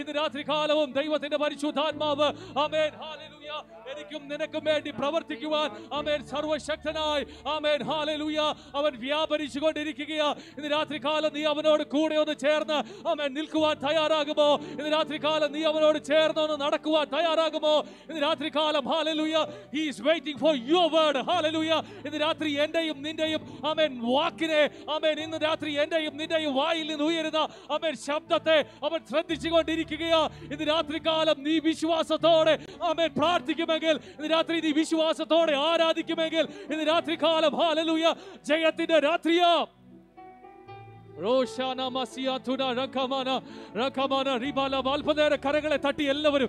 ഇന്ന് രാത്രി കാലവും ദൈവത്തിന്റെ പരിശുദ്ധാത്മാവ് ആമേൻ ഹല്ലേലൂയ എനിക്കും നിനക്കും വേണ്ടി പ്രവർത്തിക്കുവാൻ ആമേൻ സർവശക്തനായി ആമേൻ ഹല്ലേലൂയ അവൻ വ്യാപരിച്ചുകൊണ്ടിരിക്കുകയാ. ഇന്ന് രാത്രി കാലം നീ അവനോട് കൂടെ ഒന്ന് ചേർന്ന് ആമേൻ നിൽക്കുവാൻ തയ്യാറാകുമോ? ഇന്ന് രാത്രി കാലം നീ അവനോട് ചേർന്ന് ഒന്ന് നടക്കുവാൻ തയ്യാറാകുമോ? ഇന്ന് രാത്രി കാലം hallelujah he is waiting for your word. Hallelujah ഇന്ന് രാത്രി എന്റെയും നിന്റെയും ആമേൻ വാക്കിനെ ആമേൻ ഇന്ന് രാത്രി എന്റെയും നിന്റെയും വായിൽ നിന്ന് ഉയരുന്ന ആമേൻ ശബ്ദത്തെ അവൻ ശ്രദ്ധിച്ചുകൊണ്ടിരിക്കുകയാ. ഇന്ന് രാത്രി കാലം നീ വിശ്വാസത്തോടെ ആമേൻ പ്രാർത്ഥിക്കുമെങ്കിൽ, ഇന്ന് രാത്രി നീ വിശ്വാസത്തോടെ ആരാധിക്കുമെങ്കിൽ, ഇന്ന് രാത്രി കാലം ഹല്ലേലൂയ ജയത്തിന്റെ രാത്രിയാ. റോഷാന മസിയാതുന റകമാന റകമാന റിബാല വാൽപദേര കരങ്ങളെ തട്ടി എല്ലാവരും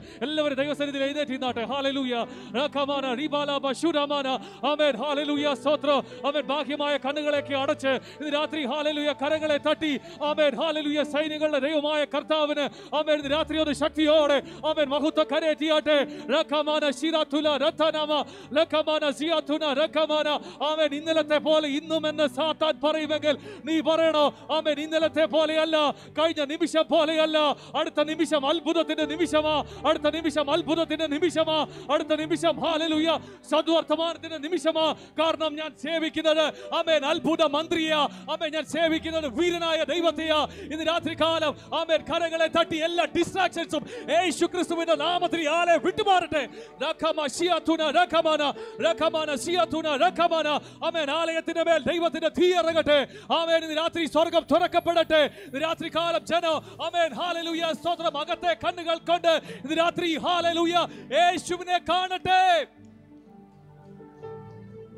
ദൈവസന്നിധിയിൽ എഴുന്നേറ്റ് നിന്നാട്ടെ. ഹല്ലേലൂയ റകമാന റിബാല ബശുരമാന ആമേൻ ഹല്ലേലൂയ സ്തോത്രം. ആമേൻ ബാഹ്യമായ കണ്ണുകളെയൊക്കെ അടച്ച് ഇന്ന് രാത്രി ഹല്ലേലൂയ കരങ്ങളെ തട്ടി ആമേൻ ഹല്ലേലൂയ സൈന്യങ്ങളുടെ ദൈവമായ കർത്താവിന് ആമേൻ ഇന്ന് രാത്രി ഒരു ശക്തിയോടെ ആമേൻ മഹത്വം കരേറ്റിയാട്ടെ. റകമാന ശിരാതുല രതനാമ റകമാന സിയാതുന റകമാന ആമേൻ ഇന്നലത്തെ പോലെ ഇന്നും എന്ന് സാത്താൻ പറയുമെങ്കിൽ നീ പറയണോ ആമേൻ ഇന്നലത്തെ പോലെയല്ല, കഴിഞ്ഞ നിമിഷം പോലെയല്ല, അടുത്ത നിമിഷം അത്ഭുതത്തിന്റെ നിമിഷമാ, അടുത്ത നിമിഷം അത്ഭുതത്തിന്റെ നിമിഷമാ, അടുത്ത നിമിഷം ഹല്ലേലൂയ സദ്വർത്തമാനത്തിന്റെ നിമിഷമാ. കാരണം ഞാൻ സേവിക്കുന്നത് ആമേൻ അത്ഭുത മന്ത്രിയാ, ആമേൻ ഞാൻ സേവിക്കുന്നത് വീരനായ ദൈവത്തെയാ. ഇന്ന് രാത്രി കാലം ആമേൻ കരങ്ങളെ തട്ടി എല്ലാ ഡിസ്ട്രാക്ഷൻസും യേശുക്രിസ്തുവിന്റെ നാമത്തിൽ ആലെ വിട്ടുമാറട്ടെ. റകമ ശിയാതുന റകമാന റകമാന ശിയാതുന റകമാന ആമേൻ ആലയത്തിന്റെ മേൽ ദൈവത്തിന്റെ തീ ഇറങ്ങട്ടെ. ആമേൻ ഇന്ന് രാത്രി സ്വർഗ്ഗം തുറക്കപ്പെടട്ടെ. ഇന്ന് രാത്രി കാലം ജനം ആമേൻ ഹല്ലേലൂയ സ്തോത്രം അകത്തെ കണ്ണുകൾ കൊണ്ട് ഇന്ന് രാത്രി ഹല്ലേലൂയ യേശുവിനെ കാണട്ടെ.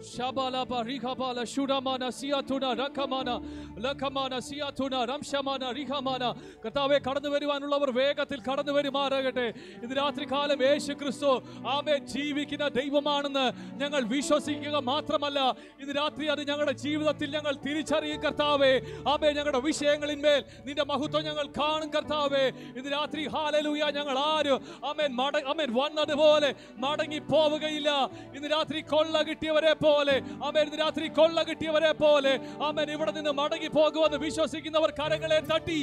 Shabala barikabala shudamana siyatuna rakamana lakamana siyatuna ramshamana rikamana. കർത്താവേ കടന്നു വരുവാനുള്ളവർ വേഗത്തിൽ കടന്നു വരുമാറാകട്ടെ. ഇന്ന് രാത്രി കാലം യേശു ക്രിസ്തു ആമേൻ ജീവിക്കുന്ന ദൈവമാണെന്ന് ഞങ്ങൾ വിശ്വസിക്കുക മാത്രമല്ല, ഇന്ന് രാത്രി അത് ഞങ്ങളുടെ ജീവിതത്തിൽ ഞങ്ങൾ തിരിച്ചറിയും കർത്താവേ. ആമേൻ ഞങ്ങളുടെ വിഷയങ്ങളിന്മേൽ നിന്റെ മഹത്വം ഞങ്ങൾ കാണും കർത്താവേ. ഇന്ന് രാത്രി ഹല്ലേലൂയ ഞങ്ങൾ ആരും ആമേൻ ആമേൻ വന്നതുപോലെ മടങ്ങി പോവുകയില്ല. ഇന്ന് രാത്രി കൊള്ള കിട്ടിയവരെ പോലെ ആമേൻ ഇന്ന് രാത്രി കൊള്ള കിട്ടിയവരെ പോലെ ആമേൻ ഇവിടെ നിന്ന് മടങ്ങി പോകുമെന്ന് വിശ്വസിക്കുന്നവർ കരങ്ങളെ തട്ടി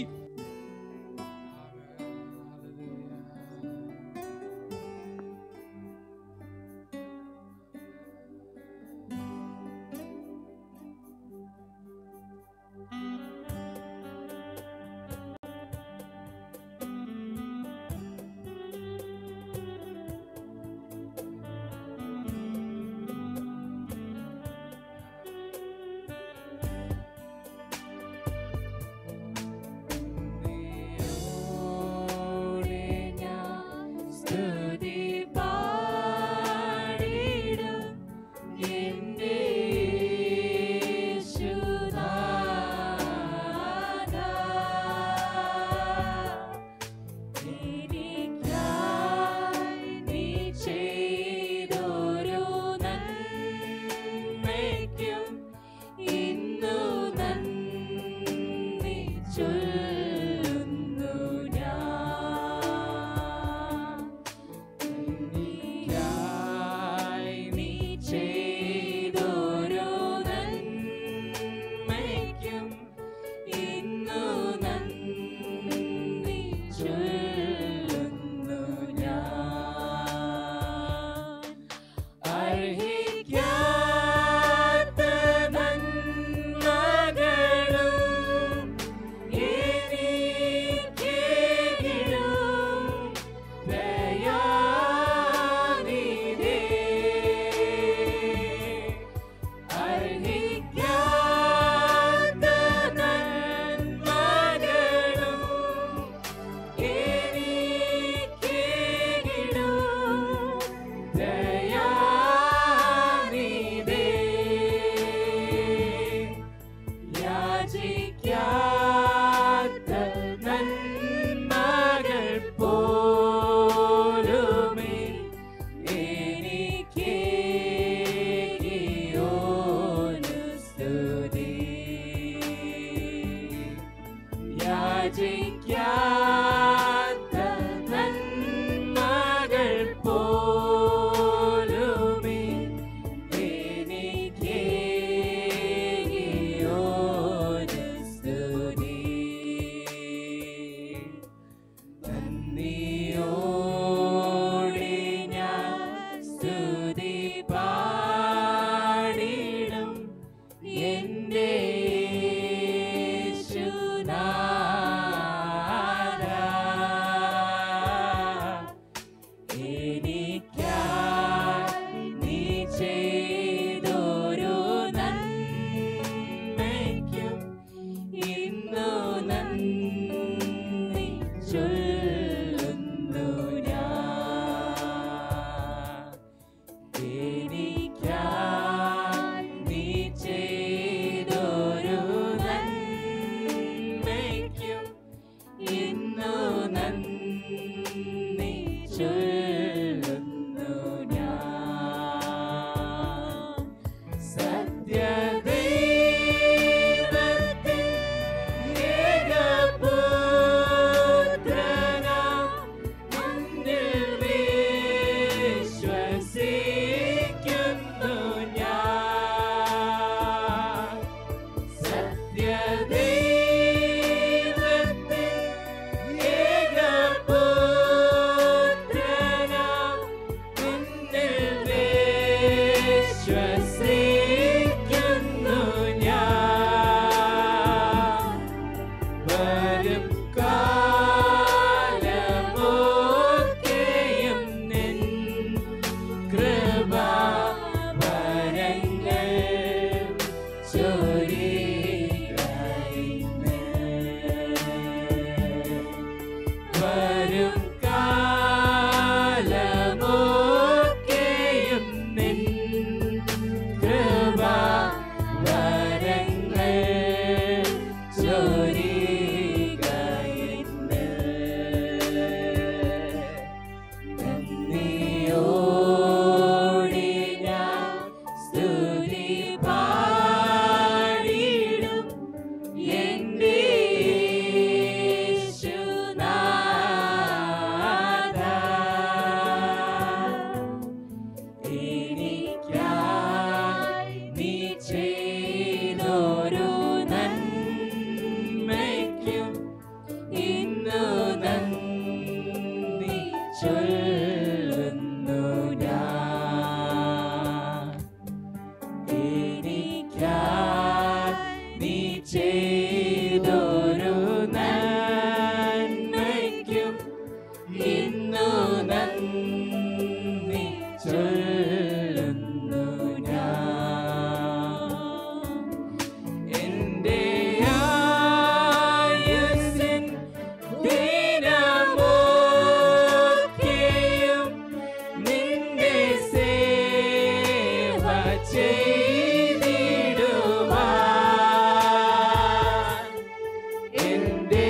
എന്റെ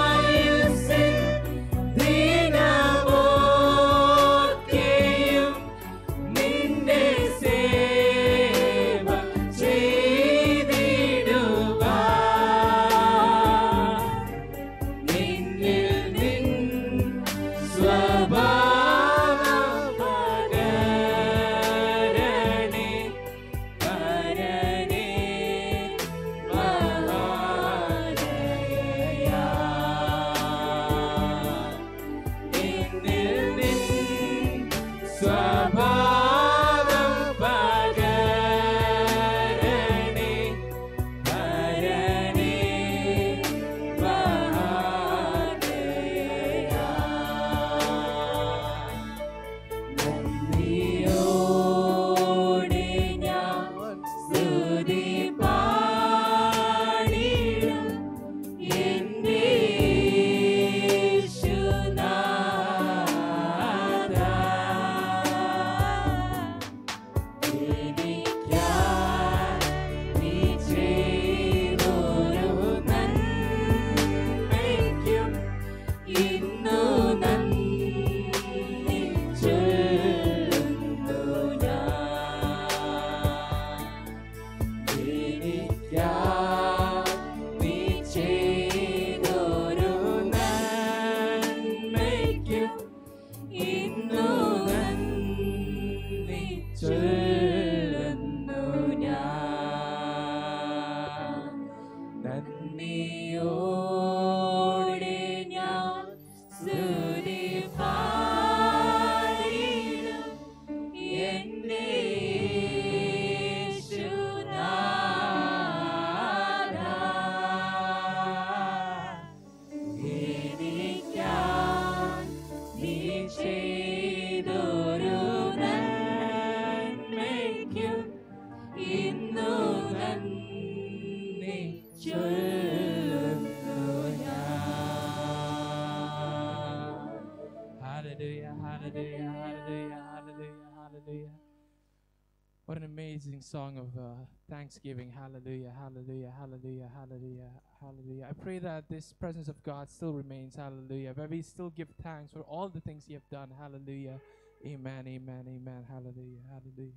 ആയുസ്സിൻ ദിനമോ hallelujah, hallelujah, hallelujah, hallelujah, hallelujah. What an amazing song of thanksgiving. Hallelujah, hallelujah, hallelujah, hallelujah, hallelujah. I pray that this presence of God still remains. Hallelujah. Where we still give thanks for all the things you have done. Hallelujah. Amen, amen, amen. Hallelujah, hallelujah.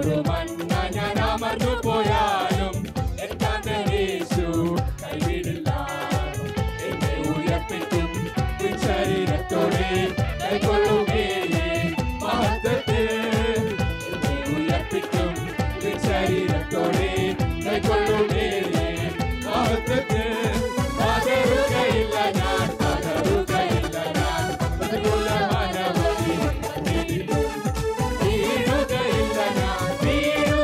ഒരു മണ്ണ ഞാൻ അമർന്നു പോയാലും എത്താതെ യേശു കൈവിടില്ല. എന്നെ ഉയർപ്പിക്കും ശരീരത്തോടെ കൈക്കൊള്ളുമേ മഹത്വത്തിൽ. എന്നെ ഉയർപ്പിക്കും ശരീരത്തോടെ കൈക്കൊള്ളുമേ മഹത്വത്തിൽ. പതറുകയില്ല ഞാൻ, പതറുകയില്ല ഞാൻ, പ്രതികൂല മനവധി വീഴുകയില്ല ഞാൻ, വീഴുകയില്ല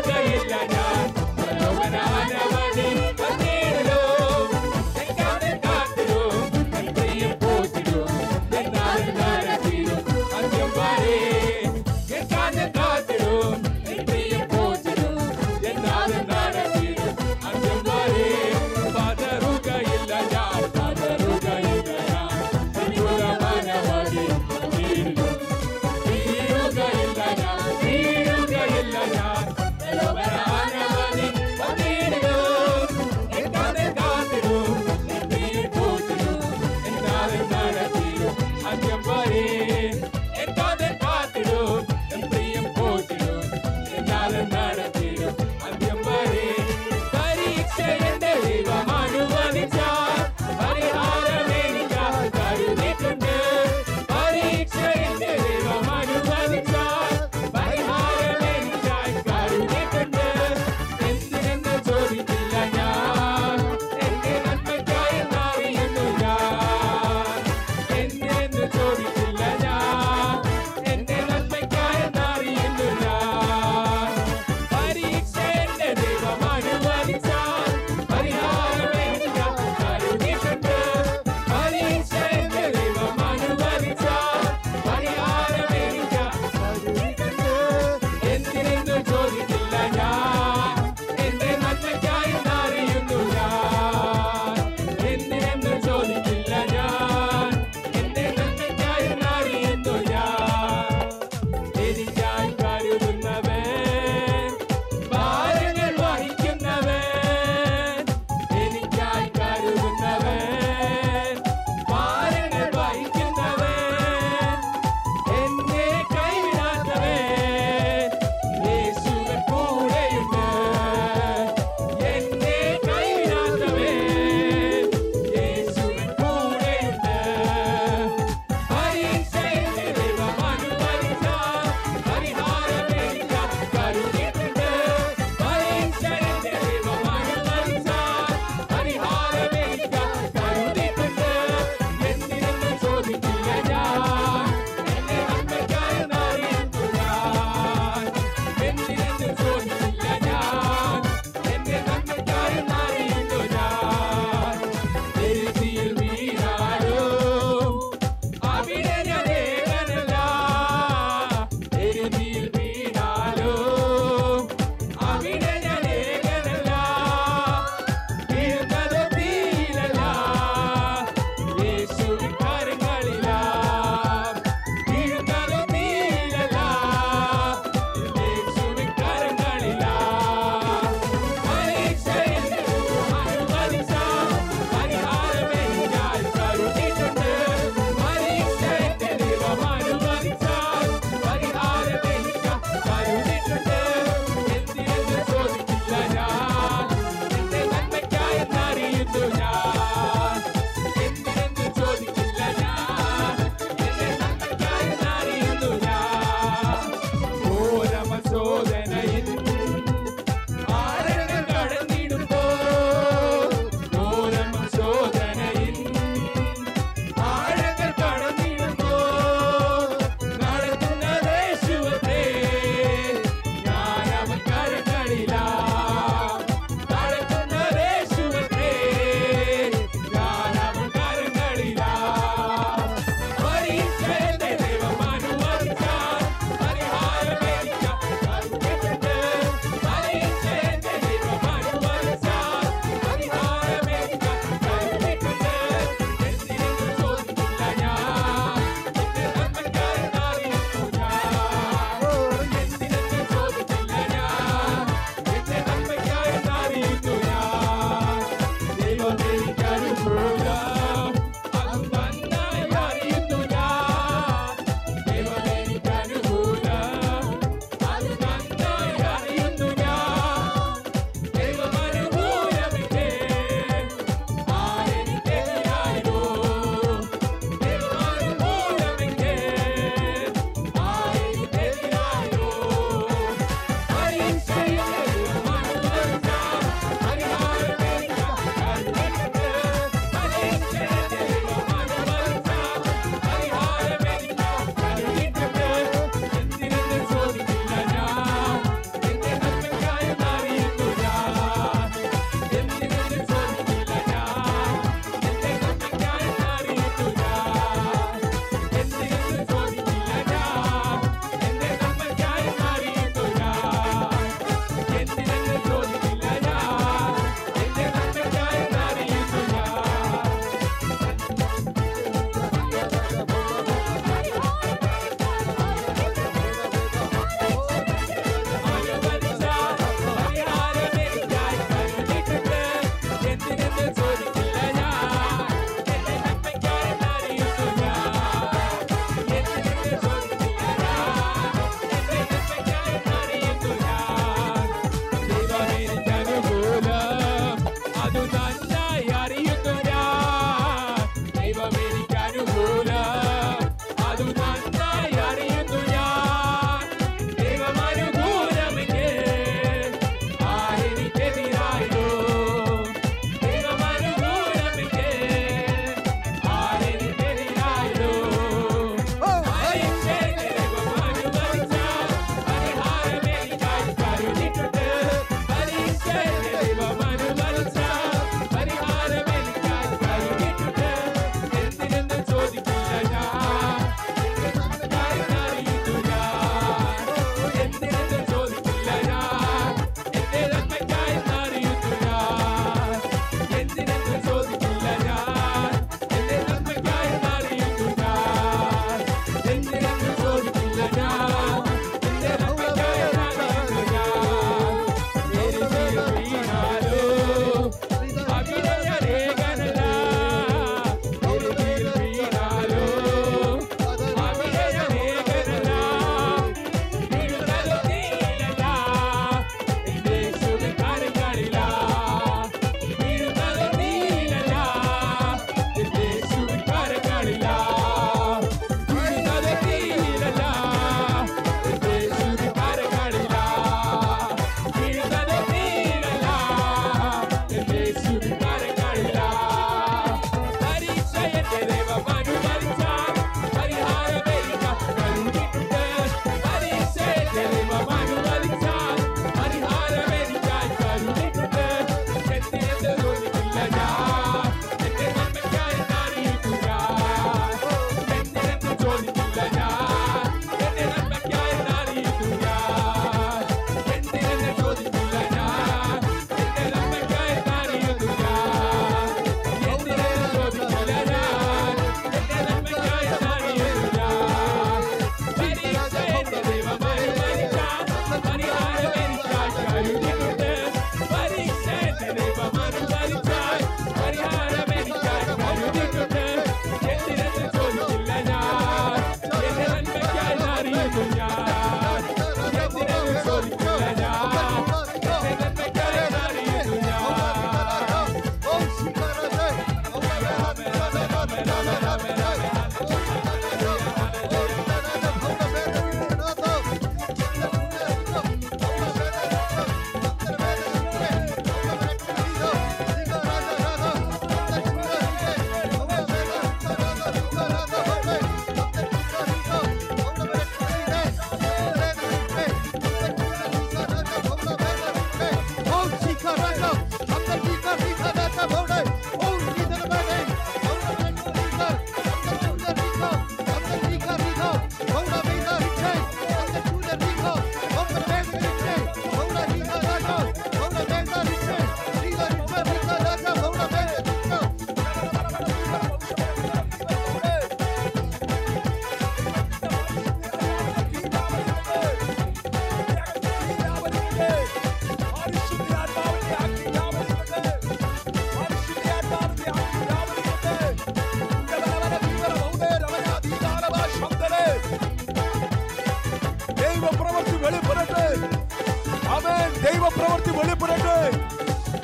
ദൈവപ്രവൃത്തി വെളിപ്പെടട്ടെ,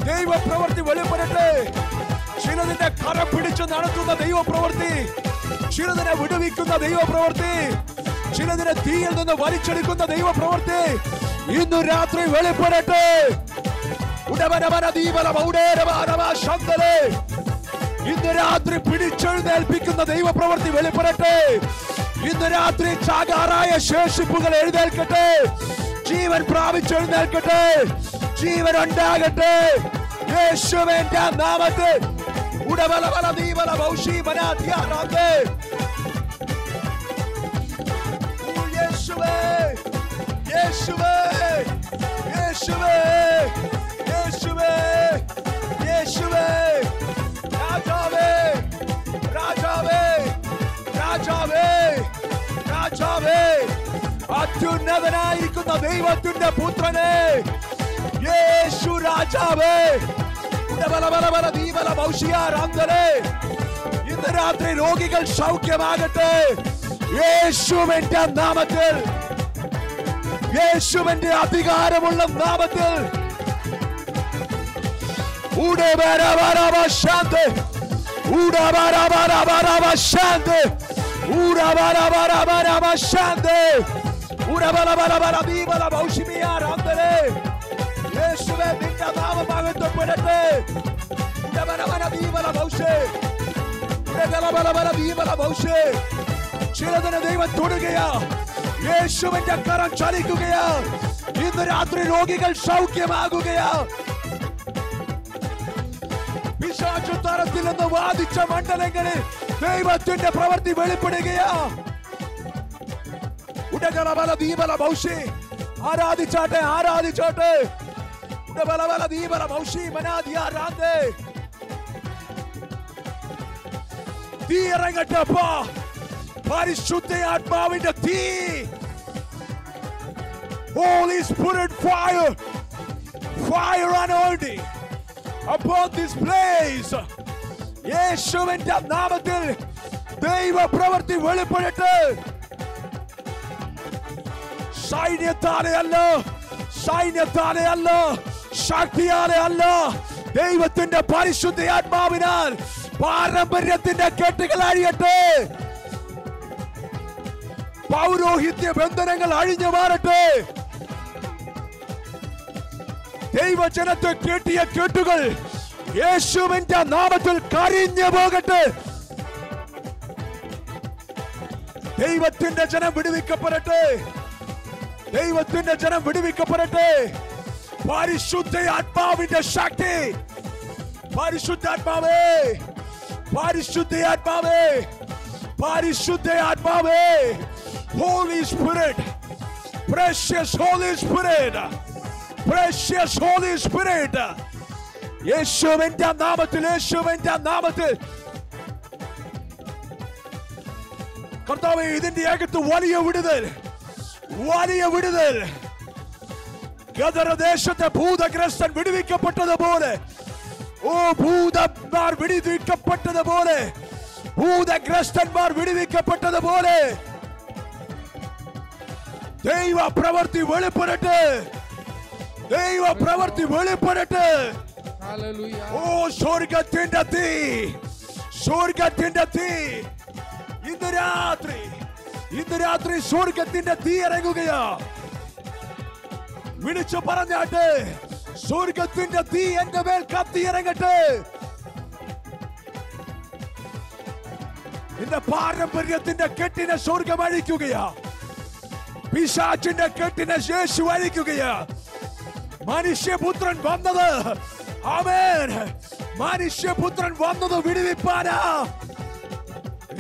ദൈവപ്രവൃത്തി വെളിപ്പെടട്ടെ. ചിലതിന്റെ കരം പിടിച്ച് നടത്തുന്ന ദൈവപ്രവൃത്തി, ചിലതിനെ വിടുവിക്കുന്ന ദൈവപ്രവൃത്തി, ചിലതിനെ തീയിൽ നിന്ന് വലിച്ചെടുക്കുന്ന ദൈവപ്രവൃത്തി ഇന്നു രാത്രി വെളിപ്പെടട്ടെ. ഇന്ന് രാത്രി പിടിച്ചെഴുന്നേൽപ്പിക്കുന്ന ദൈവപ്രവൃത്തി വെളിപ്പെടട്ടെ. ഇന്ന് രാത്രി ചാകാറായ ശേഷിപ്പുകൾ എഴുന്നേൽക്കട്ടെ, ജീവൻ പ്രാപിച്ചെഴുന്നേൽക്കട്ടെ, ജീവൻ ഉണ്ടാകട്ടെ യേശുവിന്റെ നാമത്തിൽ. ഉടബലബല ദീപല ഭൗഷി മനാധ്യാനാഥേ. യേശുവേ, യേശുവേ, യേശുവേ, യേശുവേ, യേശുവേ. രാജാവേ, രാജാവേ, രാജാവേ, രാജാവേ, അത്യുന്നതനായിരിക്കുന്ന ദൈവത്തിന്റെ പുത്രനെ യേശു രാജാവേ. ഇന്ന് രാത്രി രോഗികൾ സൗഖ്യമാകട്ടെ യേശുവിന്റെ നാമത്തിൽ, യേശുവിന്റെ അധികാരമുള്ള നാമത്തിൽ. ശാന്തി, ശാന്തി, യേശുവേ നിന്റെ നാമം മഹത്വപ്പെടട്ടെ. ചിലതിനെ ദൈവം തൊടുകയാ, യേശുവിന്റെ കരം ചലിക്കുകയാ. ഇന്ന് രാത്രി രോഗികൾ സൗഖ്യമാകുകയാ. പിശാചു തരത്തിൽ നിന്ന് വാദിച്ച മണ്ഡലങ്ങളിൽ ദൈവത്തിന്റെ പ്രവൃത്തി വെളിപ്പെടുകയാ. ആരാധിച്ചാട്ടെ, ആരാധിച്ചാട്ടെ. തീ ഇറങ്ങട്ടപ്പാ, പരിശുദ്ധ ആത്മാവിന്റെ തീ. Holy Spirit fire, fire anointing upon this place. യേശുവിന്റെ നാമത്തിൽ ദൈവ പ്രവൃത്തി വെളിപ്പെടട്ടെ. സൈന്യത്താലെ അല്ല, സൈന്യത്താലെ അല്ല, ശക്തിയാലെ അല്ല, ദൈവത്തിന്റെ പരിശുദ്ധ ആത്മാവിനാൽ പാരമ്പര്യത്തിന്റെ കെട്ടുകൾ അഴിയട്ടെ. പൗരോഹിത്യ ബന്ധനങ്ങൾ അഴിഞ്ഞു മാറട്ടെ. ദൈവജനത്തെ കെട്ടിയ കെട്ടുകൾ യേശുവിന്റെ നാമത്തിൽ കരിഞ്ഞു പോകട്ടെ. ദൈവത്തിന്റെ ജനം വിടുവിക്കപ്പെടട്ടെ, ദൈവത്തിന്റെ ജനം വിടുവിക്കപ്പെടട്ടെ. പരിശുദ്ധ ആത്മാവിന്റെ ശക്തി, പരിശുദ്ധാത്മാവേ, പരിശുദ്ധാത്മാവേ, പരിശുദ്ധാത്മാവേ. Holy Spirit, precious Holy Spirit, precious Holy Spirit. യേശുവിന്റെ നാമത്തിൽ, യേശുവിന്റെ നാമത്തിൽ. കർത്താവേ ഇതിന്റെ അകത്ത് വലിയ വിടുതൽ, വലിയ വിടുതൽ. ഗദരദേശത്തെ ഭൂതഗ്രസ്തൻ വിടുവിക്കപ്പെട്ടതുപോലെ, ഓ ഭൂതന്മാർ വിടുവിക്കപ്പെട്ടതുപോലെ, ഭൂതഗ്രസ്തന്മാർ വിടുവിക്കപ്പെട്ടതുപോലെ ദൈവ പ്രവൃത്തി വെളിപ്പെടട്ടെ, ദൈവ പ്രവൃത്തി വെളിപ്പെടട്ടെ. ഓ സ്വർഗത്തിന്റെ തീ, സ്വർഗത്തിന്റെ തീ. ഇന്ന് രാത്രി, ഇന്ന് രാത്രി സ്വർഗത്തിന്റെ തീ ഇറങ്ങുകയാ. വിളിച്ചു പറഞ്ഞാട്ടെ, സ്വർഗത്തിന്റെ തീ എന്റെ മേൽ കത്തി ഇറങ്ങട്ടെ. നിന്റെ പാരമ്പര്യത്തിന്റെ കെട്ടിനെ സ്വർഗം അഴിക്കുകയാ. പിശാചിന്റെ കെട്ടിനെ യേശു അഴിക്കുകയാ. മനുഷ്യപുത്രൻ വന്നത്, ആമേൻ, മനുഷ്യപുത്രൻ വന്നത് വിടുവിപ്പാനാ,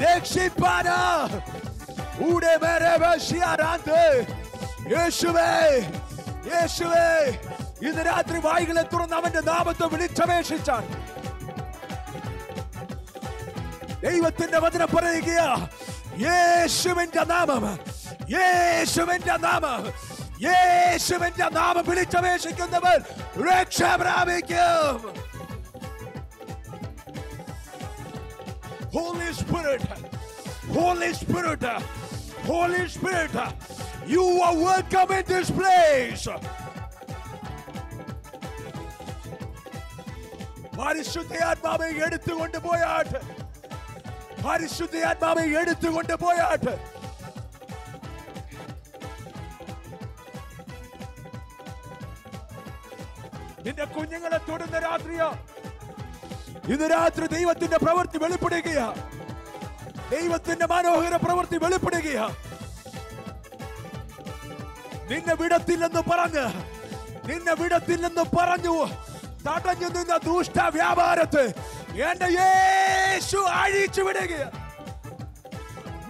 രക്ഷിപ്പാനാ. യേശുവേ, യേശുവേ, ഇന്ന് രാത്രി വായികളെ തുറന്ന് അവന്റെ നാമത്തെ വിളിച്ചപേക്ഷിച്ചാൽ ദൈവത്തിന്റെ വചനം പറയുകയാ. യേശുവിന്റെ നാമം, യേശുവിന്റെ നാമം, യേശുവിന്റെ നാമം വിളിച്ചപേക്ഷിക്കുന്നവർ രക്ഷ പ്രാപിക്കും. Holy Spirit, Holy Spirit, Holy Spirit, you are welcome in this place. പരിശുദ്ധാത്മാവെ എടുത്തുകൊണ്ട് പോയാട്ട്, പരിശുദ്ധാത്മാവെ എടുത്തുകൊണ്ട് പോയാട്ട്. നിന്റെ കുഞ്ഞുങ്ങളെ തൊടുന്ന രാത്രിയാ. ഇന്ന് രാത്രി ദൈവത്തിന്റെ പ്രവൃത്തി വെളിപ്പെടുകയാ. ദൈവത്തിന്റെ മനോഹര പ്രവൃത്തി വെളിപ്പെടുകയാ. നിന്നെ വിടത്തില്ലെന്ന് പറഞ്ഞ്, നിന്നെ വിടത്തില്ലെന്ന് പറഞ്ഞു തടഞ്ഞു നിന്ന ദുഷ്ട വ്യാപാരത്തെ എന്റെ യേശു അഴിച്ചു വിടുകയാ.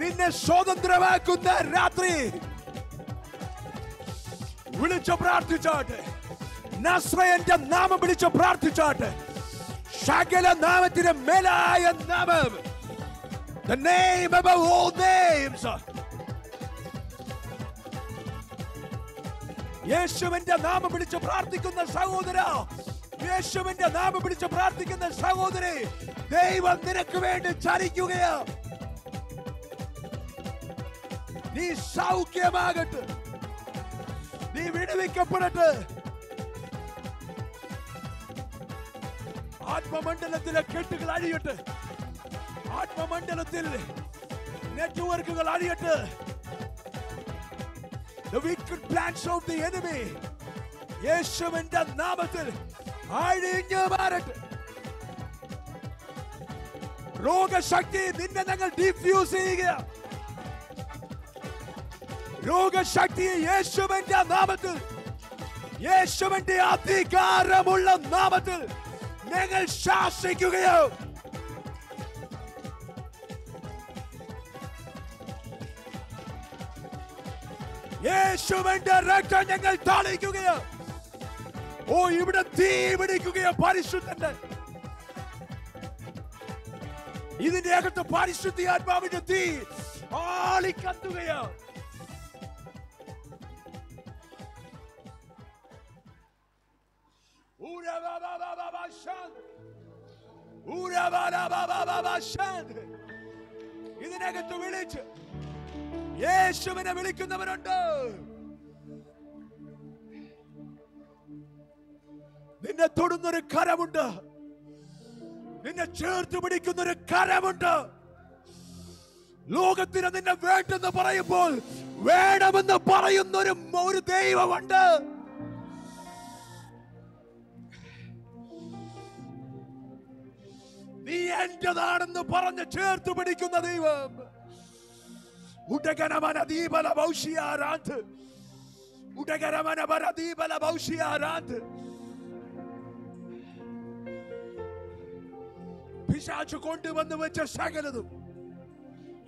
നിന്നെ സ്വതന്ത്രമാക്കുന്ന രാത്രി വിളിച്ചു പ്രാർത്ഥിച്ചാട്ടെ. നസ്രയന്റെ നാമം വിളിച്ചു പ്രാർത്ഥിച്ചാട്ടെ. സകല നാമത്തിന് മേലായ നാമം, the name above all names. യേശുവിന്റെ നാമം വിളിച്ചു പ്രാർത്ഥിക്കുന്ന സഹോദര, യേശുവിന്റെ നാമം വിളിച്ചു പ്രാർത്ഥിക്കുന്ന സഹോദരി, ദൈവം നിനക്ക് വേണ്ടി ചലിക്കുകയാ. നീ സൗഖ്യമാകട്ടെ, നീ വിടുവിക്കപ്പെടട്ടെ. ആത്മമണ്ഡലത്തിലെ കെട്ടുകൾ അഴിയട്ടെ, ആത്മമണ്ഡലത്തിൽ നെറ്റ്വർക്കുകൾ അഴിയട്ടെ. The wicked plans of the enemy യേശുവിന്റെ നാമത്തിൽ അഴിഞ്ഞു മാറട്ടെ. രോഗശക്തി നിന്നെ ഞങ്ങൾ ഡിഫ്യൂസ് ചെയ്യുക. രോഗശക്തി യേശുവിന്റെ നാമത്തിൽ, യേശുവിന്റെ അധികാരമുള്ള നാമത്തിൽ ഞങ്ങൾ ശാസിക്കുകയോ. യേശുവിന്റെ രക്തം ഞങ്ങൾ തളിക്കുകയോ. ഓ, ഇവിടെ തീ പിടിക്കുകയോ പരിശുദ്ധന്റെ. ഇതിന്റെ അകത്ത് പരിശുദ്ധാത്മാവിന്റെ തീ ആളിക്കത്തുകയോ. ഇതിനകത്ത് വിളിച്ച് യേശുവിനെ വിളിക്കുന്നവരുണ്ട്. നിന്നെ തൊടുന്നൊരു കരമുണ്ട്, നിന്നെ ചേർത്ത് പിടിക്കുന്നൊരു കരമുണ്ട്. ലോകത്തിന് നിന്നെ വേണ്ടെന്ന് പറയുമ്പോൾ വേണമെന്ന് പറയുന്നൊരു ദൈവമുണ്ട്. നീ എന്റേതാണെന്ന് പറഞ്ഞ് ചേർത്ത് പിടിക്കുന്ന ദൈവം. ഉടകരമന ദീപല ഭൗഷ്യാരാന്ത്, ഉടകരമന വര ദീപല ഭൗഷ്യാരാന്ത്. പിശാച് കൊണ്ടുവന്ന് വെച്ച സകലതും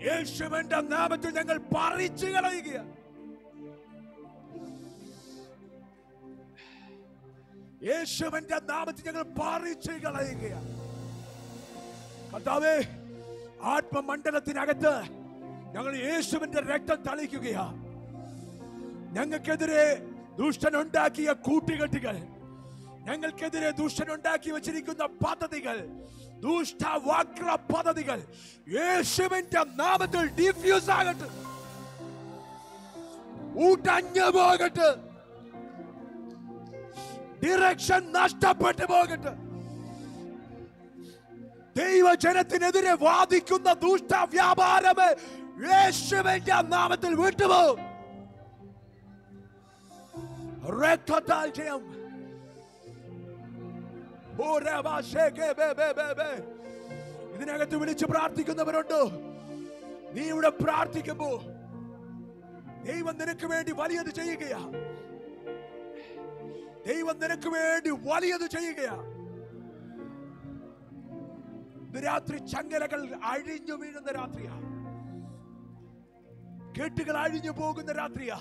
യേശുവിന്റെ നാമത്തിൽ ഞങ്ങൾ പറിച്ചു കളയുക. യേശുവിന്റെ നാമത്തിൽ ഞങ്ങൾ പറിച്ചു കളയുക. കർത്താവേ, ആത്മമണ്ഡലത്തിനകത്ത് ഞങ്ങൾ യേശുവിന്റെ രക്തം തളിക്കുകയാ. ഞങ്ങൾക്കെതിരെ ദുഷ്ടനുണ്ടാക്കിയ കൂട്ടുകെട്ടുകൾ, ഞങ്ങൾക്കെതിരെ ദുഷ്ടനുണ്ടാക്കി വെച്ചിരിക്കുന്ന പദ്ധതികൾ, ദുഷ്ടവക്ര പദ്ധതികൾ യേശുവിന്റെ നാമത്തിൽ ഡിഫ്യൂസ് ആകട്ടെ, ഊട്ടഞ്ഞു പോകട്ടെ, ഡിറക്ഷൻ നഷ്ടപ്പെട്ടു പോകട്ടെ. ദൈവജനത്തിനെതിരെ വാദിക്കുന്ന ദുഷ്ട വ്യാപാരമേ യേശുവിന്റെ നാമത്തിൽ വിട്ടുപോകും. രക്തത്താൽ ജയം. ഇതിനകത്ത് വിളിച്ച് പ്രാർത്ഥിക്കുന്നവരുണ്ടോ? നീ ഇവിടെ പ്രാർത്ഥിക്കുമ്പോ ദൈവം നിനക്ക് വേണ്ടി വലിയത് ചെയ്യുകയാ. ദൈവം നിനക്ക് വേണ്ടി വലിയത് ചെയ്യുകയാ. രാത്രി ചങ്ങലകൾ അഴിഞ്ഞു വീഴുന്ന രാത്രിയാ. കെട്ടുകൾ അഴിഞ്ഞു പോകുന്ന രാത്രിയാ.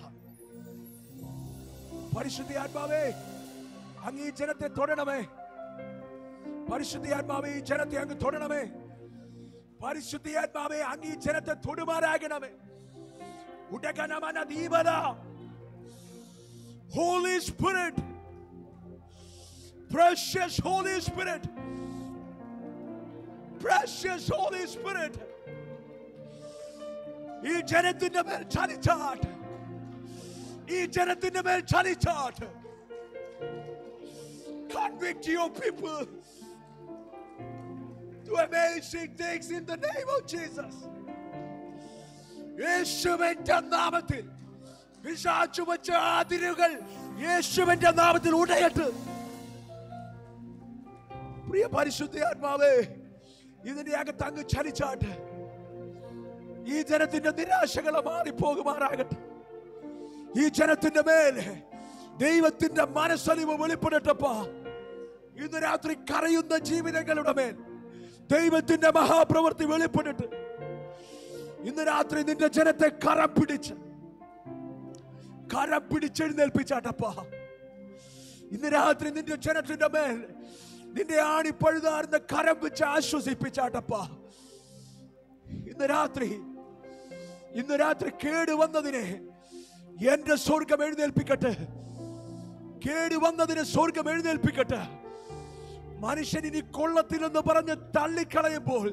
പരിശുദ്ധാത്മാവേ, അങ്ങ് ഈ ജനത്തെ തൊടണമേ. പരിശുദ്ധാത്മാവേ, ഈ ജനത്തെ അങ്ങ് തൊടണമേ. പരിശുദ്ധാത്മാവേ, അങ്ങ് ഈ ജനത്തെ തൊടുമാറാകണമേ. ഉടകനമന ദീപല. Holy Spirit, precious Holy Spirit, precious Holy Spirit, ഈ ജനത്തിന്റെ മേൽ ചലിച്ചാട്ട്, ഈ ജനത്തിന്റെ മേൽ ചലിച്ചാട്ട്. Convict your people, Do amazing things in the name of Jesus. യേശുവിന്റെ നാമത്തിൽ പിശാചു വച്ച അതിരുകൾ യേശുവിന്റെ നാമത്തിൽ ഉടയട്ടെ. പ്രിയ പരിശുദ്ധാത്മാവേ, ഇതിന്റെ അകത്ത് അങ്ങ് ചലിച്ചാട്ട്. ഈ ജനത്തിന്റെ നിരാശകളെ മാറിപ്പോകുമാറാകട്ടെ. ഈ ജനത്തിന്റെ മേൽ ദൈവത്തിന്റെ മനസ്സലിവ് വെളിപ്പെടട്ടപ്പാ. ഇന്ന് രാത്രി കരയുന്ന ജീവിതങ്ങളുടെ മേൽ ദൈവത്തിന്റെ മഹാപ്രവൃത്തി വെളിപ്പെടട്ടെ. ഇന്ന് രാത്രി നിന്റെ ജനത്തെ കരം പിടിച്ചെഴുന്നേൽപ്പിച്ചാട്ടപ്പാ. ഇന്ന് രാത്രി നിന്റെ ജനത്തിന്റെ മേൽ നിന്റെ ആണി പഴുതാർന്ന കരം വെച്ച് ആശ്വസിപ്പിച്ചാട്ടപ്പാ. ഇന്ന് രാത്രി കേടുവന്നതിനെ എന്റെ സ്വർഗം എഴുന്നേൽപ്പിക്കട്ടെ. കേടുവന്നതിനെ സ്വർഗം എഴുന്നേൽപ്പിക്കട്ടെ. മനുഷ്യൻ ഇനി കൊള്ളത്തിലെന്ന് പറഞ്ഞ് തള്ളിക്കളയുമ്പോൾ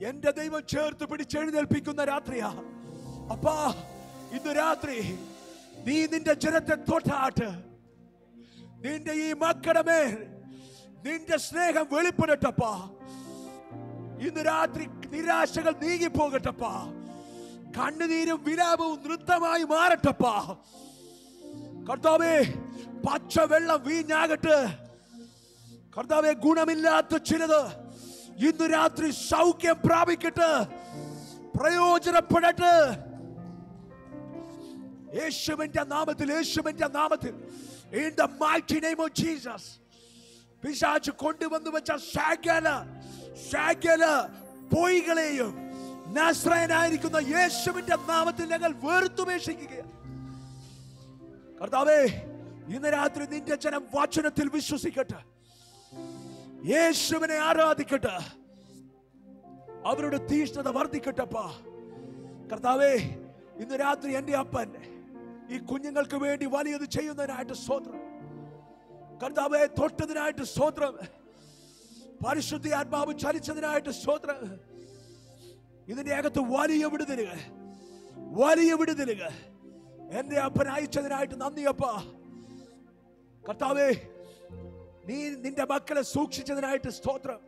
എന്റെ ദൈവം ചേർത്ത് പിടിച്ചെഴുന്നേൽപ്പിക്കുന്ന രാത്രിയാ. അപ്പാ, ഇന്ന് രാത്രി നീ നിന്റെ ജനത്തെ തൊട്ടാട്ട്. നിന്റെ ഈ മക്കളുടെ മേൽ നിന്റെ സ്നേഹം വെളിപ്പെടട്ടപ്പാ. ഇന്ന് രാത്രി നിരാശകൾ നീങ്ങിപ്പോകട്ടപ്പാ. കണ്ണുനീരും വിലാപവും നൃത്തമായി മാറട്ടപ്പാ. കർത്താവേ, പച്ചവെള്ളം വീഞ്ഞാകട്ടെ. കർത്താവേ, ഗുണമില്ലാത്ത ചിലത് ഇന്ന് രാത്രി സൗഖ്യം പ്രാപിക്കട്ടെ, പ്രയോജനപ്പെടട്ടെ. യേശുവിന്റെ നാമത്തിൽ in the mighty name of Jesus. പിശാച് കൊണ്ടുവന്നു വെച്ച സകല പൊയ്കളെയും നസ്രയനായിരിക്കുന്ന യേശുവിന്റെ നാമത്തിൽ ഞങ്ങൾ വെറുത്തുപേക്ഷിക്കുകയാണ്. കർത്താവേ, ഇന്ന് രാത്രി നിന്റെ ജനം വചനത്തിൽ വിശ്വസിക്കട്ടെ, യേശുവിനെ ആരാധിക്കട്ടെ, അവരുടെ തീഷ്ണത വർദ്ധിക്കട്ടപ്പാ. കർത്താവേ, ഇന്ന് രാത്രി എന്റെ അപ്പൻ ഈ കുഞ്ഞുങ്ങൾക്ക് വേണ്ടി വലിയത് ചെയ്യുന്നതിനായിട്ട് സ്തോത്രം. കർത്താവേ, തൊട്ടതിനായിട്ട് സ്തോത്രം. പരിശുദ്ധ ആത്മാവ് ചലിച്ചതിനായിട്ട് സ്തോത്രം. ഇതിന്റെ അകത്ത് വലിയ വിടുതലുകൾ എന്റെ അപ്പൻ അയച്ചതിനായിട്ട് നന്ദിയപ്പാ. കർത്താവേ, നീ നിന്റെ മക്കളെ സൂക്ഷിച്ചതിനായിട്ട് സ്തോത്രം.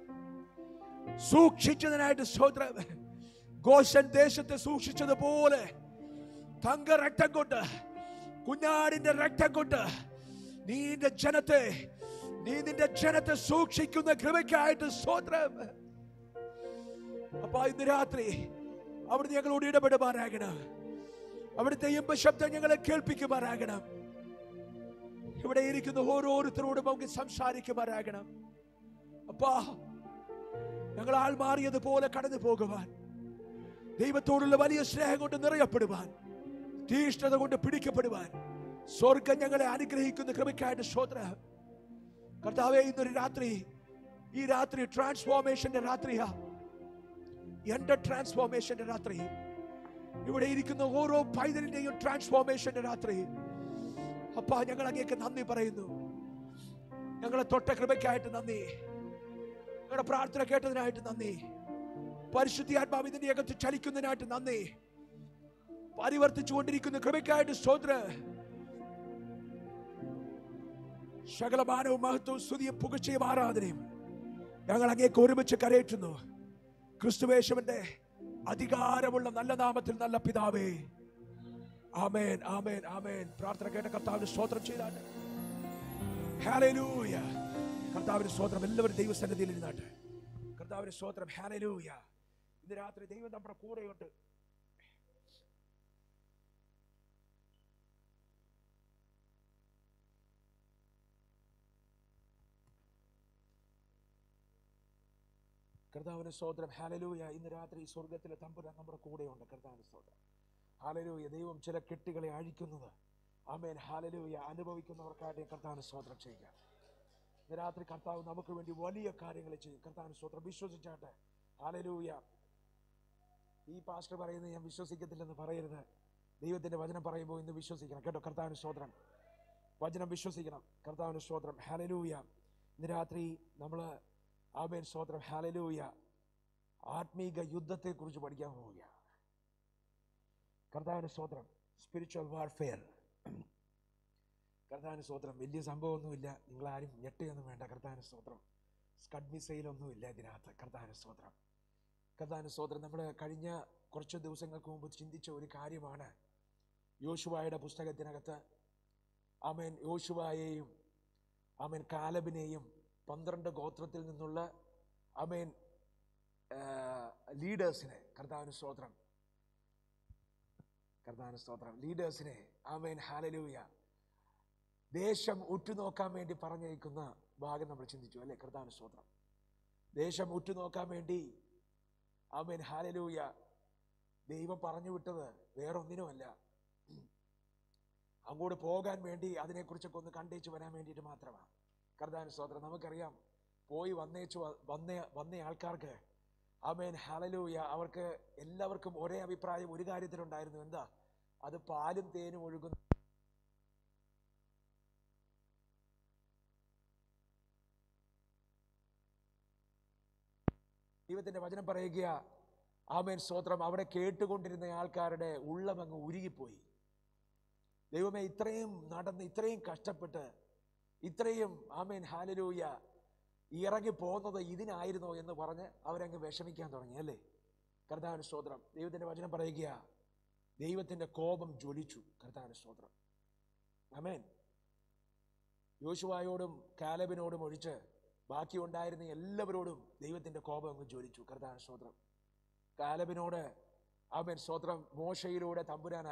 ഗോശൻ ദേശത്തെ സൂക്ഷിച്ചതുപോലെ തങ്ക രക്തം കൊണ്ട്, കുഞ്ഞാടിന്റെ രക്തം കൊണ്ട് നീ നിന്റെ ജനത്തെ സൂക്ഷിക്കുന്ന കൃപയ്ക്കായിട്ട് സ്തോത്രം. അപ്പൊ ഇന്ന് രാത്രി അവിടുന്ന് ഞങ്ങളോട് ഇടപെടുമാറാകണം. അവിടുത്തെ ശബ്ദം ഞങ്ങളെ കേൾപ്പിക്കുമാറാകണം. ഇവിടെ ഇരിക്കുന്ന ഓരോരുത്തരോടും നമുക്ക് സംസാരിക്കുമാറാകണം. അപ്പാ, ഞങ്ങൾ ആൾ മാറിയതുപോലെ കടന്നു പോകുവാൻ, ദൈവത്തോടുള്ള വലിയ സ്നേഹം കൊണ്ട് നിറയപ്പെടുവാൻ, തീഷ്ണത കൊണ്ട് പിടിക്കപ്പെടുവാൻ സ്വർഗം ഞങ്ങളെ അനുഗ്രഹിക്കുന്ന കൃപയ്ക്കായിട്ട് സ്തോത്രം. കർത്താവേ, ഇന്നൊരു രാത്രി, ഈ രാത്രി ട്രാൻസ്ഫോർമേഷന്റെ രാത്രിയാ, എന്റെ ട്രാൻസ്ഫോർമേഷന്റെ രാത്രി. ഇവിടെ ഇരിക്കുന്ന ഓരോ പൈതലിന്റെയും ട്രാൻസ്ഫോർമേഷന്റെ രാത്രി. അപ്പാ, ഞങ്ങൾ അങ്ങേക്ക് നന്ദി പറയുന്നു. ഞങ്ങളെ തൊട്ട കൃപയ്ക്കായിട്ട് നന്ദി. ഞങ്ങളുടെ പ്രാർത്ഥന കേട്ടതിനായിട്ട് നന്ദി. പരിശുദ്ധ ആത്മാവ് ഇതിന്റെ അകത്ത് ചലിക്കുന്നതിനായിട്ട് നന്ദി. പരിവർത്തിച്ചുകൊണ്ടിരിക്കുന്ന കൃപയ്ക്കായിട്ട് സ്തോത്രം. സകലമാനവും മഹത്വവും സ്തുതിയും പുകഴ്ചയും ആരാധനയും ഞങ്ങൾ അങ്ങേക്ക് ഒരുമിച്ച് കരയേറ്റുന്നു. ക്രിസ്തുവേശുവിന്റെ അധികാരമുള്ള നല്ല നാമത്തിൽ, നല്ല പിതാവേ, ആമേൻ, ആമേൻ, ആമേൻ. പ്രാർത്ഥന കേട്ട കർത്താവിന് സ്തോത്രം ചെയ്താട്ടെ. ഹല്ലേലൂയ. കർത്താവിന് സ്തോത്രം. എല്ലാവരും ദൈവസന്നിധിയിൽ ഇരുന്നാട്ടെ. കർത്താവിന് സ്തോത്രം. ഹല്ലേലൂയ. ഇന്ന് രാത്രി ദൈവം നമ്മുടെ കൂടെയുണ്ട്. കർത്താവിന് സ്തോത്രം. ഹല്ലേലൂയ. ഇന്ന് രാത്രി സ്വർഗത്തിലെ തമ്പുരാൻ നമ്മുടെ കൂടെയുണ്ട്. കർത്താവിന് സ്തോത്രം. ഹല്ലേലൂയ. ദൈവം ചില കെട്ടുകളെ അഴിക്കുന്നത്, ആമേൻ, ഹല്ലേലൂയ, അനുഭവിക്കുന്നവർക്കായിട്ട് കർത്താവിന് സ്തോത്രം ചെയ്യുക. ഇന്ന് രാത്രി കർത്താവ് നമുക്ക് വേണ്ടി വലിയ കാര്യങ്ങൾ ചെയ്യും. കർത്താവിന് സ്തോത്രം. വിശ്വസിച്ചാട്ടെ. ഹല്ലേലൂയ. ഈ പാസ്റ്റർ പറയുന്നത് ഞാൻ വിശ്വസിക്കത്തില്ലെന്ന് പറയരുത്. ദൈവത്തിന്റെ വചനം പറയുമ്പോൾ ഇന്ന് വിശ്വസിക്കണം കേട്ടോ. കർത്താവിന് സ്തോത്രം. വചനം വിശ്വസിക്കണം. കർത്താവിന് സ്തോത്രം. ഹല്ലേലൂയ. ഇന്ന് രാത്രി നമ്മൾ, ആമേൻ, സ്തോത്രം, ഹല്ലേലൂയ, ആത്മീക യുദ്ധത്തെ കുറിച്ച് പഠിക്കാൻ പോവുകയാണ്. കർത്താവിന് സ്തോത്രം. Spiritual warfare. കർത്താവിന് സ്തോത്രം. വലിയ സംഭവമൊന്നുമില്ല, നിങ്ങളാരും ഞെട്ടുകയൊന്നും വേണ്ട. കർത്താവിന് സ്തോത്രം. സ്കഡ് മിസൈലൊന്നുമില്ല ഇതിനകത്ത്. കർത്താവിന് സ്തോത്രം. കർത്താവിന് സ്തോത്രം. നമ്മൾ കഴിഞ്ഞ കുറച്ച് ദിവസങ്ങൾക്ക് മുമ്പ് ചിന്തിച്ച ഒരു കാര്യമാണ് യോശുവയുടെ പുസ്തകത്തിനകത്ത് ആമേൻ യോശുവയെയും ആമേൻ കാലബിനെയും 12 ഗോത്രത്തിൽ നിന്നുള്ള ആമേൻ ലീഡേഴ്സിനെ, കർത്താവിന് സ്തോത്രം, കർത്താവിന് സ്തോത്രം, ലീഡേഴ്സിനെ ആമേൻ ഹല്ലേലൂയ ദേശം ഉറ്റുനോക്കാൻ വേണ്ടി പറഞ്ഞേക്കുന്ന ഭാഗം നമ്മൾ ചിന്തിച്ചു അല്ലേ? കർത്താവിന് സ്തോത്രം. ദേശം ഉറ്റുനോക്കാൻ വേണ്ടി ആമേൻ ഹല്ലേലൂയ ദൈവം പറഞ്ഞു വിട്ടത് വേറൊന്നിനുമല്ല, അങ്ങോട്ട് പോകാൻ വേണ്ടി അതിനെക്കുറിച്ചൊക്കെ ഒന്ന് കണ്ടേച്ച് വരാൻ വേണ്ടിയിട്ട് മാത്രമാണ്. കർത്താവിന് സ്തോത്രം. നമുക്കറിയാം പോയി വന്ന ആൾക്കാർക്ക് ആമേൻ ഹല്ലേലൂയ അവർക്ക് എല്ലാവർക്കും ഒരേ അഭിപ്രായം ഒരു കാര്യത്തിലുണ്ടായിരുന്നു. എന്താ? അത് പാലും തേനും ഒഴുകുന്ന ദൈവത്തിന്റെ വചനം പറയുക. ആമേൻ സ്തോത്രം. അവിടെ കേട്ടുകൊണ്ടിരുന്ന ആൾക്കാരുടെ ഉള്ളമങ്ങ് ഉരുകിപ്പോയി. ദൈവമേ, ഇത്രയും നടന്ന് ഇത്രയും കഷ്ടപ്പെട്ട് ഇത്രയും ആമേൻ ഹല്ലേലൂയ ഇറങ്ങി പോകുന്നത് ഇതിനായിരുന്നോ എന്ന് പറഞ്ഞ് അവരങ്ങ് വിഷമിക്കാൻ തുടങ്ങി അല്ലേ? കർത്താവിന് സ്തോത്രം. ദൈവത്തിന്റെ വചനം പറയുക, ദൈവത്തിന്റെ കോപം ജ്വലിച്ചു. കർത്താവിന് സ്തോത്രം. ആമേൻ. യോശുവയോടും കാലബിനോടും ഒഴിച്ച് ബാക്കി ഉണ്ടായിരുന്ന എല്ലാവരോടും ദൈവത്തിന്റെ കോപം അങ്ങ് ജ്വലിച്ചു. കർത്താവിന് സ്തോത്രം. കാലബിനോട് ആമേൻ സ്തോത്രം മോശയിലൂടെ തമ്പുരാൻ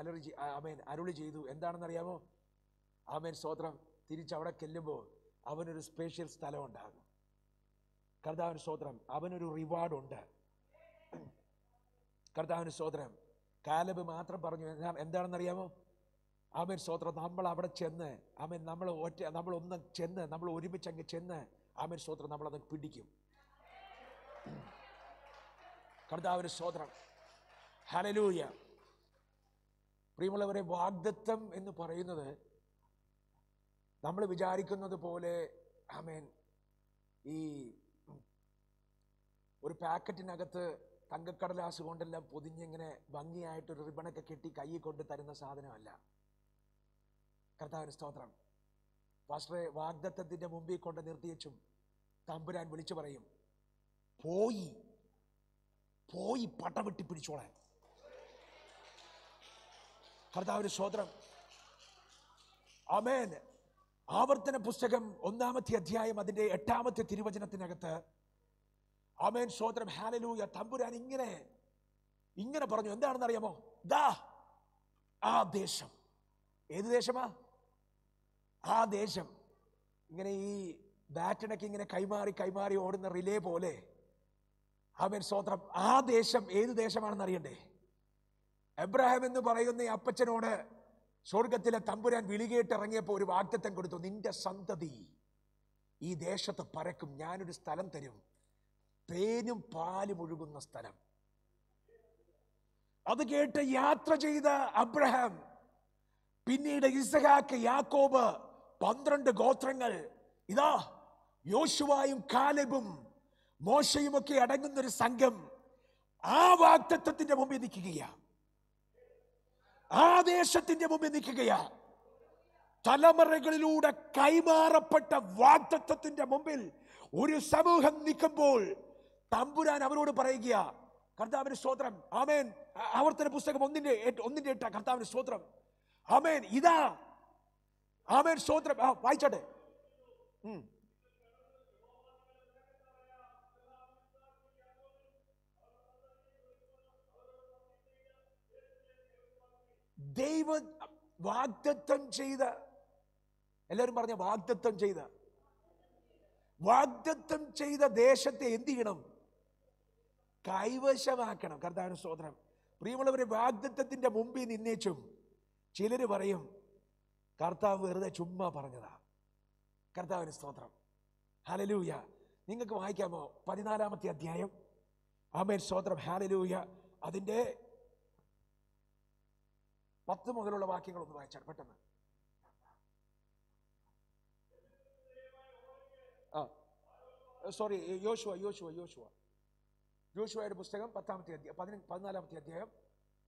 അരുളി ചെയ്തു. എന്താണെന്നറിയാമോ? ആമേൻ സ്തോത്രം. തിരിച്ചവിടെ ചെല്ലുമ്പോൾ അവനൊരു സ്പെഷ്യൽ സ്ഥലം ഉണ്ടാകും. കർത്താവിന് സ്തോത്രം. അവനൊരു റിവാർഡുണ്ട്. കർത്താവിന് സ്തോത്രം. കാലബ് മാത്രം പറഞ്ഞു എന്താണെന്നറിയാമോ? ആമേൻ സ്തോത്രം. നമ്മൾ അവിടെ ചെന്ന് ആമേൻ നമ്മളൊന്ന് ചെന്ന് നമ്മൾ ഒരുമിച്ച് അങ്ങ് ചെന്ന് ആമേൻ സ്തോത്രം നമ്മളത് പിടിക്കും. കർത്താവിന് സ്തോത്രം. ഹല്ലേലൂയ. പ്രിയമുള്ളവരെ, വാഗ്ദത്തം എന്ന് പറയുന്നത് നമ്മൾ വിചാരിക്കുന്നത് പോലെ ആമേൻ ഈ ഒരു പാക്കറ്റിനകത്ത് തങ്കക്കടലാസ് കൊണ്ടെല്ലാം പൊതിഞ്ഞിങ്ങനെ ഭംഗിയായിട്ടൊരു റിബണൊക്കെ കെട്ടി കൈ കൊണ്ട് തരുന്ന സാധനമല്ല. കർത്താവിന് സ്തോത്രം. പാസ്റ്ററെ, വാഗ്ദത്തത്തിന്റെ മുമ്പിൽ കൊണ്ട് നിർത്തിയച്ചും തമ്പുരാൻ വിളിച്ചു പറയും, പോയി പട്ടവിട്ടി പിടിച്ചോളാൻ. കർത്താവിന് സ്തോത്രം. ആമേൻ. ആവർത്തന പുസ്തകം 1-ാമത്തെ അധ്യായം അതിന്റെ 8-ാമത്തെ തിരുവചനത്തിനകത്ത് ആമേൻ സ്തോത്രം ഹല്ലേലൂയ തമ്പുരാൻ ഇങ്ങനെ പറഞ്ഞു. എന്താണെന്ന് അറിയാമോ? ദാ ആ ദേശം. ഏത് ദേശമാ? ആ ദേശം. ഇങ്ങനെ ഈ ബാറ്റിനൊക്കെ ഇങ്ങനെ കൈമാറി ഓടുന്ന റിലേ പോലെ ആമേൻ സ്തോത്രം. ആ ദേശം ഏത് ദേശമാണെന്ന് അറിയണ്ടേ? എബ്രഹാം എന്ന് പറയുന്ന ഈ അപ്പച്ചനോട് സ്വർഗത്തിലെ തമ്പുരാൻ വിളികേട്ട് ഇറങ്ങിയപ്പോൾ ഒരു വാഗ്ദത്തം കൊടുത്തു. നിന്റെ സന്തതി ഈ ദേശത്ത് പരക്കും, ഞാനൊരു സ്ഥലം തരും, തേനും പാലും ഒഴുകുന്ന സ്ഥലം. അത് കേട്ട് യാത്ര ചെയ്ത അബ്രഹാം, പിന്നീട് ഇസ്ഹാക്ക്, യാക്കോബ്, 12 ഗോത്രങ്ങൾ, ഇതാ യോശുവയും കാലെബും മോശയുമൊക്കെ അടങ്ങുന്നൊരു സംഘം ആ വാഗ്ദത്തത്തിന്റെ മുമ്പിൽ നിൽക്കുകയാ. ആ ദേശത്തിന്റെ മുമ്പിൽ നിൽക്കുകയാ. തലമുറകളിലൂടെ കൈമാറപ്പെട്ട വാഗ്ദത്തത്തിന്റെ മുമ്പിൽ ഒരു സമൂഹം നിൽക്കുമ്പോൾ തമ്പുരാൻ അവരോട് പറയുക. കർത്താവിന് സ്തോത്രം. ആമേൻ. ആവർത്തന പുസ്തകം 1:8 കർത്താവിന് സ്തോത്രം. ആമേൻ. ഇതാ ആമേൻ സ്തോത്രം. വായിച്ചോട്ടെ. ദൈവം വാഗ്ദത്തം ചെയ്ത, എല്ലാവരും പറഞ്ഞ വാഗ്ദത്തം ചെയ്ത ദേശത്തെ എന്ത് ചെയ്യണം? കൈവശമാക്കണം. കർത്താവിന് സ്തോത്രം. പ്രിയമുള്ളവരെ, വാഗ്ദത്തത്തിന്റെ മുമ്പിൽ നിന്നേച്ചും ചിലര് പറയും കർത്താവ് വെറുതെ ചുമ്മാ പറഞ്ഞതാ. കർത്താവിന് സ്തോത്രം. ഹല്ലേലൂയ. നിങ്ങൾക്ക് വായിക്കാമോ 14-ാമത്തെ അധ്യായം? ആമേൻ സ്തോത്രം. ഹല്ലേലൂയ. അതിന്റെ 10 മുതലുള്ള വാക്യങ്ങളൊന്ന് വായിച്ചാൽ പെട്ടെന്ന്. യോശുവയുടെ പുസ്തകം 10-ാമത്തെ അധ്യായം 14-ാമത്തെ അധ്യായം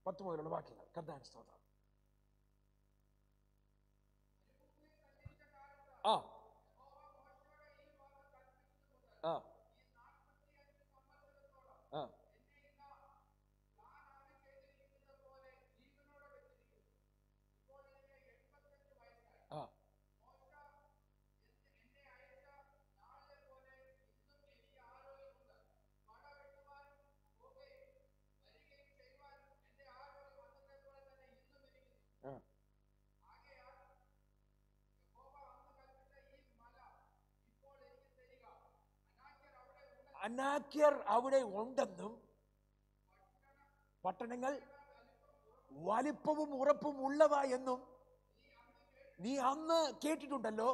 10 മുതലുള്ള വാക്യങ്ങൾ. കർത്താവിന് സ്തോത്രം. ആ അനാക്യർ അവിടെ ഉണ്ടെന്നും പട്ടണങ്ങൾ വലിപ്പവും ഉറപ്പും ഉള്ളവ എന്നും നീ അന്ന് കേട്ടിട്ടുണ്ടല്ലോ.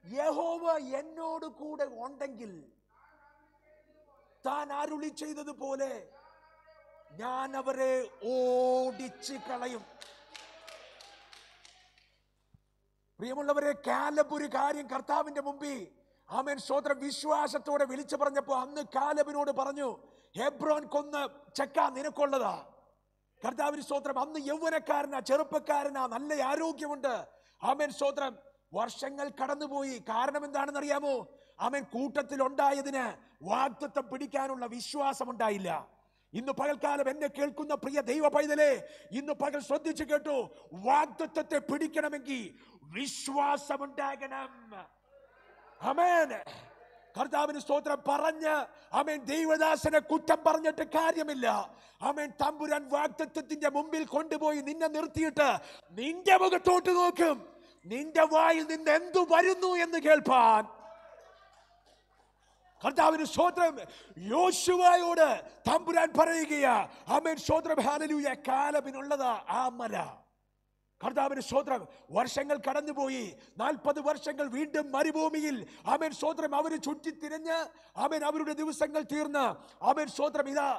യഹോവ എന്നോട് കൂടെ ഉണ്ടെങ്കിൽ താൻ അരുളി ചെയ്തതുപോലെ ഞാൻ അവരെ ഓടിച്ച് കളയും. പ്രിയമുള്ളവരെ, കാലബ് ഒരു കാര്യം കർത്താവിന്റെ മുമ്പിൽ ആമേൻ സ്തോത്രം വിശ്വാസത്തോടെ വിളിച്ചു പറഞ്ഞപ്പോ അന്ന് കാലബിനോട് പറഞ്ഞു, ഹെബ്രോൻ കൊന്ന് ചെക്ക നിനക്കുള്ളതാ. കർത്താവിന് സ്തോത്രം. അന്ന് യൗവനക്കാരനാ, ചെറുപ്പക്കാരനാ, നല്ല ആരോഗ്യമുണ്ട്. ആമേൻ സ്തോത്രം. വർഷങ്ങൾ കടന്നുപോയി. കാരണം എന്താണെന്ന് അറിയാമോ? ആമേൻ കൂട്ടത്തിൽ ഉണ്ടായതിന് വാഗ്ദത്തം പിടിക്കാനുള്ള വിശ്വാസം ഉണ്ടായില്ല. ഇന്ന് പകൽക്കാലം എന്നെ കേൾക്കുന്ന പ്രിയ ദൈവ പൈതലേ, ഇന്ന് പകൽ ശ്രദ്ധിച്ചു കേട്ടു. വാഗ്ദത്തത്തെ പിടിക്കണമെങ്കിൽ വിശ്വാസമുണ്ടാകണം. ആമേൻ. കർത്താവിന് സ്തോത്രം. പറഞ്ഞ് ആമേൻ ദൈവദാസനെ കുറ്റം പറഞ്ഞിട്ട് കാര്യമില്ല. ആമേൻ തമ്പുരാൻ വാഗ്ദത്തത്തിന്റെ മുമ്പിൽ കൊണ്ടുപോയി നിന്നെ നിർത്തിയിട്ട് നിന്റെ മുഖത്തോട്ട് നോക്കും. നിന്റെ വായിൽ നിന്ന് എന്തു വരുന്നു എന്ന് കേൾപ്പാൻ കർത്താവിന് സ്തോത്രം. യോശുവയോട് തമ്പുരാൻ പറയുകയാ, ആമേൻ സ്തോത്രം, ഹല്ലേലൂയ, കാലബിനുള്ളതാ ആ മല. കർത്താവിന് സ്തോത്രം. വർഷങ്ങൾ കടന്നുപോയി. 40 വർഷങ്ങൾ വീണ്ടും മരുഭൂമിയിൽ ആമേൻ സ്തോത്രം അവര് ചുറ്റിത്തിരിഞ്ഞ് ആമേൻ അവരുടെ ദിവസങ്ങൾ തീർന്ന് ആമേൻ സ്തോത്രം ഇതാ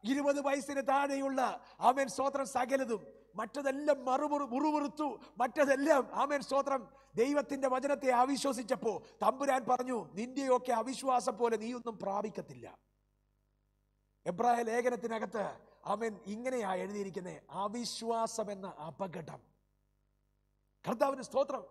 20 വയസ്സിന് താഴെയുള്ള ആമേൻ സ്തോത്രം സകലതും മറ്റതെല്ലാം മുറുമുറുത്തു. മറ്റതെല്ലാം ആമേൻ സ്തോത്രം ദൈവത്തിന്റെ വചനത്തെ അവിശ്വസിച്ചപ്പോ തമ്പുരാൻ പറഞ്ഞു, നിന്റെയൊക്കെ അവിശ്വാസം പോലെ നീയൊന്നും പ്രാപിക്കത്തില്ല. എബ്രായ ലേഖനത്തിനകത്ത് ആമേൻ ഇങ്ങനെയാ എഴുതിയിരിക്കുന്നത്, അവിശ്വാസം എന്ന അപകടം. കർത്താവിന് സ്തോത്രം.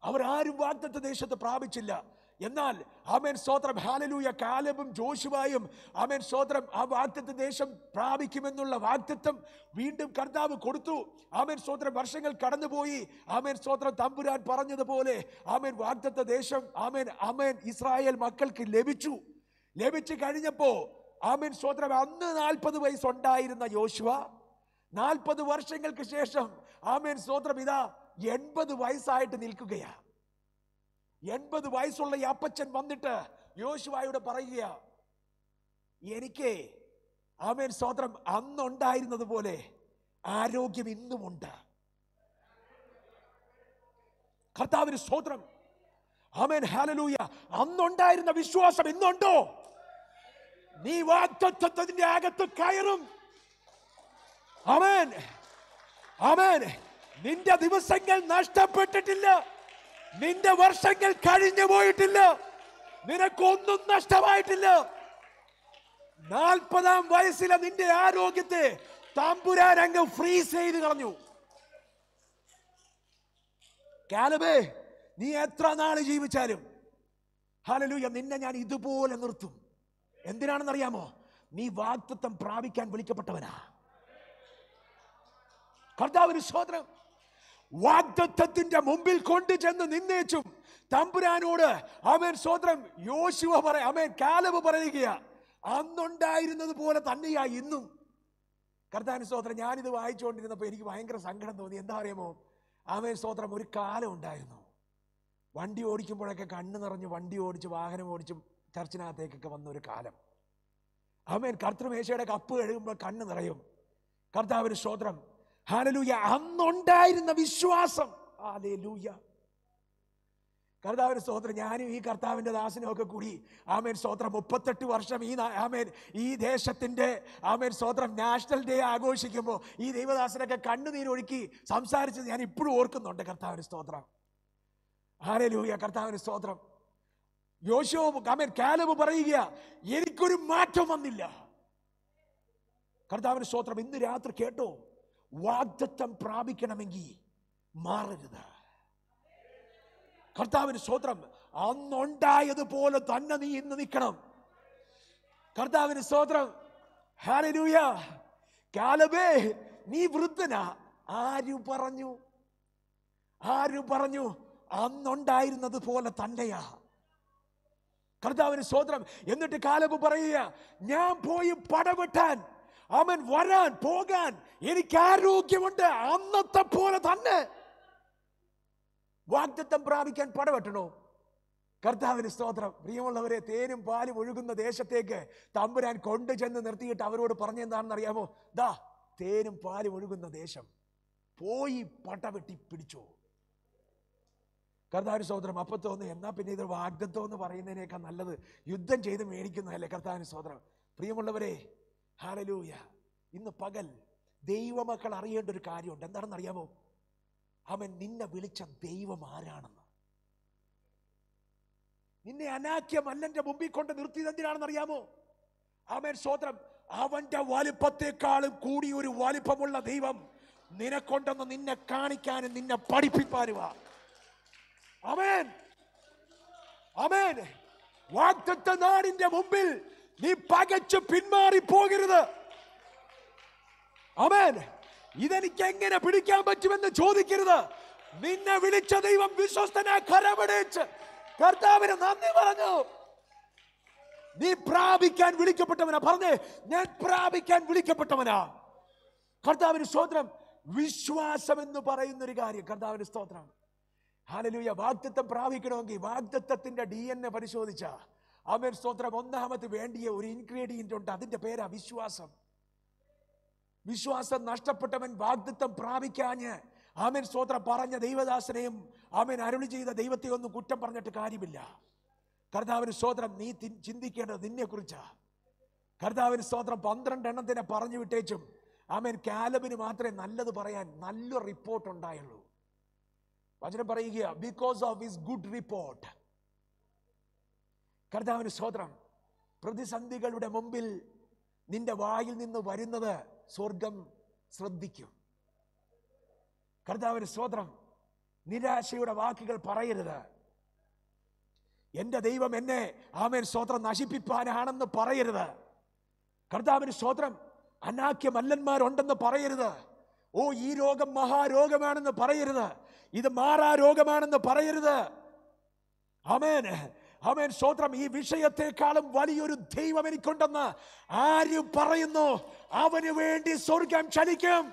അവരാരും വാഗ്ദത്ത ദേശത്ത് പ്രാപിച്ചില്ല. എന്നാൽ ആമേൻ സ്തോത്രം, ഹല്ലേലൂയ, കാലബും ജോശുവയും ആമേൻ സ്തോത്രം ആ വാഗ്ദത്ത ദേശം പ്രാപിക്കുമെന്നുള്ള വാഗ്ദത്തം വീണ്ടും കർത്താവ് കൊടുത്തു. ആമേൻ സ്തോത്രം. വർഷങ്ങൾ കടന്നുപോയി. ആമേൻ സ്തോത്രം. തമ്പുരാൻ പറഞ്ഞതുപോലെ ആമേൻ വാഗ്ദത്ത ദേശം ആമേൻ ആമേൻ ഇസ്രായേൽ മക്കൾക്ക് ലഭിച്ചു കഴിഞ്ഞപ്പോ ആമേൻ സ്തോത്രം അന്ന് 40 വയസ്സുണ്ടായിരുന്ന യോശുവ 40 വർഷങ്ങൾക്ക് ശേഷം ആമേൻ സ്തോത്രം ഇതാ 80 വയസ്സായിട്ട് നിൽക്കുകയാ. 80 വയസ്സുള്ള ഈ അപ്പച്ചൻ വന്നിട്ട് യോശുവയോട് പറയുക, എനിക്ക് ആമേൻ സ്തോത്രം അന്നുണ്ടായിരുന്നത് പോലെ ആരോഗ്യം ഇന്നുമുണ്ട്. കർത്താവിന് സ്തോത്രം. Amen hallelujah. അന്നുണ്ടായിരുന്ന വിശ്വാസം ഇന്നുണ്ടോ? നീ വാഗ്ദത്തത്തിന്റെ അകത്ത് കയറും. ആമേൻ ആമേൻ. നിന്റെ ദിവസങ്ങൾ നഷ്ടപ്പെട്ടിട്ടില്ല. നിന്റെ വർഷങ്ങൾ കഴിഞ്ഞു പോയിട്ടില്ല. നിനക്കൊന്നും നഷ്ടമായിട്ടില്ല. 40-ാം വയസ്സിലെ നിന്റെ ആരോഗ്യത്തെ തമ്പുരാൻ അങ്ങ് ഫ്രീസ് ചെയ്ത് കളഞ്ഞു. കാലബേ, നീ എത്ര നാള് ജീവിച്ചാലും ഹല്ലേലൂയ നിന്നെ ഞാൻ ഇതുപോലെ നിർത്തും. എന്തിനാണെന്നറിയാമോ? നീ വാഗ്ദത്തം പ്രാപിക്കാൻ വിളിക്കപ്പെട്ടവനാ. കർത്താവിന് സ്തോത്രം. വാഗ്ദത്തത്തിന്റെ മുമ്പിൽ കൊണ്ടു ചെന്ന് നിന്നേച്ചും തമ്പുരാനോട് ആമേൻ സ്തോത്രം യോശുവ ആമേൻ കാലബ് പറയുകയാ, അന്നുണ്ടായിരുന്നത് പോലെ തന്നെയാ ഇന്നും. കർത്താവിന് സ്തോത്രം. ഞാനിത് വായിച്ചുകൊണ്ടിരുന്നപ്പോൾ എനിക്ക് ഭയങ്കര സങ്കടം തോന്നി. എന്താ അറിയാമോ? ആമേൻ സ്തോത്രം. ഒരു കാലം ഉണ്ടായിരുന്നു, വണ്ടി ഓടിക്കുമ്പോഴൊക്കെ കണ്ണ് നിറഞ്ഞ് വണ്ടി ഓടിച്ച് വാഹനം ഓടിച്ചും ചർച്ചിനകത്തേക്കൊക്കെ വന്ന ഒരു കാലം. ആമേൻ. കർത്തൃമേശയുടെ കപ്പ് കഴുകുമ്പോൾ കണ്ണ് നിറയും. കർത്താവിന് സ്തോത്രം. ഹല്ലേലൂയ. അന്നുണ്ടായിരുന്ന വിശ്വാസം. ഹല്ലേലൂയ. കർത്താവിന് സ്തോത്രം. ഞാനും ഈ കർത്താവിന്റെ ദാസനും ഒക്കെ കൂടി ആമേൻ സ്തോത്രം 38 വർഷം ആമേൻ ഈ ദേശത്തിന്റെ ആമേൻ സ്തോത്രം നാഷണൽ ഡേ ആഘോഷിക്കുമ്പോൾ ഈ ദൈവദാസനൊക്കെ കണ്ണുനീരൊഴുക്കി സംസാരിച്ചത് ഞാൻ ഇപ്പോഴും ഓർക്കുന്നുണ്ട്. കർത്താവിന് സ്തോത്രം. ഹല്ലേലൂയ. കർത്താവിന് സ്തോത്രം. യോശുവ ആമേൻ കാലബ് പറയുക, എനിക്കൊരു മാറ്റം വന്നില്ല. കർത്താവിന് സ്തോത്രം. ഇന്ന് രാത്രി കേട്ടോ, വാഗ്ദത്തം പ്രാപിക്കണമെങ്കിൽ മാറരുത്. കർത്താവിന് സ്തോത്രം. അന്നുണ്ടായതുപോലെ തന്നെ നീ ഇന്ന് നിൽക്കണം. കർത്താവിന് സ്തോത്രം. ഹല്ലേലൂയ. കാലബേ, നീ വൃദ്ധനാ. ആര് പറഞ്ഞു? അന്നുണ്ടായിരുന്നത് പോലെ തന്നെയാ. കർത്താവിന് സ്തോത്രം. എന്നിട്ട് കാലബ് പറയുക, ഞാൻ പോയി പടവെട്ടാൻ അവൻ പോകാൻ എനിക്ക് ആരോഗ്യമുണ്ട്. അന്നത്തെ പോലെ തന്നെ. വാഗ്ദത്തം പ്രാപിക്കാൻ പടവെട്ടണോ? കർത്താവിന് സ്തോത്രം. പ്രിയമുള്ളവരെ, തേനും പാലും ഒഴുകുന്ന ദേശത്തേക്ക് തമ്പുരാൻ കൊണ്ടുചെന്ന് നിർത്തിയിട്ട് അവരോട് പറഞ്ഞെന്താണെന്ന് അറിയാമോ? ദാ തേനും പാലും ഒഴുകുന്ന ദേശം, പോയി പടവെട്ടി പിടിച്ചോ. കർത്താവിന് സ്തോത്രം. അപ്പൊ തോന്നുന്നു എന്നാ പിന്നെ ഇത് വാഗ്ദത്തം എന്ന് പറയുന്നതിനേക്കാൾ നല്ലത് യുദ്ധം ചെയ്ത് മേടിക്കുന്നതല്ലേ. കർത്താവിന് സ്തോത്രം. പ്രിയമുള്ളവരെ, ഹല്ലേലൂയ, ഇന്ന് പകൽ ദൈവമക്കൾ അറിയേണ്ട ഒരു കാര്യമുണ്ട്. എന്താണെന്ന് അറിയാമോ? അവൻ നിന്നെ വിളിച്ച ദൈവം ആരാണെന്ന്. നിന്നെ അനാക്യ മല്ലന്റെ മുമ്പിൽ കൊണ്ട് നിർത്തിയത് എന്തിനാണെന്ന് അറിയാമോ? ആമേൻ സ്തോത്രം. അവന്റെ വലിപ്പത്തെക്കാളും കൂടി ഒരു വലിപ്പമുള്ള ദൈവം നിനക്കൊണ്ടെന്ന് നിന്നെ കാണിക്കാനും നിന്നെ പഠിപ്പിക്കാനുമാ. ആമേൻ, ആമേൻ. വാഗ്ദത്ത നാടിന്റെ മുമ്പിൽ നീ പകച്ചു പിന്മാറി പോകരുത്. ആമേൻ. ഇതെനിക്ക് എങ്ങനെ പിടിക്കാൻ പറ്റുമെന്ന് ചോദിക്കരുത്. നിന്നെ വിളിച്ച ദൈവം വിശ്വസ്തനാ. കരമടച്ച് കർത്താവിന് നന്ദി പറഞ്ഞു. നീ പ്രാപിക്കാൻ വിളിക്കപ്പെട്ടവനാ. പറഞ്ഞേ, ഞാൻ പ്രാപിക്കാൻ വിളിക്കപ്പെട്ടവനാ. കർത്താവിന് സ്തോത്രം. വിശ്വാസം എന്ന് പറയുന്ന ഒരു കാര്യം, കർത്താവിന് സ്തോത്രം. ഹല്ലേലൂയ. വാഗ്ദത്തം പ്രാപിക്കണമെങ്കിൽ വാഗ്ദത്തത്തിന്റെ DNA പരിശോധിച്ച ആമേൻ സ്തോത്രം, ഒന്നാമത് വേണ്ടിയ ഒരു ഇൻഗ്രീഡിയന്റ് ഉണ്ട്. അതിന്റെ പേരാ വിശ്വാസം. വിശ്വാസം നഷ്ടപ്പെട്ടവൻ വാഗ്ദത്തം പ്രാപിക്കാഞ്ഞ് ആമേൻ സ്തോത്രം പറഞ്ഞ ദൈവദാസനെയും ആമേൻ അരുളി ചെയ്ത ദൈവത്തെ ഒന്നും കുറ്റം പറഞ്ഞിട്ട് കാര്യമില്ല. കർത്താവിന് സ്തോത്രം. നീ ചിന്തിക്കേണ്ടത് നിന്നെ കുറിച്ചാ. കർത്താവിന് സ്തോത്രം. 12 എണ്ണത്തിനെ പറഞ്ഞു വിട്ടേച്ചും ആമേൻ കാലബിന് മാത്രമേ നല്ലത് പറയാൻ നല്ലൊരു റിപ്പോർട്ട് ഉണ്ടായുള്ളൂ. വചനം പറയുക, because of his good report. കർത്താവിന് സ്തോത്രം. പ്രതിസന്ധികളുടെ മുമ്പിൽ നിന്റെ വായിൽ നിന്ന് വരുന്നത് സ്വർഗം ശ്രദ്ധിക്കും. കർത്താവിന് സ്തോത്രം. നിരാശയുടെ വാക്കുകൾ പറയരുത്. എന്റെ ദൈവം എന്നെ ആമേൻ സ്തോത്രം നശിപ്പിപ്പാനാണെന്ന് പറയരുത്. കർത്താവിന് സ്തോത്രം. അനാക്യ മല്ലന്മാരുണ്ടെന്ന് പറയരുത്. ഓ, ഈ രോഗം മഹാരോഗമാണെന്ന് പറയരുത്. ഇത് മാറാ രോഗമാണെന്ന് പറയരുത്. ആമേൻ, ആമേൻ സ്തോത്രം. ഈ വിഷയത്തെക്കാളും വലിയൊരു ദൈവം എനിക്കുണ്ടെന്ന് ആര് പറയുന്നു, അവന് വേണ്ടി സ്വർഗം ചലിക്കും.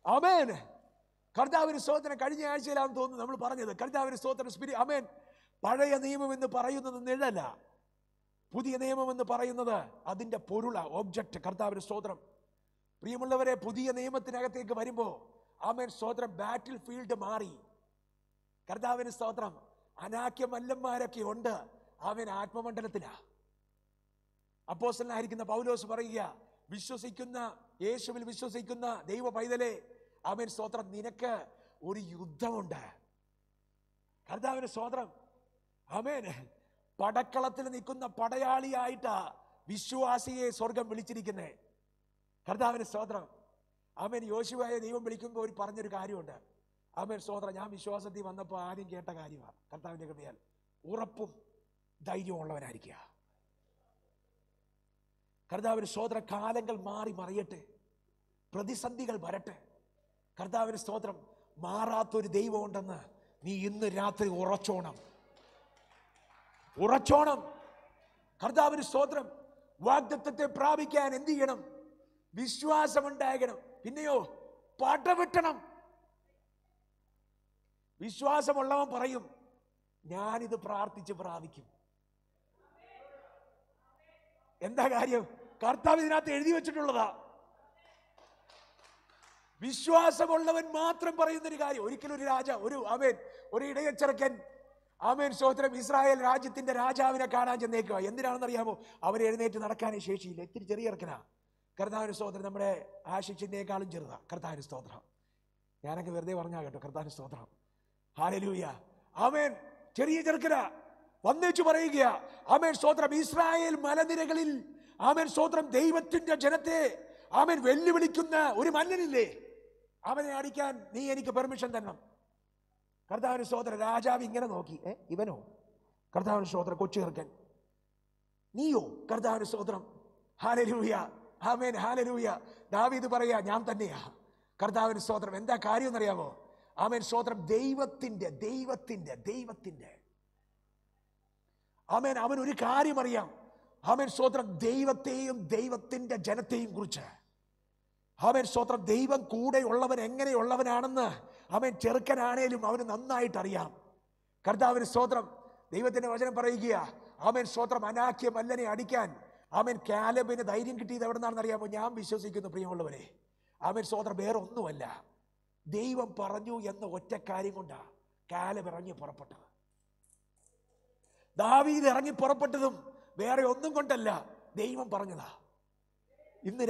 ആമേൻ. കർത്താവിന് സ്തോത്രം. കഴിഞ്ഞ ആഴ്ചയിലാണെന്ന് തോന്നുന്നു നമ്മൾ പറഞ്ഞത്. കർത്താവിന് സ്തോത്രം. സ്പിരിറ്റ്. ആമേൻ. പഴയ നിയമം എന്ന് പറയുന്നത് നിഴല, പുതിയ നിയമം എന്ന് പറയുന്നത് അതിന്റെ പൊരുള, ഒബ്ജക്റ്റ്. കർത്താവിന് സ്തോത്രം. പ്രിയമുള്ളവരെ, പുതിയ നിയമത്തിനകത്തേക്ക് വരുമ്പോ ആമേൻ സ്തോത്രം, ബാറ്റിൽ ഫീൽഡ് മാറി. കർത്താവിന് സ്തോത്രം. അനാക്യ മല്ലന്മാരൊക്കെ ഉണ്ട്. ആമേൻ ആത്മമണ്ഡലത്തിലാ. അപ്പോസ്തലനായിരിക്കുന്ന പൗലോസ് പറയുക, വിശ്വസിക്കുന്ന യേശുവിൽ വിശ്വസിക്കുന്ന ദൈവ പൈതലേ, ആമേൻ സ്തോത്രം, നിനക്ക് ഒരു യുദ്ധമുണ്ട്. കർത്താവിന് സ്തോത്രം. ആമേൻ. പടക്കളത്തിൽ നിൽക്കുന്ന പടയാളിയായിട്ടാ വിശ്വാസിയെ സ്വർഗം വിളിച്ചിരിക്കുന്നേ. കർത്താവിന് സ്തോത്രം. ആമേൻ. യോശുവയെ ദൈവം വിളിക്കുമ്പോൾ ഒരു പറഞ്ഞൊരു കാര്യമുണ്ട്. ആമേൻ സ്തോത്രം. ഞാൻ വിശ്വാസത്തിൽ വന്നപ്പോൾ ആദ്യം കേട്ട കാര്യമാണ്, കർത്താവിന്റെ കൃപയാൽ ഉറപ്പും ധൈര്യവും ഉള്ളവനായിരിക്കുക. കർത്താവിന് സ്തോത്രം. കാലങ്ങൾ മാറി മറിയട്ടെ, പ്രതിസന്ധികൾ വരട്ടെ, കർത്താവിന് സ്തോത്രം, മാറാത്തൊരു ദൈവം ഉണ്ടെന്ന് നീ ഇന്ന് രാത്രി ഉറച്ചോണം. ഉറച്ചോണം. കർത്താവിന് സ്തോത്രം. വാഗ്ദത്തത്തെ പ്രാപിക്കാൻ എന്ത് ചെയ്യണം? വിശ്വാസമുണ്ടാകണം. പിന്നെയോ പടവെട്ടണം. വിശ്വാസമുള്ളവൻ പറയും, ഞാനിത് പ്രാർത്ഥിച്ച് പ്രാപിക്കും. എന്താ കാര്യം? കർത്താവ് ഇതിനകത്ത് എഴുതി വെച്ചിട്ടുള്ളതാ. വിശ്വാസമുള്ളവൻ മാത്രം പറയുന്നൊരു കാര്യം. ഒരിക്കലും ഒരു ഒരു ഇടയച്ചെറുക്കൻ ആമേൻ സ്തോത്രം ഇസ്രായേൽ രാജ്യത്തിന്റെ രാജാവിനെ കാണാൻ ചെന്നേക്കുക. എന്തിനാണെന്ന് അറിയാമോ? അവരെ എഴുന്നേറ്റ് നടക്കാനേ ശേഷിയില്ല. ഇത്തിരി ചെറിയ ഇറക്കനാ. കർത്താവിന് സ്തോത്രം. നമ്മുടെ ആശിച്ചിനേക്കാളും ചെറുതാ. കർത്താവിന് സ്തോത്രം. ഞാനൊക്കെ വെറുതെ പറഞ്ഞാ കേട്ടോ. കർത്താവിന് സ്തോത്രം. ഹല്ലേലൂയ. ആമേൻ. ചെറിയ ചെറുക്കനാ. വന്നേച്ചു പറയുക, ആമേൻ സ്തോത്രം, ഇസ്രായേൽ മലനിരകളിൽ ആമേൻ സ്തോത്രം ദൈവത്തിന്റെ ജനത്തെ ആമേൻ വെല്ലുവിളിക്കുന്ന ഒരു മല്ലനില്ലേ, അവനെ അടിക്കാൻ നീ എനിക്ക് പെർമിഷൻ തരണം. കർത്താവിന് സ്തോത്രം. രാജാവ് ഇങ്ങനെ നോക്കി, ഇവനോ? കർത്താവിന് സ്തോത്രം. കൊച്ചു ചെറുക്കൻ. നീയോ? കർത്താവിന് സ്തോത്രം. ഹല്ലേലൂയ. ആമേൻ. ഹല്ലേലൂയ. ദാവീദ് പറയാ, ഞാൻ തന്നെയാ. കർത്താവിന് സ്തോത്രം. എന്താ കാര്യം എന്നറിയാമോ? ആമേൻ സ്തോത്രം. ദൈവത്തിന്റെ ആമേൻ അവനൊരു കാര്യം അറിയാം. ആമേൻ സ്തോത്രം. ദൈവത്തെയും ദൈവത്തിന്റെ ജനത്തെയും കുറിച്ച് ആമേൻ സ്തോത്രം. ദൈവം കൂടെ ഉള്ളവൻ എങ്ങനെയുള്ളവനാണെന്ന് അവൻ ചെറുക്കനാണേലും അവന് നന്നായിട്ട് അറിയാം. കർത്താവിന് സ്തോത്രം. ദൈവത്തിന്റെ വചനം പറയുക, ആമേൻ സ്തോത്രം, അനാക്യ മല്ലനെ അടിക്കാൻ ആമേൻ കാലബിന് ധൈര്യം കിട്ടിയത് എവിടെ നിന്നാണെന്ന് അറിയാമോ? ഞാൻ വിശ്വസിക്കുന്നു പ്രിയമുള്ളവരെ, ആമേൻ സ്തോത്രം, വേറെ ഒന്നുമല്ല, ദൈവം പറഞ്ഞു എന്ന ഒറ്റ കാര്യം കൊണ്ടാ കാലബ് ഇറങ്ങി പുറപ്പെട്ടത്. ദാവീദ് ഇറങ്ങി പുറപ്പെട്ടതും വേറെ ഒന്നും കൊണ്ടല്ല, ദൈവം പറഞ്ഞതാ. ഇന്ന്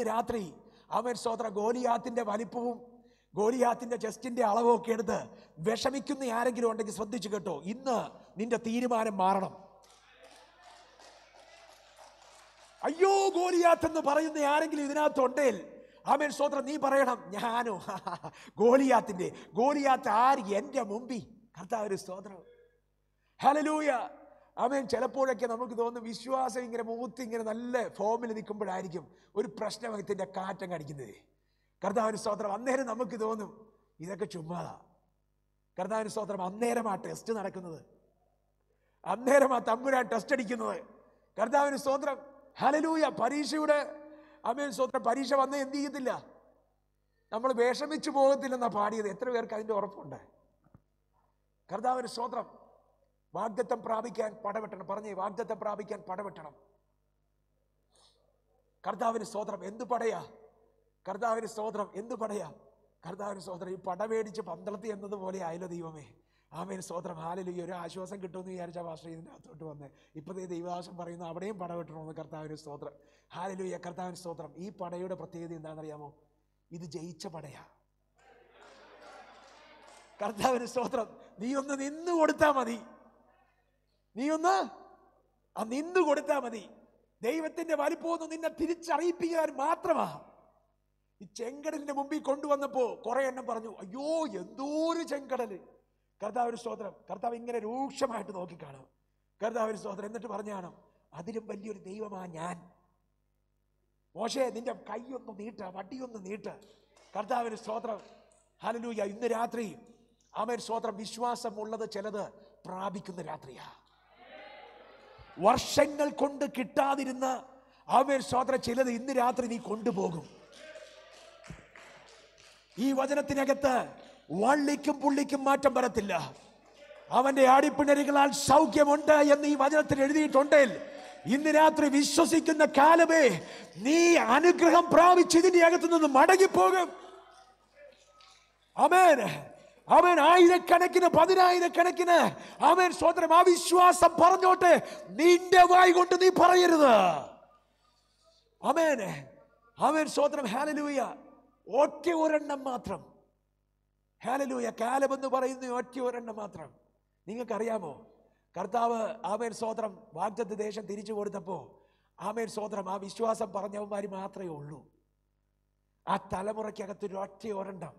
രാത്രി ആമേൻ സ്തോത്രം, ഗോലിയാത്തിന്റെ വലിപ്പവും ഗോലിയാത്തിന്റെ ചെസ്റ്റിന്റെ അളവും ഒക്കെ എടുത്ത് വിഷമിക്കുന്ന ആരെങ്കിലും ഉണ്ടെങ്കിൽ ശ്രദ്ധിച്ചു കേട്ടോ, ഇന്ന് നിന്റെ തീരുമാനം മാറണം. അയ്യോ ഗോലിയാത്ത് എന്ന് പറയുന്ന ആരെങ്കിലും ഇതിനകത്തുണ്ടേൽ ആമേൻ സ്തോത്രം, നീ പറയണം, ഞാനോ ഗോലിയാത്ത് ആര് എന്റെ മുമ്പിൽ. കർത്താവിന്റെ സ്തോത്രം, ഹല്ലേലൂയ. ആമേൻ. ചിലപ്പോഴൊക്കെ നമുക്ക് തോന്നും വിശ്വാസം ഇങ്ങനെ മൂത്ത് ഇങ്ങനെ നല്ല ഫോമിൽ നിൽക്കുമ്പോഴായിരിക്കും ഒരു പ്രശ്നത്തിന്റെ കാറ്റം കടിക്കുന്നത്. കർത്താവിന്റെ സ്തോത്രം, അന്നേരം നമുക്ക് തോന്നും ഇതൊക്കെ ചുമ്മാതാ. കർത്താവിന്റെ സ്തോത്രം, അന്നേരമാ ടെസ്റ്റ് നടക്കുന്നത്, അന്നേരമാ തമ്പുരാൻ ടെസ്റ്റ് അടിക്കുന്നത്. കർത്താവിന്റെ സ്തോത്രം, ഹല്ലേലൂയ. പരീക്ഷയുടെ ആമേൻ സ്തോത്രം, പരീക്ഷ വന്നേ എന്ത് ചെയ്യത്തില്ല, നമ്മൾ വിഷമിച്ചു പോകത്തില്ലെന്നാ പാടിയത്. എത്ര പേർക്ക് അതിന്റെ ഉറപ്പുണ്ട്? കർത്താവിന്റെ സ്തോത്രം, വാഗ്ദത്തം പ്രാപിക്കാൻ പടവെട്ടണം. പറഞ്ഞേ, വാഗ്ദത്തം പ്രാപിക്കാൻ പടവെട്ടണം. കർത്താവിന് സ്തോത്രം, എന്ത് പടയാ? കർത്താവിന് സ്തോത്രം, എന്ത് പടയാ? കർത്താവിന് സ്തോത്രം, ഈ പടവേടിച്ച് പന്തളത്തി എന്നതുപോലെ ആയല്ലോ ദൈവമേ. ആമേൻ സ്തോത്രം, ഹല്ലേലൂയ. ഒരു ആശ്വാസം കിട്ടുമെന്ന് വിചാരിച്ച പാസ്റ്റർ ഇതിൻ്റെ അകത്തോട്ട് വന്ന് ഇപ്പോഴത്തെ ദൈവദാസൻ പറയുന്നു അവിടെയും പടവെട്ടണമെന്ന്. കർത്താവിന് സ്തോത്രം, ഹല്ലേലൂയ. കർത്താവിന് സ്തോത്രം. ഈ പടയുടെ പ്രത്യേകത എന്താണെന്നറിയാമോ? ഇത് ജയിച്ച പടയാ. കർത്താവിന് സ്തോത്രം, നീ ഒന്ന് നിന്ന് കൊടുത്താ മതി, നിന്ന് കൊടുത്താ മതി. ദൈവത്തിന്റെ വലിപ്പമൊന്നും നിന്നെ തിരിച്ചറിയിപ്പിക്കാൻ മാത്രമാ. ഈ ചെങ്കടലിന്റെ മുമ്പിൽ കൊണ്ടുവന്നപ്പോ കുറെ എണ്ണം പറഞ്ഞു, അയ്യോ എന്തോരു ചെങ്കടല്. കർത്താവിന് സ്തോത്രം, കർത്താവ് ഇങ്ങനെ രൂക്ഷമായിട്ട് നോക്കിക്കാണും. കർത്താവിന് സ്തോത്രം, എന്നിട്ട് പറഞ്ഞാണ്, അതിലും വലിയൊരു ദൈവമാ ഞാൻ. മോശേ, നിന്റെ കൈയൊന്ന് നീട്ട, വടിയൊന്ന് നീട്ട്. കർത്താവിന് സ്തോത്രം, ഹല്ലേലൂയ. ഇന്ന് രാത്രി ആമേൻ സ്തോത്രം, വിശ്വാസമുള്ളത് ചിലത് പ്രാപിക്കുന്ന രാത്രിയാ. വർഷങ്ങൾ കൊണ്ട് കിട്ടാതിരുന്ന ആമേൻ സ്തോത്രം ചിലത് ഇന്ന് രാത്രി നീ കൊണ്ടുപോകും. ഈ വചനത്തിനകത്ത് വള്ളിക്കും പുള്ളിക്കും മാറ്റം വരത്തില്ല. അവന്റെ അടിപ്പിണരുകളാൽ സൗഖ്യമുണ്ട് എന്ന് ഈ വചനത്തിൽ എഴുതിയിട്ടുണ്ടെങ്കിൽ ഇന്ന് രാത്രി വിശ്വസിക്കുന്ന കാലമേ, നീ അനുഗ്രഹം പ്രാപിച്ച് ഇതിന്റെ അകത്തു നിന്ന് മടങ്ങിപ്പോകും. ആമേൻ, ആമേൻ. ആയിരക്കണക്കിന് പതിനായിരക്കണക്കിന് ആമേൻ സ്തോത്രം ആ വിശ്വാസം പറഞ്ഞോട്ടെ, നിന്റെ വായി കൊണ്ട് നീ പറയരുത്. ആമേൻ, ആമേൻ സ്തോത്രം, ഹല്ലേലൂയ. ഒറ്റ ഒരെണ്ണം മാത്രം, ഹല്ലേലൂയ. കാലബ് എന്ന് പറയുന്ന ഒറ്റ ഒരെണ്ണം മാത്രം. നിങ്ങൾക്കറിയാമോ, കർത്താവ് ആമേൻ സ്തോത്രം വാഗ്ദത്ത ദേശം തിരിച്ചു കൊടുത്തപ്പോ ആമേൻ സ്തോത്രം ആ വിശ്വാസം പറഞ്ഞവന്മാർ മാത്രമേ ഉള്ളൂ. ആ തലമുറയ്ക്കകത്തൊരു ഒറ്റ ഒരെണ്ണം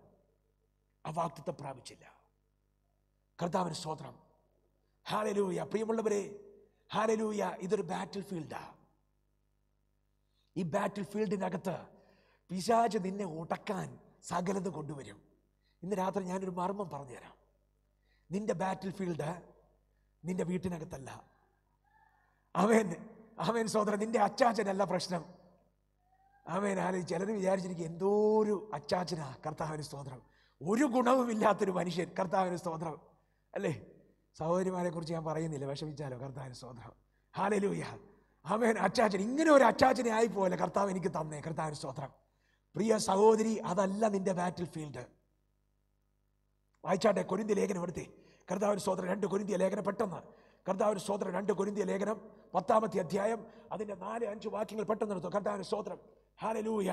ആ വാഗ്ദത്തം പ്രാപിച്ചില്ല. കർത്താവിന് സ്തോത്രം, ഹല്ലേലൂയ. പ്രിയമുള്ളവരെ, ഹല്ലേലൂയ. ഇതൊരു ബാറ്റിൽ ഫീൽഡാ. ഈ ബാറ്റിൽ ഫീൽഡിനകത്ത് പിശാച് നിന്നെ ഉടക്കാൻ സകലത് കൊണ്ടുവരും. ഇന്ന് രാത്രി ഞാനൊരു മർമ്മം പറഞ്ഞുതരാം. നിന്റെ ബാറ്റിൽ ഫീൽഡ് നിന്റെ വീട്ടിനകത്തല്ല. ആമേൻ സ്തോത്രം, നിന്റെ അച്ചാച്ചനല്ല പ്രശ്നം. ആമേൻ. ചിലർ വിചാരിച്ചിരിക്കും എന്തോ ഒരു അച്ചാച്ചനാ. കർത്താവിന് സ്തോത്രം, ഒരു ഗുണവുമില്ലാത്തൊരു മനുഷ്യൻ. കർത്താവിന് സ്തോത്രം, അല്ലേ? സഹോദരിമാരെ കുറിച്ച് ഞാൻ പറയുന്നില്ല, വിഷമിച്ചാലോ. കർത്താവിന് സ്തോത്രം, ഹല്ലേലൂയ. ആമേൻ. അച്ചാച്ചൻ, ഇങ്ങനെ ഒരു അച്ചാച്ചനെ ആയിപ്പോലെ കർത്താവ് എനിക്ക് തന്നേ. കർത്താവിന് സ്തോത്രം. പ്രിയ സഹോദരി, അതല്ല നിന്റെ ബാറ്റിൽ ഫീൽഡ്. വായിച്ചാട്ടെ, കൊരിന്ത്യ ലേഖനം എടുത്തേ. കർത്താവിന് സ്തോത്രം, 2 കൊരിന്ത്യ ലേഖനം പെട്ടെന്ന്. കർത്താവിന് സ്തോത്രം, 2 കൊരിന്ത്യ ലേഖനം 10-ാമത്തെ അധ്യായം അതിന്റെ 4-5 വാക്യങ്ങൾ പെട്ടെന്ന് എടുത്തു. കർത്താവിന് സ്തോത്രം, hallelujah.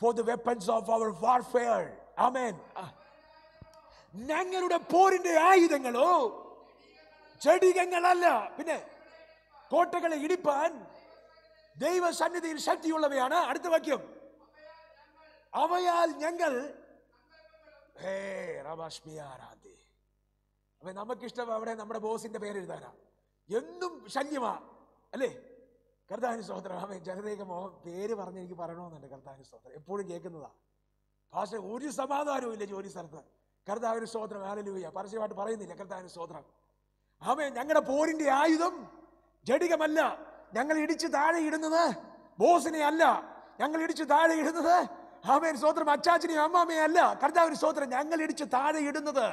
For the weapons of our warfare, ആമേൻ, ഞങ്ങളുടെ പോരിന്റെ ആയുധങ്ങളോ ജഡികങ്ങളല്ല, പിന്നെ കോട്ടകളെ ഇടിപ്പാൻ ദൈവസന്നിധിയിൽ ശക്തിയുള്ളവയാണ്. അടുത്ത വാക്യം, അവയാൽ ഞങ്ങൾ നമുക്കിഷ്ടം അവിടെ നമ്മുടെ ബോസിന്റെ പേര് എഴുതാനാ. എന്നും ശല്യമാ, അല്ലേ? കർത്താവിന് സ്തോത്രം. അവൻ ജനതയ്ക്ക് പേര് പറഞ്ഞ് എനിക്ക് പറയണമെന്നുണ്ട്. കർത്താവിന് സ്തോത്രം, എപ്പോഴും കേൾക്കുന്നതാ. പക്ഷെ ഒരു സമാധാനവും ഇല്ല ജോലി സ്ഥലത്ത്. കർത്താവിന് സ്തോത്രം, ഹല്ലേലൂയ. പരസ്യമായിട്ട് പറയുന്നില്ല. കർത്താവിന് സ്തോത്രം. അവൻ ഞങ്ങളുടെ പോരിന്റെ ആയുധം ജഡികമല്ല. ഞങ്ങൾ ഇടിച്ച് താഴെ ഇടുന്നത് ബോസിനെ അല്ല. ഞങ്ങൾ ഇടിച്ച് താഴെ ഇടുന്നത് ആമേൻ സ്തോത്രം അച്ചാച്ചനെയും അമ്മാമയെ അല്ല. കർത്താവിന് സ്തോത്രം, ഞങ്ങൾ ഇടിച്ച് താഴെ ഇടുന്നത്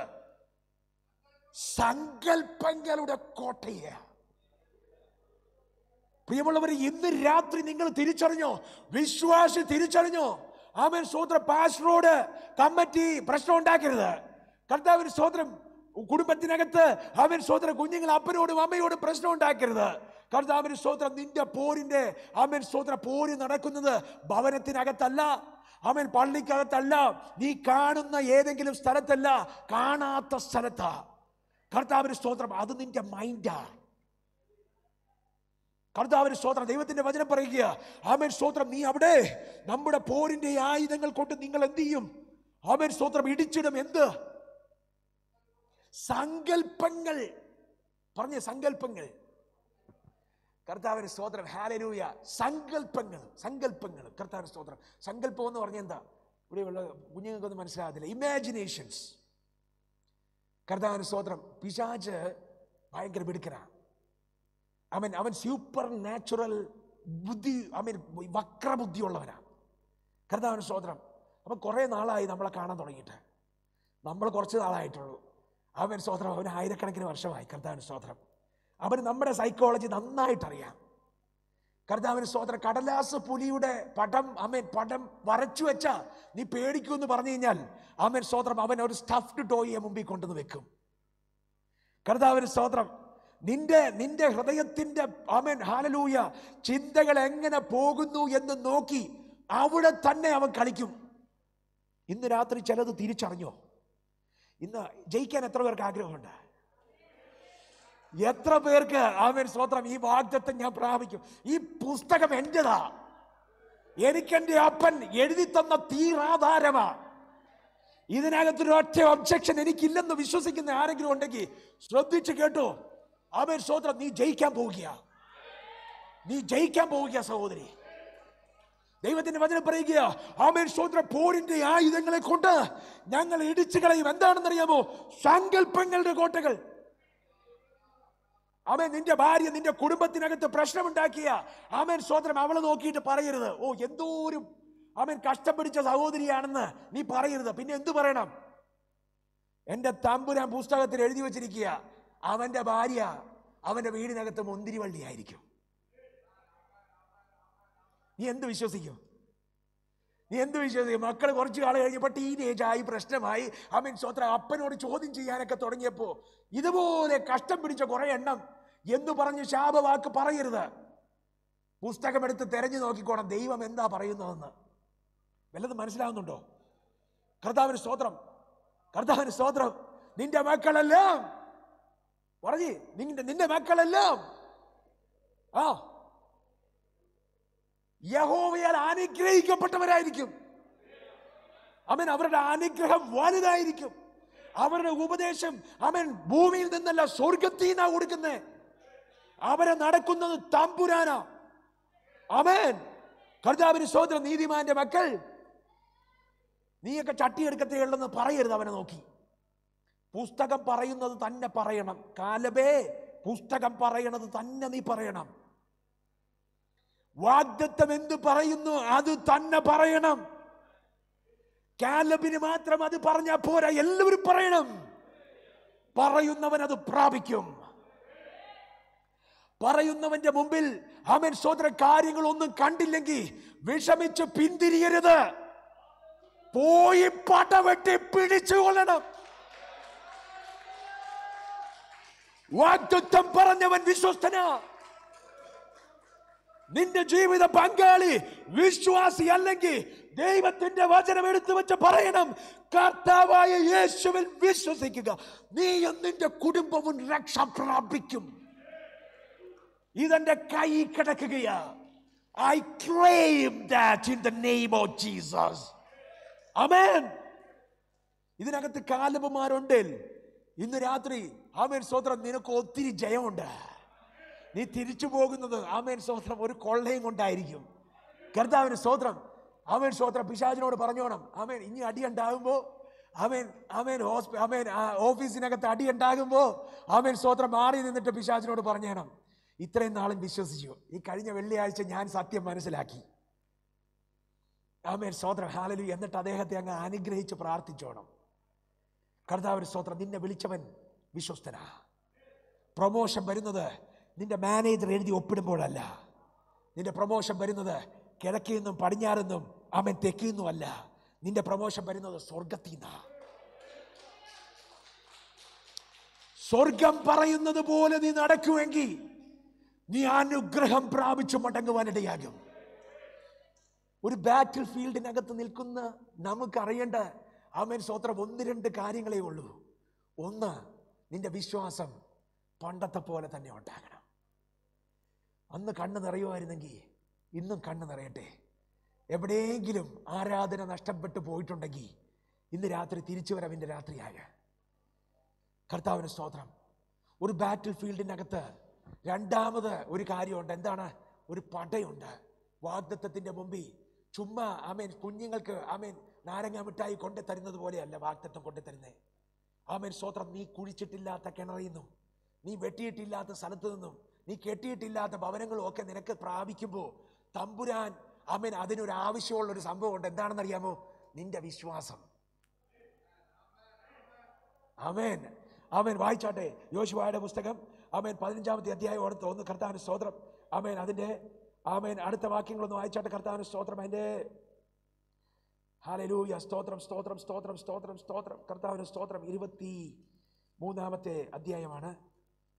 സങ്കൽപ്പങ്ങളുടെ കോട്ടയെ. പ്രിയമുള്ളവരെ, ഇന്ന് രാത്രി നിങ്ങൾ തിരിച്ചറിഞ്ഞോ? വിശ്വാസി തിരിച്ചറിഞ്ഞോ? ആമേൻ സ്തോത്രം. പാസ്റ്ററോട് കമ്മിറ്റി പ്രശ്നം ഉണ്ടാക്കരുത്. കർത്താവിന് സ്തോത്രം. കുടുംബത്തിനകത്ത് ആമേൻ സ്തോത്രം കുഞ്ഞുങ്ങൾ അപ്പനോടും അമ്മയോടും പ്രശ്നം ഉണ്ടാക്കരുത്. കർത്താവിന് സ്തോത്രം. നിന്റെ പോരിന്റെ ആമേൻ സ്തോത്രം പോര് നടക്കുന്നത് ഭവനത്തിനകത്തല്ല, ആമേൻ പള്ളിക്കകത്തല്ല, നീ കാണുന്ന ഏതെങ്കിലും സ്ഥലത്തല്ല, കാണാത്ത സ്ഥലത്താ. കർത്താവിന് സ്തോത്രം. അത് നിന്റെ മൈൻഡാ. കർത്താവിന് സ്തോത്രം. ദൈവത്തിന്റെ വചനം പറയുക, ആമേൻ സ്തോത്രം, നീ അവിടെ നമ്മുടെ പോരിന്റെ ആയുധങ്ങൾ കൊണ്ട് നിങ്ങൾ എന്ത് ചെയ്യും? ആമേൻ സ്തോത്രം, ഇടിച്ചിടും. എന്ത്? സങ്കൽപ്പങ്ങൾ. പറഞ്ഞ സങ്കൽപ്പങ്ങൾ. കർത്താവിന് സ്തോത്രം. ഹല്ലേലൂയ. സങ്കൽപ്പങ്ങൾ, സങ്കൽപ്പങ്ങൾ. കർത്താവിന് സ്തോത്രം. സങ്കല്പം എന്ന് പറഞ്ഞ എന്താ? ഇവിടെയുള്ള കുഞ്ഞുങ്ങൾക്കൊന്നും മനസ്സിലാകത്തില്ല. ഇമാജിനേഷൻസ്. കർത്താവിന് സ്തോത്രം. പിശാച് ഭയങ്കര മിടുക്കനാണ്. അവൻ സൂപ്പർ നാച്ചുറൽ ബുദ്ധി, വക്രബുദ്ധിയുള്ളവനാണ്. കർത്താവിന് സ്തോത്രം. അപ്പം കുറേ നാളായി നമ്മളെ കാണാൻ തുടങ്ങിയിട്ട്. നമ്മൾ കുറച്ച് നാളായിട്ടുള്ളൂ. അവൻ സ്തോത്രം. അവന് ആയിരക്കണക്കിന് വർഷമായി. കർത്താവിന് സ്തോത്രം. അവന് നമ്മുടെ സൈക്കോളജി നന്നായിട്ടറിയാം. കർത്താവിന് സ്തോത്രം. കടലാസ് പുലിയുടെ പടം വരച്ചു വെച്ചാ നീ പേടിക്കുമെന്ന് പറഞ്ഞു കഴിഞ്ഞാൽ ആമേൻ സ്തോത്രം അവൻ ഒരു സ്റ്റഫ്ഡ് ടോയിയെ മുമ്പിൽ കൊണ്ടുവന്ന് വെക്കും. കർത്താവിന് സ്തോത്രം. നിന്റെ ഹൃദയത്തിന്റെ ആമേൻ ഹല്ലേലൂയ ചിന്തകൾ എങ്ങനെ പോകുന്നു എന്ന് നോക്കി അവിടെ തന്നെ അവൻ കളിക്കും. ഇന്ന് രാത്രി ചിലത് തിരിച്ചറിഞ്ഞോ? ഇന്ന് ജയിക്കാൻ എത്ര പേർക്ക് ആഗ്രഹമുണ്ട്? എത്ര പേർക്ക് ആമേൻ സ്തോത്രം ഈ വാഗ്ദത്തം ഞാൻ പ്രാപിക്കും? ഈ പുസ്തകം എന്റേതാ. എനിക്കെന്റെ അപ്പൻ എഴുതി തന്ന തീരാധാരമാ. ഇതിനകത്തൊരു ഒറ്റ ഒബ്ജക്ഷൻ എനിക്കില്ലെന്ന് വിശ്വസിക്കുന്ന ആരെങ്കിലും ഉണ്ടെങ്കിൽ ശ്രദ്ധിച്ച് കേട്ടോ. ആമേൻ സ്തോത്രം. നീ ജയിക്കാൻ പോവുക. നീ ജയിക്കാൻ പോവുക സഹോദരി. ദൈവത്തിന്റെ വചനം പറയുക, ആമേൻ സ്തോത്രം, പോരിന്റെ ആയുധങ്ങളെ കൊണ്ട് ഞങ്ങൾ ഇടിച്ചു കളയും. എന്താണെന്നറിയാമോ? സങ്കല്പങ്ങളുടെ കോട്ടകൾ. ആമേൻ. നിന്റെ ഭാര്യ നിന്റെ കുടുംബത്തിനകത്ത് പ്രശ്നമുണ്ടാക്കിയ ആമേൻ സ്തോത്രം അവളെ നോക്കിയിട്ട് പറയരുത്, ഓ എന്തോരും ആമേൻ കഷ്ടം പിടിച്ച സഹോദരിയാണെന്ന് നീ പറയരുത്. പിന്നെ എന്തു പറയണം? എന്റെ തമ്പുരാൻ പുസ്തകത്തിൽ എഴുതി വെച്ചിരിക്കുക, അവന്റെ ഭാര്യ അവന്റെ വീടിനകത്ത് മുന്തിരിവള്ളിയായിരിക്കും. നീ എന്ത് വിശ്വസിക്കും? നീ എന്ത് വിശ്വസിക്കും? മക്കൾ കുറച്ചു കാലം കഴിഞ്ഞപ്പോൾ ടീനേജ് ആയി, പ്രശ്നമായി, ആമേൻ സ്തോത്രം അപ്പനോട് ചോദ്യം ചെയ്യാനൊക്കെ തുടങ്ങിയപ്പോ ഇതുപോലെ കഷ്ടം പിടിച്ച കുറെ എണ്ണം എന്ന് പറഞ്ഞ് ശാപവാക്ക് പറയരുത്. പുസ്തകമെടുത്ത് തെരഞ്ഞു നോക്കിക്കോണം ദൈവം എന്താ പറയുന്നതെന്ന്. വല്ലതും മനസ്സിലാവുന്നുണ്ടോ? കർത്താവിന് സ്തോത്രം. കർത്താവിന് സ്തോത്രം. നിന്റെ മക്കളെല്ലാം പറഞ്ഞ് നിന്റെ മക്കളെല്ലാം യഹോവയാൽ അനുഗ്രഹിക്കപ്പെട്ടവരായിരിക്കും. ആമേൻ. അവരുടെ അനുഗ്രഹം വലുതായിരിക്കും. അവരുടെ ഉപദേശം ആമേൻ ഭൂമിയിൽ നിന്നല്ല സ്വർഗത്തിൽ നിന്നാ കൊടുക്കുന്നേ. അവരെ നടക്കുന്നത് തമ്പുരാനാ. ആമേൻ. കർത്താവിന് സ്തോത്രം. നീതിമാന്റെ മക്കൾ നീയൊക്കെ ചട്ടിയെടുക്കത്തേ ഉള്ളെന്ന് പറയരുത് അവനെ നോക്കി. പുസ്തകം പറയുന്നത് തന്നെ പറയണം. കാലബേ, പുസ്തകം പറയണത് തന്നെ നീ പറയണം. വാഗ്ദത്തം എന്ത് പറയുന്നു അത് തന്നെ പറയണം. കാലബിന് മാത്രം അത് പറഞ്ഞാൽ പോരാ, എല്ലാവരും പറയണം. പറയുന്നവൻ അത് പ്രാപിക്കും. പറയുന്നവന്റെ മുമ്പിൽ ആമേൻ സ്തോത്രം കാര്യങ്ങളൊന്നും കണ്ടില്ലെങ്കിൽ വിഷമിച്ച് പിന്തിരിയരുത്. പോയി പടവെട്ടി പിടിച്ചുകൊള്ളണം. വാഗ്ദത്തം പറഞ്ഞവൻ വിശ്വസ്തനാ. നിന്റെ ജീവിത പങ്കാളി വിശ്വാസി അല്ലെങ്കിൽ ദൈവത്തിന്റെ വചനം എടുത്തു വെച്ച് പറയണം, കർത്താവായ യേശുവിൽ വിശ്വസിക്കുക, നീയും നിന്റെ കുടുംബവും രക്ഷ പ്രാപിക്കും. ഇതെന്റെ കൈ കിടക്കുകയാ. I claim that in the name of Jesus. Amen. ഇതിനകത്ത് കാലബുമാരുണ്ട്. ഇന്ന് രാത്രി ആമേൻ സ്തോത്രം നിനക്ക് ഒത്തിരി ജയമുണ്ട്. നീ തിരിച്ചു പോകുന്നത് ആമേൻ സ്തോത്രം ഒരു കൊള്ളയും കൊണ്ടായിരിക്കും. കർത്താവിന് സ്തോത്രം. ആമേൻ സ്തോത്രം. പിശാചിനോട് പറഞ്ഞോണം, ആമേൻ ഇനി അടി ഉണ്ടാകുമ്പോ ആമേൻ ഓഫീസിനകത്ത് അടി ഉണ്ടാകുമ്പോ ആമേൻ സ്തോത്രം മാറി നിന്നിട്ട് പിശാചിനോട് പറഞ്ഞേണം, ഇത്രയും നാളും വിശ്വസിച്ചു, ഈ കഴിഞ്ഞ വെള്ളിയാഴ്ച ഞാൻ സത്യം മനസ്സിലാക്കി. ആമേൻ സ്തോത്രം. ഹല്ലേലൂയ. എന്നിട്ട് അദ്ദേഹത്തെ അങ്ങ് അനുഗ്രഹിച്ച് പ്രാർത്ഥിച്ചോണം. കർത്താവിന് സ്തോത്രം. നിന്നെ വിളിച്ചവൻ വിശ്വസ്തനാ. പ്രൊമോഷൻ വരുന്നത് നിന്റെ മാനേജർ എഴുതി ഒപ്പിടുമ്പോഴല്ല. നിന്റെ പ്രൊമോഷൻ വരുന്നത് കിഴക്കിൽ നിന്നും പടിഞ്ഞാറെന്നും അവൻ തെക്കിൽ നിന്നുമല്ല. നിന്റെ പ്രൊമോഷൻ വരുന്നത് സ്വർഗത്തിൽ നിന്നാ. സ്വർഗം പറയുന്നത് പോലെ നീ നടക്കുമെങ്കിൽ നീ അനുഗ്രഹം പ്രാപിച്ചു മടങ്ങുവാനിടയാകും. ഒരു ബാറ്റിൽ ഫീൽഡിനകത്ത് നിൽക്കുന്ന നമുക്കറിയേണ്ട ആമേൻ സ്തോത്രം 1-2 കാര്യങ്ങളേ ഉള്ളൂ. ഒന്ന്, നിന്റെ വിശ്വാസം പണ്ടത്തെ പോലെ തന്നെ ഉണ്ടാകണം. അന്ന് കണ്ണ് നിറയുമായിരുന്നെങ്കിൽ ഇന്നും കണ്ണ് നിറയട്ടെ. എവിടെയെങ്കിലും ആരാധന നഷ്ടപ്പെട്ടു പോയിട്ടുണ്ടെങ്കിൽ ഇന്ന് രാത്രി തിരിച്ചു വരവിൻ്റെ രാത്രിയായ കർത്താവിന് സ്തോത്രം. ഒരു ബാറ്റിൽ ഫീൽഡിനകത്ത് രണ്ടാമത് ഒരു കാര്യമുണ്ട്. എന്താണ്? ഒരു പടയുണ്ട്. വാഗ്ദത്തത്തിൻ്റെ മുമ്പിൽ ചുമ്മാ ആമേൻ കുഞ്ഞുങ്ങൾക്ക് ആമേൻ നാരങ്ങ മിഠായി കൊണ്ടു തരുന്നത് പോലെയല്ല വാഗ്ദത്തം കൊണ്ടു തരുന്നേ. ആമേൻ സ്തോത്രം. നീ കുഴിച്ചിട്ടില്ലാത്ത കിണറിൽ നിന്നും, നീ വെട്ടിയിട്ടില്ലാത്ത സ്ഥലത്തു നിന്നും, നീ കെട്ടിയിട്ടില്ലാത്ത ഭവനങ്ങളും ഒക്കെ നിനക്ക് പ്രാപിക്കുമ്പോൾ തമ്പുരാൻ ആമേൻ അതിനൊരു ആവശ്യമുള്ളൊരു സംഭവമുണ്ട്. എന്താണെന്നറിയാമോ? നിന്റെ വിശ്വാസം. ആമേൻ ആമേൻ. വായിച്ചാട്ടെ യോശുവയുടെ പുസ്തകം ആമേൻ 15-ാമത്തെ അധ്യായം ഒന്ന്. കർത്താവിന് സ്തോത്രം. ആമേൻ അതിൻ്റെ ആമേൻ അടുത്ത വാക്യങ്ങളൊന്ന് വായിച്ചാട്ടെ. കർത്താവിന് സ്തോത്രം. അതിൻ്റെ ഹല്ലേലൂയ. സ്തോത്രം സ്തോത്രം സ്തോത്രം സ്തോത്രം സ്തോത്രം. കർത്താവിന് സ്തോത്രം. 23-ാമത്തെ അധ്യായമാണ്.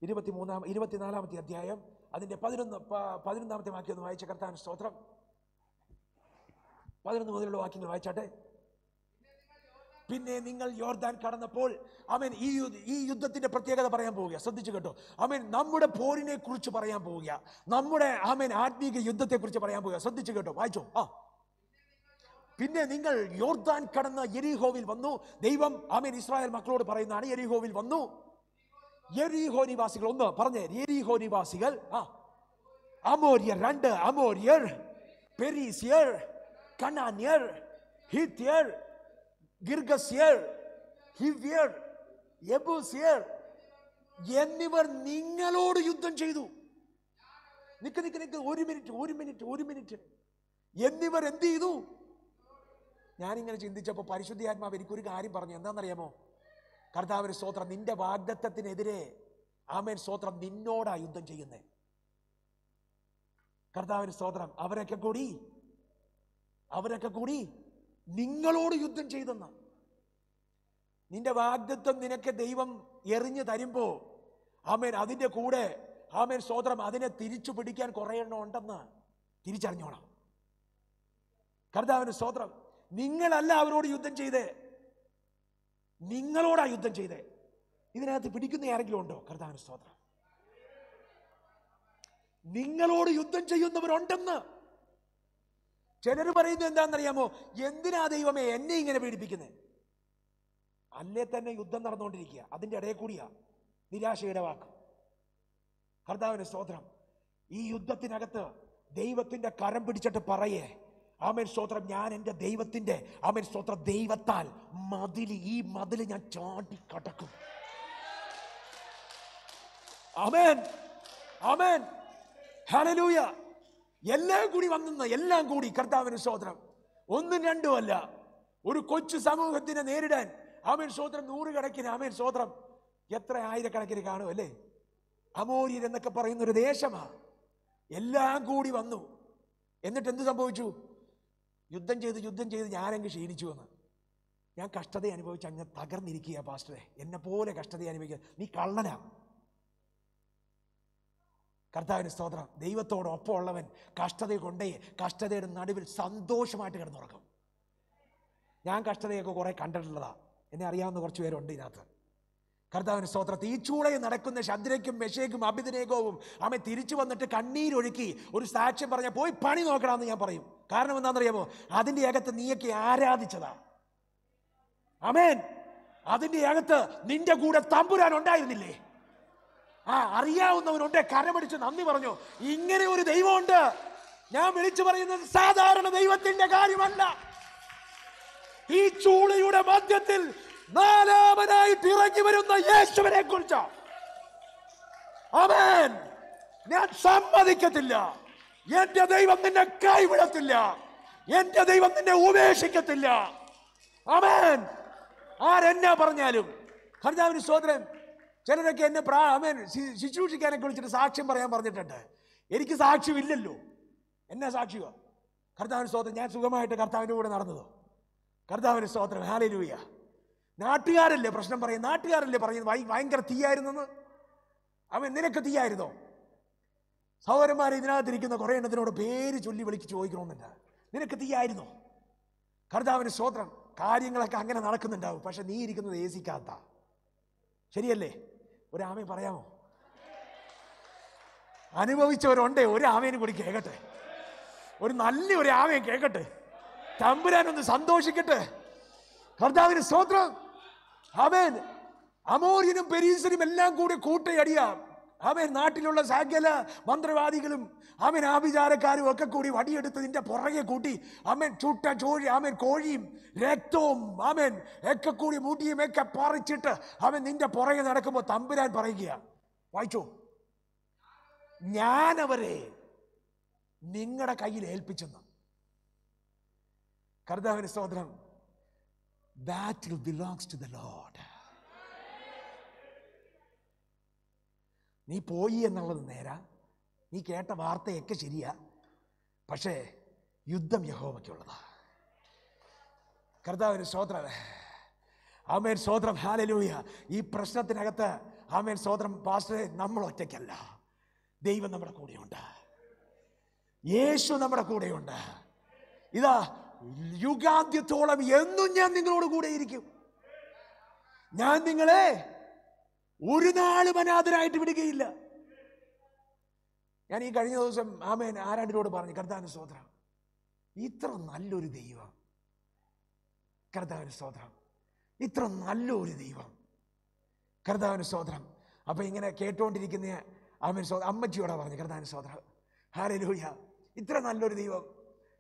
24-ാമത്തെ അധ്യായം അതിൻ്റെ 11-ാമത്തെ വാക്യം ഒന്ന് വായിച്ച. കർത്താവിന് സ്തോത്രം. 11 മുതലുള്ള വാക്യങ്ങൾ വായിച്ചാട്ടെ. പിന്നെ നിങ്ങൾ യോർദാൻ കടന്നപ്പോൾ ആമേൻ ഈ യുദ്ധത്തിന്റെ പ്രത്യേകത പറയാൻ പോവുക. ശ്രദ്ധിച്ചു കേട്ടോ. ആമേൻ നമ്മുടെ പോരിനെ കുറിച്ച് പറയാൻ പോവുക. നമ്മുടെ ആമേൻ ആത്മീക യുദ്ധത്തെ കുറിച്ച് പറയാൻ പോവുക. ശ്രദ്ധിച്ചു കേട്ടോ. വായിച്ചോ. പിന്നെ നിങ്ങൾ യോർദാൻ കടന്ന് യെരിഹോവിൽ വന്നു. ദൈവം ആമേൻ ഇസ്രായേൽ മക്കളോട് പറയുന്നതാണ്. യെരിഹോവിൽ വന്നു. യെരിഹോ നിവാസികൾ, ഒന്ന് പറഞ്ഞേ. യെരിഹോ നിവാസികൾ, അമോര്യർ 2, അമോര്യർ, പെരീസിയർ, കനാന്യർ, ഹിത്യർ, ഗിർഗസ്യർ, ഹിവ്യർ, യെബൂസ്യർ എന്നിവർ നിങ്ങളോട് യുദ്ധം ചെയ്തു. നിക്ക് ഒരു മിനിറ്റ്. എന്നിവർ എന്ത് ചെയ്തു? ഞാനിങ്ങനെ ചിന്തിച്ചപ്പോൾ പരിശുദ്ധാത്മാവ് എനിക്കൊരു കാര്യം പറഞ്ഞു. എന്താണെന്നറിയാമോ? കർത്താവിന് സ്തോത്രം. നിന്റെ വാഗ്ദത്തത്തിനെതിരെ ആമേൻ സ്തോത്രം നിന്നോടാ യുദ്ധം ചെയ്യുന്നേ. കർത്താവിന് സ്തോത്രം. അവരൊക്കെ കൂടി നിങ്ങളോട് യുദ്ധം ചെയ്തെന്ന്. നിന്റെ വാഗ്ദത്തം നിനക്ക് ദൈവം എറിഞ്ഞു തരുമ്പോ ആമേൻ അതിന്റെ കൂടെ ആമേൻ സ്തോത്രം അതിനെ തിരിച്ചു പിടിക്കാൻ കുറെ എണ്ണം ഉണ്ടെന്ന് തിരിച്ചറിഞ്ഞോണം. കർത്താവിന് സ്തോത്രം. നിങ്ങളല്ല അവരോട് യുദ്ധം ചെയ്തേ, നിങ്ങളോടാ യുദ്ധം ചെയ്തേ. ഇതിനകത്ത് പിടിക്കുന്ന ആരെങ്കിലും ഉണ്ടോ? കർത്താവിന് സ്തോത്രം. നിങ്ങളോട് യുദ്ധം ചെയ്യുന്നവരുണ്ടെന്ന്. ചിലർ പറയുന്നത് എന്താണെന്നറിയാമോ? എന്തിനാ ദൈവമേ എന്നെ ഇങ്ങനെ പീഡിപ്പിക്കുന്നത്? അല്ലേ തന്നെ യുദ്ധം നടന്നുകൊണ്ടിരിക്കുക, അതിൻ്റെ ഇടയിൽ കൂടിയാ നിരാശയുടെ വാക്ക്. കർത്താവിന് സ്തോത്രം. ഈ യുദ്ധത്തിനകത്ത് ദൈവത്തിന്റെ കരം പിടിച്ചിട്ട് പറയേ, ആമേൻ സ്തോത്രം, ഞാൻ എൻ്റെ ദൈവത്തിന്റെ ആമേൻ സ്തോത്രം ദൈവത്താൽ ഈ മതിൽ ഞാൻ ചാടിക്കടക്കും. ആമേൻ ആമേൻ ഹല്ലേലൂയ. എല്ലാം കൂടി കർത്താവിന് സ്തോത്രം. 1-2 അല്ല. ഒരു കൊച്ചു സമൂഹത്തിനെ നേരിടാൻ ആമേൻ സ്തോത്രം 100 കണക്കിന് ആമേൻ സ്തോത്രം എത്ര ആയിരക്കണക്കിന് കാണും അല്ലേ? അമോര്യർ എന്നൊക്കെ പറയുന്ന ഒരു ദേശമാണ്. എല്ലാം കൂടി വന്നു. എന്നിട്ട് എന്ത് സംഭവിച്ചു? യുദ്ധം ചെയ്ത് ഞാനങ്ങ് ക്ഷീണിച്ചു എന്ന്. ഞാൻ കഷ്ടത അനുഭവിച്ച് അങ്ങ് തകർന്നിരിക്കുക പാസ്റ്ററെ. എന്നെ പോലെ കഷ്ടത അനുഭവിക്കുക. നീ കള്ളനാ. കർത്താവിന് സ്തോത്രം. ദൈവത്തോടൊപ്പം ഉള്ളവൻ കഷ്ടതയുടെ നടുവിൽ സന്തോഷമായിട്ട് കിടന്നുറക്കും. ഞാൻ കഷ്ടതയൊക്കെ കുറെ കണ്ടിട്ടുള്ളതാ. എന്നെ അറിയാവുന്ന കുറച്ച് പേരുണ്ട് ഇതിനകത്ത്. കർത്താവിന് സ്തോത്രം. തീച്ചൂളയിൽ നടക്കുന്ന ശദ്രയ്ക്കും മെശേക്കും അബേദ്നെഗോവും ആമേൻ തിരിച്ചു വന്നിട്ട് കണ്ണീരൊഴുക്കി ഒരു സാക്ഷ്യം പറഞ്ഞാൽ പോയി പണി നോക്കണമെന്ന് ഞാൻ പറയും. കാരണം എന്താണെന്നറിയാമോ? അതിൻ്റെ അകത്ത് നീയൊക്കെ ആരാധിച്ചതാ. ആമേൻ. അതിൻ്റെ അകത്ത് നിന്റെ കൂടെ തമ്പുരാൻ ഉണ്ടായിരുന്നില്ലേ? അറിയാവുന്നവനുണ്ട്. കരമടിച്ച് നന്ദി പറഞ്ഞു. ഇങ്ങനെ ഒരു ദൈവമുണ്ട്. ഞാൻ വിളിച്ചു പറയുന്നത് സാധാരണ ദൈവത്തിന്റെ കാര്യമല്ല. ഈ ചൂളയുടെ മധ്യത്തിൽ 4-മനായിട്ട് ഇറങ്ങി വരുന്ന യേശുവിനെ കുറിച്ച് ആമേൻ. ഞാൻ സമ്മതിക്കത്തില്ല. എന്റെ ദൈവം നിന്നെ കൈവിടത്തില്ല. എന്റെ ദൈവം നിന്നെ ഉപേക്ഷിക്കത്തില്ല. ആമേൻ. ആരെന്നാ പറഞ്ഞാലും കർത്താവിന് സ്തോത്രം. ചിലരൊക്കെ എന്നെ ശുശ്രൂഷിക്കാനൊക്കെ വിളിച്ചിട്ട് സാക്ഷ്യം പറയാൻ പറഞ്ഞിട്ടുണ്ട്. എനിക്ക് സാക്ഷ്യമില്ലല്ലോ, എന്നാ സാക്ഷിയോ? കർത്താവിന് സ്തോത്രം. ഞാൻ സുഖമായിട്ട് കർത്താവിൻ്റെ കൂടെ നടന്നതോ? കർത്താവിന് സ്തോത്രം. ഹല്ലേലൂയ. നാട്ടുകാരല്ലേ പ്രശ്നം പറയും, നാട്ടുകാരല്ലേ പറയുന്നത് ഭയങ്കര തീയായിരുന്നെന്ന്. നിനക്ക് തീയായിരുന്നോ? സഹോദരന്മാരെ, ഇതിനകത്തിരിക്കുന്ന കുറേ എണ്ണത്തിനോട് പേര് ചൊല്ലി വിളിച്ച് ചോദിക്കണമെന്നില്ല. നിനക്ക് തീയായിരുന്നോ? കർത്താവിന് സ്തോത്രം. കാര്യങ്ങളൊക്കെ അങ്ങനെ നടക്കുന്നുണ്ടാവും, പക്ഷെ നീ ഇരിക്കുന്നത് ഏസിക്കാത്ത. ശരിയല്ലേ? ഒരു ആമേൻ പറയാമോ? അനുഭവിച്ചവരുണ്ടേ? ഒരു ആമേനും കൂടി കേൾക്കട്ടെ. ഒരു നല്ലൊരു ആമേൻ കേൾക്കട്ടെ. തമ്പുരാനൊന്ന് സന്തോഷിക്കട്ടെ. കർത്താവിന് സ്തോത്രം. ആമേൻ. അമോര്യനും പെരീസനും എല്ലാം കൂടി കൂട്ടയടിയാം. ആമേൻ. നാട്ടിലുള്ള സകല മന്ത്രവാദികളും ആമേൻ ആഭിചാരക്കാരും ഒക്കെ കൂടി വടിയെടുത്ത് നിന്റെ പുറകെ കൂട്ടി ആമേൻ ചുട്ട ചോഴി ആമേൻ കോഴിയും രക്തവും ആമേൻ ഒക്കെ കൂടി മൂട്ടിയും ഒക്കെ പറിച്ചിട്ട് ആമേൻ നിന്റെ പുറകെ നടക്കുമ്പോൾ തമ്പുരാൻ പറയുക, വായിച്ചോ, ഞാനവരെ നിങ്ങളുടെ കയ്യിൽ ഏൽപ്പിച്ചെന്ന്. കർത്താവിന് സ്തോത്രം. Battle belongs to the Lord. നീ പോയി എന്നുള്ളത് നേരാ, നീ കേട്ട വാർത്തയൊക്കെ ശരിയാ, പക്ഷേ യുദ്ധം യഹോവയ്ക്കുള്ളതാ. കർത്താവിന് സ്തോത്രം. ആമേൻ. സ്തോത്രം. ഹല്ലേലൂയ. ഈ പ്രശ്നത്തിനകത്ത് ആമേൻ സ്തോത്രം. പാസ്റ്ററെ, നമ്മൾ ഒറ്റയ്ക്കല്ല, ദൈവം നമ്മുടെ കൂടെയുണ്ട്, യേശു നമ്മുടെ കൂടെയുണ്ട്. ഇതാ യുഗാന്ത്യത്തോളം എന്നും ഞാൻ നിങ്ങളോട് കൂടെ ഇരിക്കും. ഞാൻ നിങ്ങളെ ഒരു നാളും അനാഥരായിട്ട് വിടുകയില്ല. ഞാൻ ഈ കഴിഞ്ഞ ദിവസം ആമേൻ ആരാണ്ടിനോട് പറഞ്ഞു, കർത്താവിന് സ്തോത്രം, ഇത്ര നല്ലൊരു ദൈവം, കർത്താവിന് സ്തോത്രം, ഇത്ര നല്ലൊരു ദൈവം, കർത്താവിന് സ്തോത്രം. അപ്പൊ ഇങ്ങനെ കേട്ടോണ്ടിരിക്കുന്ന ആമേൻ അമ്മച്ചിയോടാ പറഞ്ഞു, കർത്താവിന് സ്തോത്രം, ഹല്ലേലൂയ, ഇത്ര നല്ലൊരു ദൈവം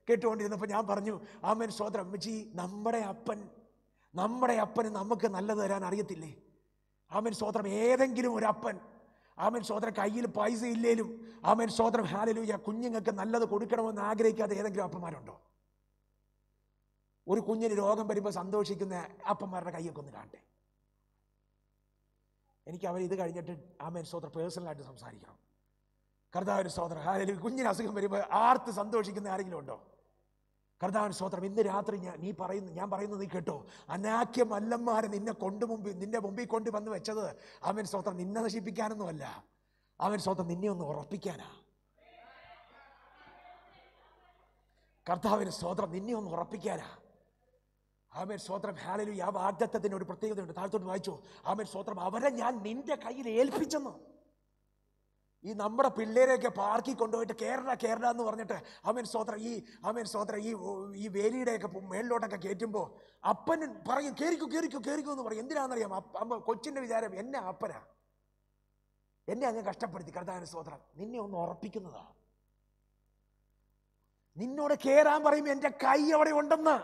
കേട്ടുകൊണ്ടിരുന്നപ്പോൾ ഞാൻ പറഞ്ഞു, ആമേൻ സ്തോത്രം, അമ്മച്ചി, നമ്മുടെ അപ്പന് നമുക്ക് നല്ലത് തരാൻ അറിയത്തില്ലേ? ആമേൻ സ്തോത്രം. ഏതെങ്കിലും ഒരു അപ്പൻ ആമേൻ സ്തോത്രം കയ്യിൽ പൈസ ഇല്ലേലും ആമേൻ സ്തോത്രം ഹല്ലേലൂയ കുഞ്ഞുങ്ങൾക്ക് നല്ലത് കൊടുക്കണമെന്ന് ആഗ്രഹിക്കാതെ ഏതെങ്കിലും അപ്പന്മാരുണ്ടോ? ഒരു കുഞ്ഞിന് രോഗം വരുമ്പോൾ സന്തോഷിക്കുന്ന അപ്പന്മാരുടെ കൈയൊക്കെ ഒന്ന് കാണട്ടെ. എനിക്ക് അവർ ഇത് കഴിഞ്ഞിട്ട് ആമേൻ സ്തോത്രം പേഴ്സണലായിട്ട് സംസാരിക്കണം. കർത്താവിന് സ്തോത്രം. ഹല്ലേലൂയ. കുഞ്ഞിന് അസുഖം വരുമ്പോൾ ആർത്ത് സന്തോഷിക്കുന്ന ആരെങ്കിലും ഉണ്ടോ? കർത്താവിന് സ്തോത്രം. ഇന്ന് രാത്രി ഞാൻ പറയുന്നത് നീ കേട്ടോ. അനാഖ്യ മല്ലന്മാരെ നിന്റെ മുമ്പിൽ കൊണ്ടുവന്ന് വെച്ചത് അവൻ സ്തോത്രം നിന്നെ നശിപ്പിക്കാനൊന്നുമല്ല, അവൻ സ്തോത്രം നിന്നെ ഒന്ന് ഉറപ്പിക്കാനാ. കർത്താവിന് സ്തോത്രം നിന്നെ ഒന്ന് ഉറപ്പിക്കാനാ. ആമേൻ സ്തോത്രം. ഹല്ലേലൂയ. ആ വാഗ്ദത്തത്തിന് ഒരു പ്രത്യേകതയുണ്ട്. താഴത്തോട്ട് വായിച്ചോ. ആമേൻ സ്തോത്രം. അവരെ ഞാൻ നിന്റെ കയ്യിൽ ഏൽപ്പിച്ചെന്ന്. ഈ നമ്മുടെ പിള്ളേരെയൊക്കെ പാർക്കിൽ കൊണ്ടുപോയിട്ട് കേരള എന്ന് പറഞ്ഞിട്ട് ആമേൻ സ്തോത്രം ഈ വേലിയുടെയൊക്കെ മേളിലോട്ടൊക്കെ കയറ്റുമ്പോൾ അപ്പൻ പറയും കേറിക്കോ എന്ന് പറയും. എന്തിനാണെന്നറിയാം? കൊച്ചിന്റെ വിചാരം എന്നെ അപ്പനാ, എന്നെ അങ്ങ് കഷ്ടപ്പെടുത്തി. കർത്താവിന് സ്തോത്രം. നിന്നെ ഒന്ന് ഉറപ്പിക്കുന്നതാ. നിന്നോട് കേറാൻ പറയുമ്പോൾ എന്റെ കൈ അവിടെ ഉണ്ടെന്ന്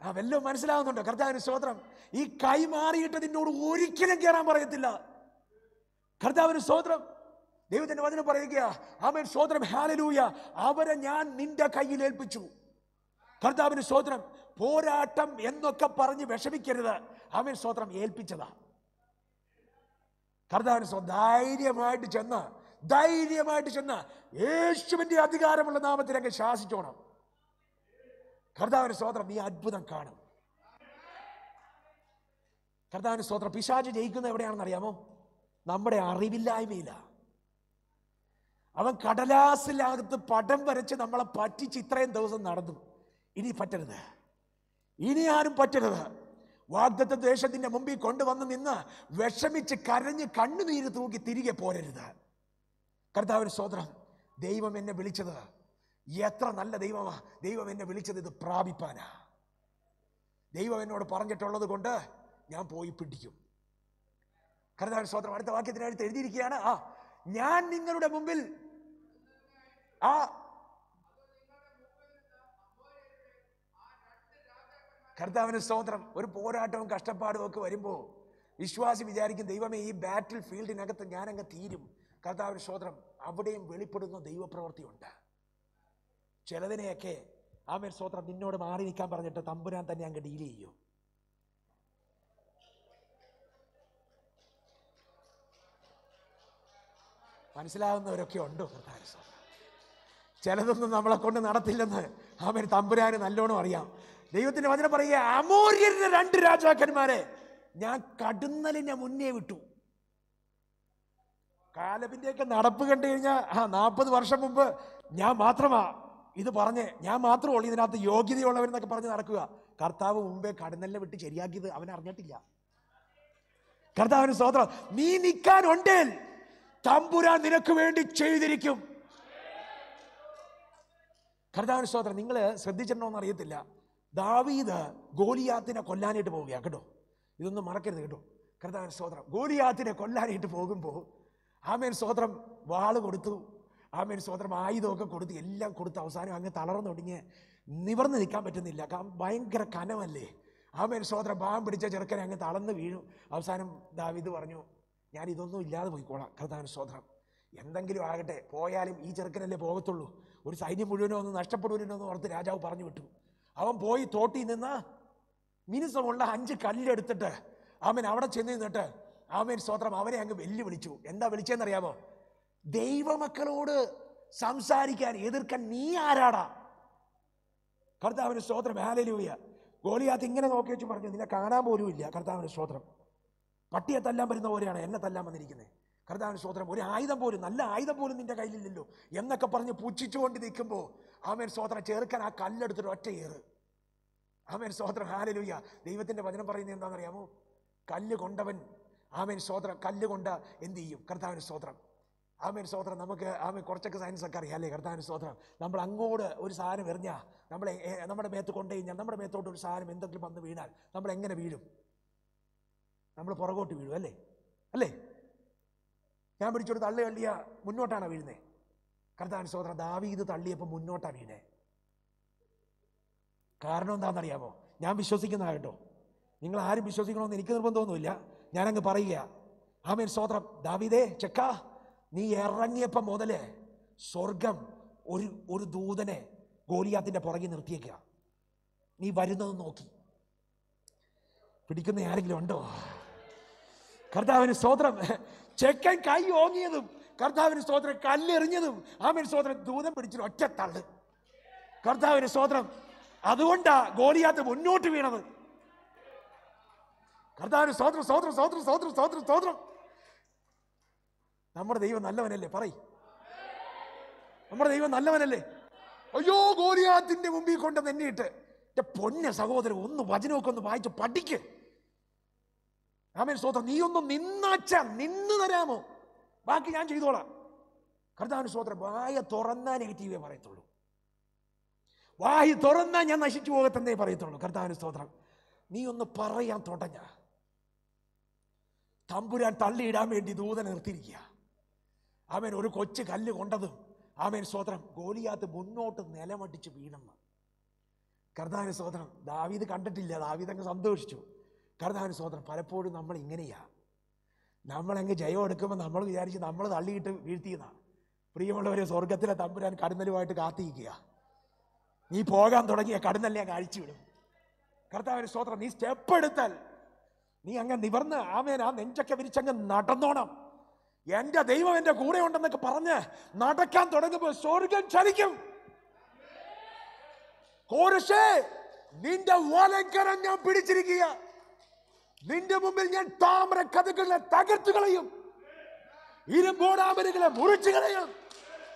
വല്ലതും മനസ്സിലാവുന്നുണ്ടോ? കർത്താവിന് സ്തോത്രം. ഈ കൈ മാറിയിട്ട് നിന്നോട് ഒരിക്കലും കേറാൻ പറയത്തില്ല. കർത്താവിന് സ്തോത്രം. ദൈവത്തിന്റെ വചനം പറയുക, ആമേൻ സ്തോത്രം, ഹല്ലേലൂയ, അവരെ ഞാൻ നിന്റെ കയ്യിൽ ഏൽപ്പിച്ചു. കർത്താവിന് സ്തോത്രം. പോരാട്ടം എന്നൊക്കെ പറഞ്ഞ് വിഷമിക്കരുത്. ആമേൻ സ്തോത്രം. ഏൽപ്പിച്ചതാ. കർത്താവിന് സ്തോത്രം. ധൈര്യമായിട്ട് ചെന്ന് യേശുവിന്റെ അധികാരമുള്ള നാമത്തിലൊക്കെ ശാസിച്ചോണം. കർത്താവിന് സ്തോത്രം. നീ അത്ഭുതം കാണും. കർത്താവിന് സ്തോത്രം. പിശാച് ജയിക്കുന്നത് എവിടെയാണെന്ന് അറിയാമോ? നമ്മുടെ അറിവില്ലായ്മയില്ല. അവൻ കടലാസിനകത്ത് പടം വരച്ച് നമ്മളെ പറ്റിച്ച് ഇത്രയും ദിവസം നടന്നു. ഇനി പറ്റരുത്, ഇനി ആരും പറ്റരുത്. വാഗ്ദത്ത ദേശത്തിന്റെ മുമ്പിൽ കൊണ്ടുവന്ന് നിന്ന് വിഷമിച്ച് കരഞ്ഞ് കണ്ണുനീര് തൂക്കി തിരികെ പോരരുത്. കർത്താവിന് സ്തോത്രം. ദൈവം എന്നെ വിളിച്ചത് എത്ര നല്ല ദൈവമാ. ദൈവം എന്നെ വിളിച്ചത് ഇത് പ്രാപിപ്പാനാ. ദൈവം എന്നോട് പറഞ്ഞിട്ടുള്ളത് കൊണ്ട് ഞാൻ പോയി പിടിക്കും. കർത്താവിന് സ്തോത്രം. അടുത്ത വാക്യത്തിനടുത്ത് എഴുതിയിരിക്കുകയാണ്, ഞാൻ നിങ്ങളുടെ മുമ്പിൽ കർത്താവിന് സ്തോത്രം. ഒരു പോരാട്ടവും കഷ്ടപ്പാടും ഒക്കെ വരുമ്പോൾ വിശ്വാസി വിചാരിക്കും, ദൈവമേ ഈ ബാറ്റിൽ ഫീൽഡിനകത്ത് ഞാനങ്ങ് തീരും. കർത്താവിന് സ്തോത്രം. അവിടെയും വെളിപ്പെടുന്ന ദൈവപ്രവൃത്തിയുണ്ട്. ചിലതിനെയൊക്കെ ആമേൻ സ്തോത്രം നിന്നോട് മാറി നിൽക്കാൻ പറഞ്ഞിട്ട് തമ്പുരാൻ തന്നെ അങ്ങ് ഡീൽ ചെയ്യും. മനസ്സിലാവുന്നവരൊക്കെ ഉണ്ടോ? കർത്താവിന് സ്തോത്രം. ചിലതൊന്നും നമ്മളെ കൊണ്ട് നടത്തില്ലെന്ന് അവൻ തമ്പുരാന് നല്ലോണം അറിയാം. ദൈവത്തിന്റെ വചനം പറയുക, അമോര്യരുടെ 2 രാജാക്കന്മാരെ ഞാൻ കടന്നലിനെ മുന്നേ വിട്ടു. കാലബിന്റെയൊക്കെ നടപ്പ് കണ്ടു കഴിഞ്ഞാൽ 40 വർഷം മുമ്പ് ഞാൻ മാത്രമാ ഇത് പറഞ്ഞ്, ഞാൻ മാത്രമേ ഉള്ളൂ ഇതിനകത്ത് യോഗ്യതയുള്ളവരെന്നൊക്കെ പറഞ്ഞ് നടക്കുക. കർത്താവ് മുമ്പേ കടന്നലിനെ വിട്ട് ശരിയാക്കിയത് അവൻ അറിഞ്ഞിട്ടില്ല. കർത്താവിന് സ്തോത്രം. നീ നിൽക്കാനുണ്ടേൽ തമ്പുരാൻ നിനക്ക് വേണ്ടി ചെയ്തിരിക്കും. കർത്താവിന് സ്തോത്രം. നിങ്ങൾ ശ്രദ്ധിച്ചിട്ടുണ്ടോന്ന് അറിയത്തില്ല, ദാവീദ് ഗോലിയാത്തിനെ കൊല്ലാനായിട്ട് പോവുകയാണ് കേട്ടോ. ഇതൊന്നും മറക്കരുത് കേട്ടോ. കർത്താവിന് സ്തോത്രം. ഗോലിയാത്തിനെ കൊല്ലാനായിട്ട് പോകുമ്പോൾ ആമേൻ സ്തോത്രം വാള് കൊടുത്തു, ആമേൻ സ്തോത്രം ആയുധമൊക്കെ കൊടുത്ത് എല്ലാം കൊടുത്ത് അവസാനം അങ്ങ് തളർന്നൊടിഞ്ഞ് നിവർന്ന് നിൽക്കാൻ പറ്റുന്നില്ല. ഭയങ്കര കനമല്ലേ. ആമേൻ സ്തോത്രം. പാവം പിടിച്ച ചെറുക്കനെ അങ്ങ് തളർന്ന് വീഴും. അവസാനം ദാവീദ് പറഞ്ഞു, ഞാൻ ഇതൊന്നും ഇല്ലാതെ പോയിക്കോളാം. കർത്താവിന് സ്തോത്രം. എന്തെങ്കിലും ആകട്ടെ, പോയാലും ഈ ചെറുക്കനല്ലേ പോകത്തുള്ളൂ, ഒരു സൈന്യം മുഴുവനോ ഒന്ന് നഷ്ടപ്പെടുവനോ എന്ന് ഓർത്ത് രാജാവ് പറഞ്ഞു വിട്ടു. അവൻ പോയി തോട്ടിൽ നിന്ന് മിനുസമുള്ള 5 കല്ലെടുത്തിട്ട് ആമേൻ അവിടെ ചെന്ന് നിന്നിട്ട് ആമേൻ സ്തോത്രം അവനെ അങ്ങ് വെല്ലുവിളിച്ചു. എന്താ വിളിച്ചതെന്നറിയാമോ? ദൈവമക്കളോട് സംസാരിക്കാൻ എതിർക്കാൻ നീ ആരാടാ? കർത്താവിന് സ്തോത്രം. ഹല്ലേലൂയ. ഗോലിയാത്ത് ഇങ്ങനെ നോക്കി വെച്ച് പറഞ്ഞു, നിന്നെ കാണാൻ പോലും ഇല്ല. കർത്താവിന് സ്തോത്രം. പട്ടിയെ തല്ലാൻ വരുന്ന പോലെയാണ് എന്നെ തല്ലാൻ വന്നിരിക്കുന്നത്. കർത്താവിന് സ്തോത്രം. ഒരു ആയുധം പോലും, നല്ല ആയുധം പോലും നിന്റെ കയ്യിലില്ലല്ലോ എന്നൊക്കെ പറഞ്ഞ് പുച്ഛിച്ചുകൊണ്ട് നിൽക്കുമ്പോൾ ആമേൻ സ്തോത്രം ചെറുക്കൻ ആ കല്ലെടുത്തിട്ട് ഒറ്റ ഏറ്. ആമേൻ സ്തോത്രം. ഹല്ലേലൂയ. ദൈവത്തിന്റെ വചനം പറയുന്നത് എന്താണെന്നറിയാമോ? കല്ല് കൊണ്ടവൻ ആമേൻ സ്തോത്രം കല്ല് കൊണ്ട് എന്ത് ചെയ്യും? കർത്താവിന് സ്തോത്രം. ആമേൻ സ്തോത്രം. നമുക്ക് ആമേൻ കുറച്ചൊക്കെ സയൻസ് ഒക്കെ അറിയാം അല്ലേ? കർത്താവിന് സ്തോത്രം. നമ്മൾ അങ്ങോട്ട് ഒരു സാധനം എറിഞ്ഞാൽ നമ്മുടെ മേത്ത് കൊണ്ടു കഴിഞ്ഞാൽ, നമ്മുടെ മേത്തോട്ട് ഒരു സാധനം എന്തെങ്കിലും വന്ന് വീണാൽ നമ്മൾ എങ്ങനെ വീഴും? നമ്മൾ പുറകോട്ട് വീഴും അല്ലേ? അല്ലേ? ഞാൻ പിടിച്ചൊരു തള്ളി തള്ളിയ മുന്നോട്ടാണ് വീഴുന്നത്. കർത്താവിന് സ്തോത്രം. ദാവീദ് തള്ളിയപ്പോൾ മുന്നോട്ടാണ് വീണേ. കാരണം എന്താണെന്നറിയാമോ? ഞാൻ വിശ്വസിക്കുന്നതാകട്ടോ, നിങ്ങൾ ആരും വിശ്വസിക്കണമെന്ന് എനിക്ക് നിർബന്ധമൊന്നുമില്ല, ഞാനങ്ങ് പറയുക. ആമേൻ സ്തോത്രം. ദാവീദേ ചെക്ക, നീ ഇറങ്ങിയപ്പം മുതല് സ്വർഗം ഒരു ദൂതനെ ഗോലിയാത്തിന്റെ പുറകിൽ നിർത്തിയേക്കുക. നീ വരുന്നത് നോക്കി. പിടിക്കുന്ന ആരെങ്കിലും ഉണ്ടോ? കർത്താവിന് സ്തോത്രം. ചെക്കൻ കൈ ഓങ്ങിയതും കർത്താവിന് സ്തോത്രം കല്ലെറിഞ്ഞതും ആമേൻ സ്തോത്രം ദൂതൻ പിടിച്ചൊരു ഒറ്റ തള്ളു. കർത്താവിന് സ്തോത്രം. അതുകൊണ്ടാ ഗോലിയാത്ത് മുന്നോട്ട് വീണത്. കർത്താവിന് സ്തോത്രം, സ്തോത്രം, സ്തോത്രം, സ്തോത്രം, സ്തോത്രം, സ്തോത്രം. നമ്മുടെ ദൈവം നല്ലവനല്ലേ? പറയ്, നമ്മുടെ ദൈവം നല്ലവനല്ലേ? അയ്യോ, ഗോലിയാത്തിന്റെ മുമ്പിൽ കൊണ്ട് നിന്നിട്ട് എന്റെ പൊന്ന സഹോദരൻ ഒന്ന് വചനമൊക്കെ ഒന്ന് വായിച്ച് പഠിക്ക്. ആമേൻ സ്തോത്രം. നീ ഒന്ന് നിന്ന് തരാമോ? ബാക്കി ഞാൻ ചെയ്തോളാം. കർത്താവിന് സ്തോത്രം. വായ തുറന്നാ നെഗറ്റീവേ പറയത്തുള്ളൂ. വായി തുറന്നാ ഞാൻ നശിച്ചു പോകത്തെന്നേ പറയത്തുള്ളൂ. കർത്താവിന് സ്തോത്രം. നീ ഒന്ന് പറയാൻ തുടങ്ങ, തമ്പുരാൻ തള്ളിയിടാൻ വേണ്ടി ദൂതനെ നിർത്തിയിരിക്കുക. ആമേൻ. ഒരു കൊച്ചു കല്ല് കൊണ്ടതും ആമേൻ സ്തോത്രം ഗോലിയാത്ത് മുന്നോട്ട് നിലമടിച്ച് വീണെന്ന്. കർത്താവിന് സ്തോത്രം. ദാവീദ് കണ്ടിട്ടില്ല, ദാവീദ് അങ്ങ് സന്തോഷിച്ചു. കർത്താവിന് സ്തോത്രം. പലപ്പോഴും നമ്മൾ ഇങ്ങനെയാ, നമ്മളങ്ങ് ജയം എടുക്കുമ്പോൾ നമ്മൾ വിചാരിച്ച് നമ്മൾ തള്ളിയിട്ട് വീഴ്ത്തിയതാണ്. പ്രിയമുള്ളവരെ, സ്വർഗത്തിലെ തമ്പുരാൻ കടന്നലുമായിട്ട് കാത്തിരിക്കുക. നീ പോകാൻ തുടങ്ങിയ കടന്നല്ലേ അങ്ങ് അഴിച്ചുവിടും. കർത്താവിന് സ്തോത്രം. നീ സ്റ്റെപ്പ് എടുത്താൽ നീ അങ്ങ് നിവർന്ന് ആമേൻ ആ നെഞ്ചൊക്കെ വിരിച്ചങ്ങ് നടന്നോണം. എന്റെ ദൈവം എന്റെ കൂടെ ഉണ്ടെന്നൊക്കെ പറഞ്ഞ് നടക്കാൻ തുടങ്ങുമ്പോൾ സ്വർഗം ചലിക്കും. കോരശേ, നിന്റെ വലങ്കരം ഞാൻ പിടിച്ചിരിക്കുക. നിന്റെ മുമ്പിൽ ഞാൻ താമര കഥകളെ തകർത്തു കളയും, ഇരുമ്പോടാമലുകളെ മുറിച്ചു കളയും,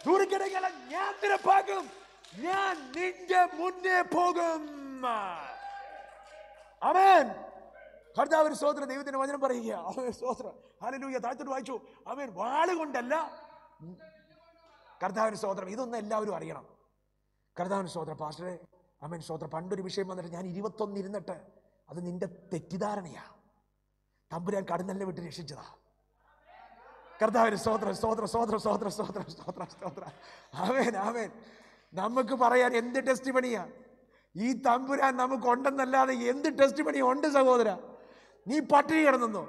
ദുർഘടകളെ ഞാൻ നിരപ്പാക്കും. ഞാൻ നിന്റെ മുന്നേ പോകും. ആമേൻ. കർത്താവിന് സ്തോത്രം. ദൈവത്തിന്റെ വചനം പറയുക. സ്തോത്രം. ഹല്ലേലൂയ. താഴ്ത്തോട്ട് വായിച്ചു. ആമേൻ. വാള് കൊണ്ടല്ല. കർത്താവിന് സ്തോത്രം. ഇതൊന്നും എല്ലാവരും അറിയണം. കർത്താവിന് സ്തോത്രം. പാസ്റ്ററെ, ആമേൻ സ്തോത്രം. പണ്ടൊരു വിഷയം വന്നിട്ട് ഞാൻ 21 ഇരുന്നിട്ട് അത് നിന്റെ തെറ്റിദ്ധാരണയാ. തമ്പുരാൻ കടന്നലിനെ വിട്ട് രക്ഷിച്ചതാ. കർത്താവിന് സ്തോത്രം, സ്തോത്രം, സ്തോത്രം, സ്തോത്രം, സ്തോത്രം, സ്തോത്രം, സ്തോത്രം. ആമേൻ, ആമേൻ. നമുക്ക് പറയാൻ എന്ത് ടെസ്റ്റ് പണിയാ? ഈ തമ്പുരാൻ നമുക്കുണ്ടെന്നല്ലാതെ എന്ത് ടെസ്റ്റ് പണി ഉണ്ട് സഹോദര? നീ പട്ടിണി കിടന്നോ?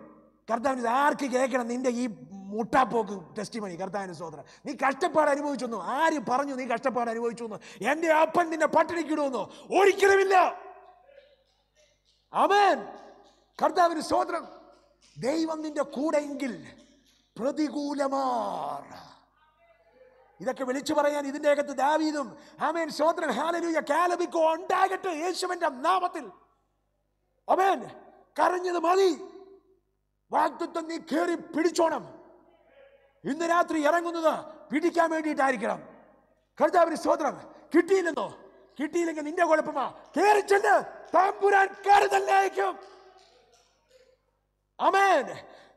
കർത്താവിന് ആർക്ക് കേൾക്കണം നിന്റെ ഈ മുട്ടാപ്പോക്ക് ടെസ്റ്റ് പണി? കർത്താവിന് സ്തോത്രം. നീ കഷ്ടപ്പാട് അനുഭവിച്ചെന്നോ? ആര് പറഞ്ഞു നീ കഷ്ടപ്പാട് അനുഭവിച്ചു? എന്റെ അപ്പൻ നിന്നെ പട്ടിണിക്കിടുമെന്നോ? ഒരിക്കലുമില്ല. ആമേൻ. കർത്താവിന് സ്തോത്രം. ദൈവം നിന്റെ കൂടെയെങ്കിൽ പ്രതികൂലമാർ ഇതൊക്കെ വിളിച്ചു പറയാൻ ഇതിന്റെ അകത്ത് ദാവീദും ആമേൻ സ്തോത്രം ഹല്ലേലൂയ കാലബിക്കോ ഉണ്ടാകട്ടെ യേശുവിന്റെ നാമത്തിൽ. ആമേൻ. കരഞ്ഞത് മതി. വാഗ്ദത്തം നീ കേറി പിടിച്ചോണം. ഇന്ന് രാത്രി ഇറങ്ങുന്നത് പിടിക്കാൻ വേണ്ടിയിട്ടായിരിക്കണം. കർത്താവിന് സ്തോത്രം. കിട്ടിയില്ലെന്നോ? കിട്ടിയില്ലെങ്കിൽ നിന്റെ കുഴപ്പമാ. കേറി ചെന്ന് തമ്പുരാൻ കരുതല്ലേക്കും. ആമേൻ.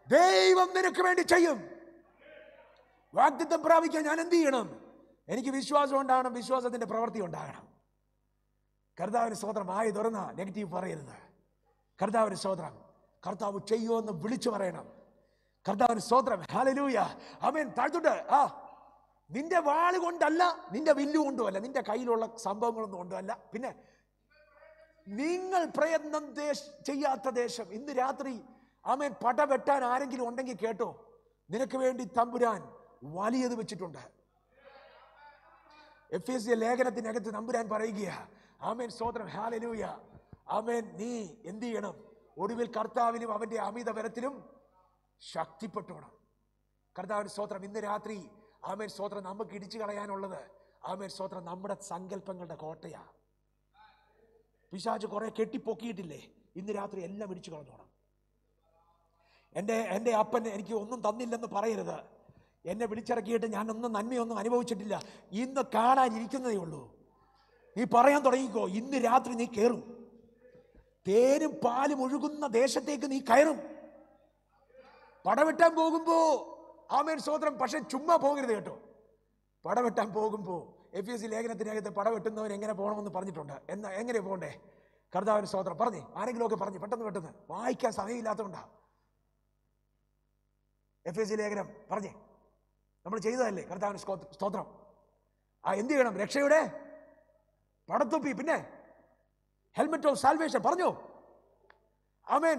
ദൈവം നിനക്ക് വേണ്ടി ചെയ്യും. വാഗ്ദത്തം പ്രാപിക്കാൻ ഞാൻ എന്ത് ചെയ്യണം? എനിക്ക് വിശ്വാസം ഉണ്ടാകണം, വിശ്വാസത്തിന്റെ പ്രവൃത്തി ഉണ്ടാകണം. കർത്താവിന് സ്തോത്രം. ആയി തുറന്ന നെഗറ്റീവ് പറയരുത്. കർത്താവിന് സ്തോത്രം. കർത്താവ് ചെയ്യുമെന്ന് വിളിച്ചു പറയണം. കർത്താവിന് സ്തോത്രം. ഹല്ലേലൂയ. ആമേൻ. താഴ്ത്തുണ്ട്. നിന്റെ വാള് കൊണ്ടല്ല, നിന്റെ വില്ലു കൊണ്ടുമല്ല, നിന്റെ കയ്യിലുള്ള സംഭവങ്ങളൊന്നും കൊണ്ടുമല്ല. പിന്നെ നിങ്ങൾ പ്രയത്നം ചെയ്യാത്ത ദേശം. ഇന്ന് രാത്രി ആമേൻ പട വെട്ടാൻ ആരെങ്കിലും ഉണ്ടെങ്കിൽ കേട്ടോ, നിനക്ക് വേണ്ടി തമ്പുരാൻ വലിയത് വെച്ചിട്ടുണ്ട്. എഫേസ്യ ലേഖനത്തിനകത്ത് തമ്പുരാൻ പറയുക. ആമേൻ സ്തോത്രം. ഹല്ലേലൂയ. ആമേൻ. നീ എന്ത് ചെയ്യണം? ഒടുവിൽ കർത്താവിലും അവന്റെ അമിത ബലത്തിലും ശക്തിപ്പെട്ടോണം. കർത്താവിന് സ്തോത്രം. ഇന്ന് രാത്രി ആമേൻ സ്തോത്രം നമുക്ക് ഇടിച്ചു കളയാനുള്ളത് ആമേൻ സ്തോത്രം നമ്മുടെ സങ്കല്പങ്ങളുടെ കോട്ടയാ. പിശാച് കുറെ കെട്ടിപ്പൊക്കിയിട്ടില്ലേ? ഇന്ന് രാത്രി എല്ലാം ഇടിച്ചു കളഞ്ഞോണം. എൻ്റെ അപ്പൻ എനിക്ക് ഒന്നും തന്നില്ലെന്ന് പറയരുത്. എന്നെ വിളിച്ചിറക്കിയിട്ട് ഞാൻ ഒന്നും നന്മയൊന്നും അനുഭവിച്ചിട്ടില്ല. ഇന്ന് കാണാനിരിക്കുന്നതേ ഉള്ളൂ. നീ പറയാൻ തുടങ്ങിക്കോ. ഇന്ന് രാത്രി നീ കയറും. തേനും പാലും ഒഴുകുന്ന ദേശത്തേക്ക് നീ കയറും. പടവെട്ടാൻ പോകുമ്പോ ആമേൻ സ്തോത്രം. പക്ഷെ ചുമ്മാ പോകരുത് കേട്ടോ. പടവെട്ടാൻ പോകുമ്പോ എഫേസ്യ ലേഖനത്തിനകത്ത് പടവെട്ടുന്നവൻ എങ്ങനെ പോകണമെന്ന് പറഞ്ഞിട്ടുണ്ട്. എങ്ങനെ പോകണ്ടേ? കർത്താവിന് സ്തോത്രം. പറഞ്ഞേ. ആരെങ്കിലും ഒക്കെ പറഞ്ഞ് പെട്ടെന്ന് വായിക്കാൻ സമയമില്ലാത്തതുകൊണ്ടാ. എഫേസ്യ ലേഖനം പറഞ്ഞേ. നമ്മൾ ചെയ്തതല്ലേ? കർത്താവിന് സ്തോത്രം. എന്ത് ചെയ്യണം? രക്ഷയുടെ പടത്തൊപ്പി, പിന്നെ ഹെൽമെറ്റ് ഓഫ് സാൽവേഷൻ പറഞ്ഞു. ആമേൻ.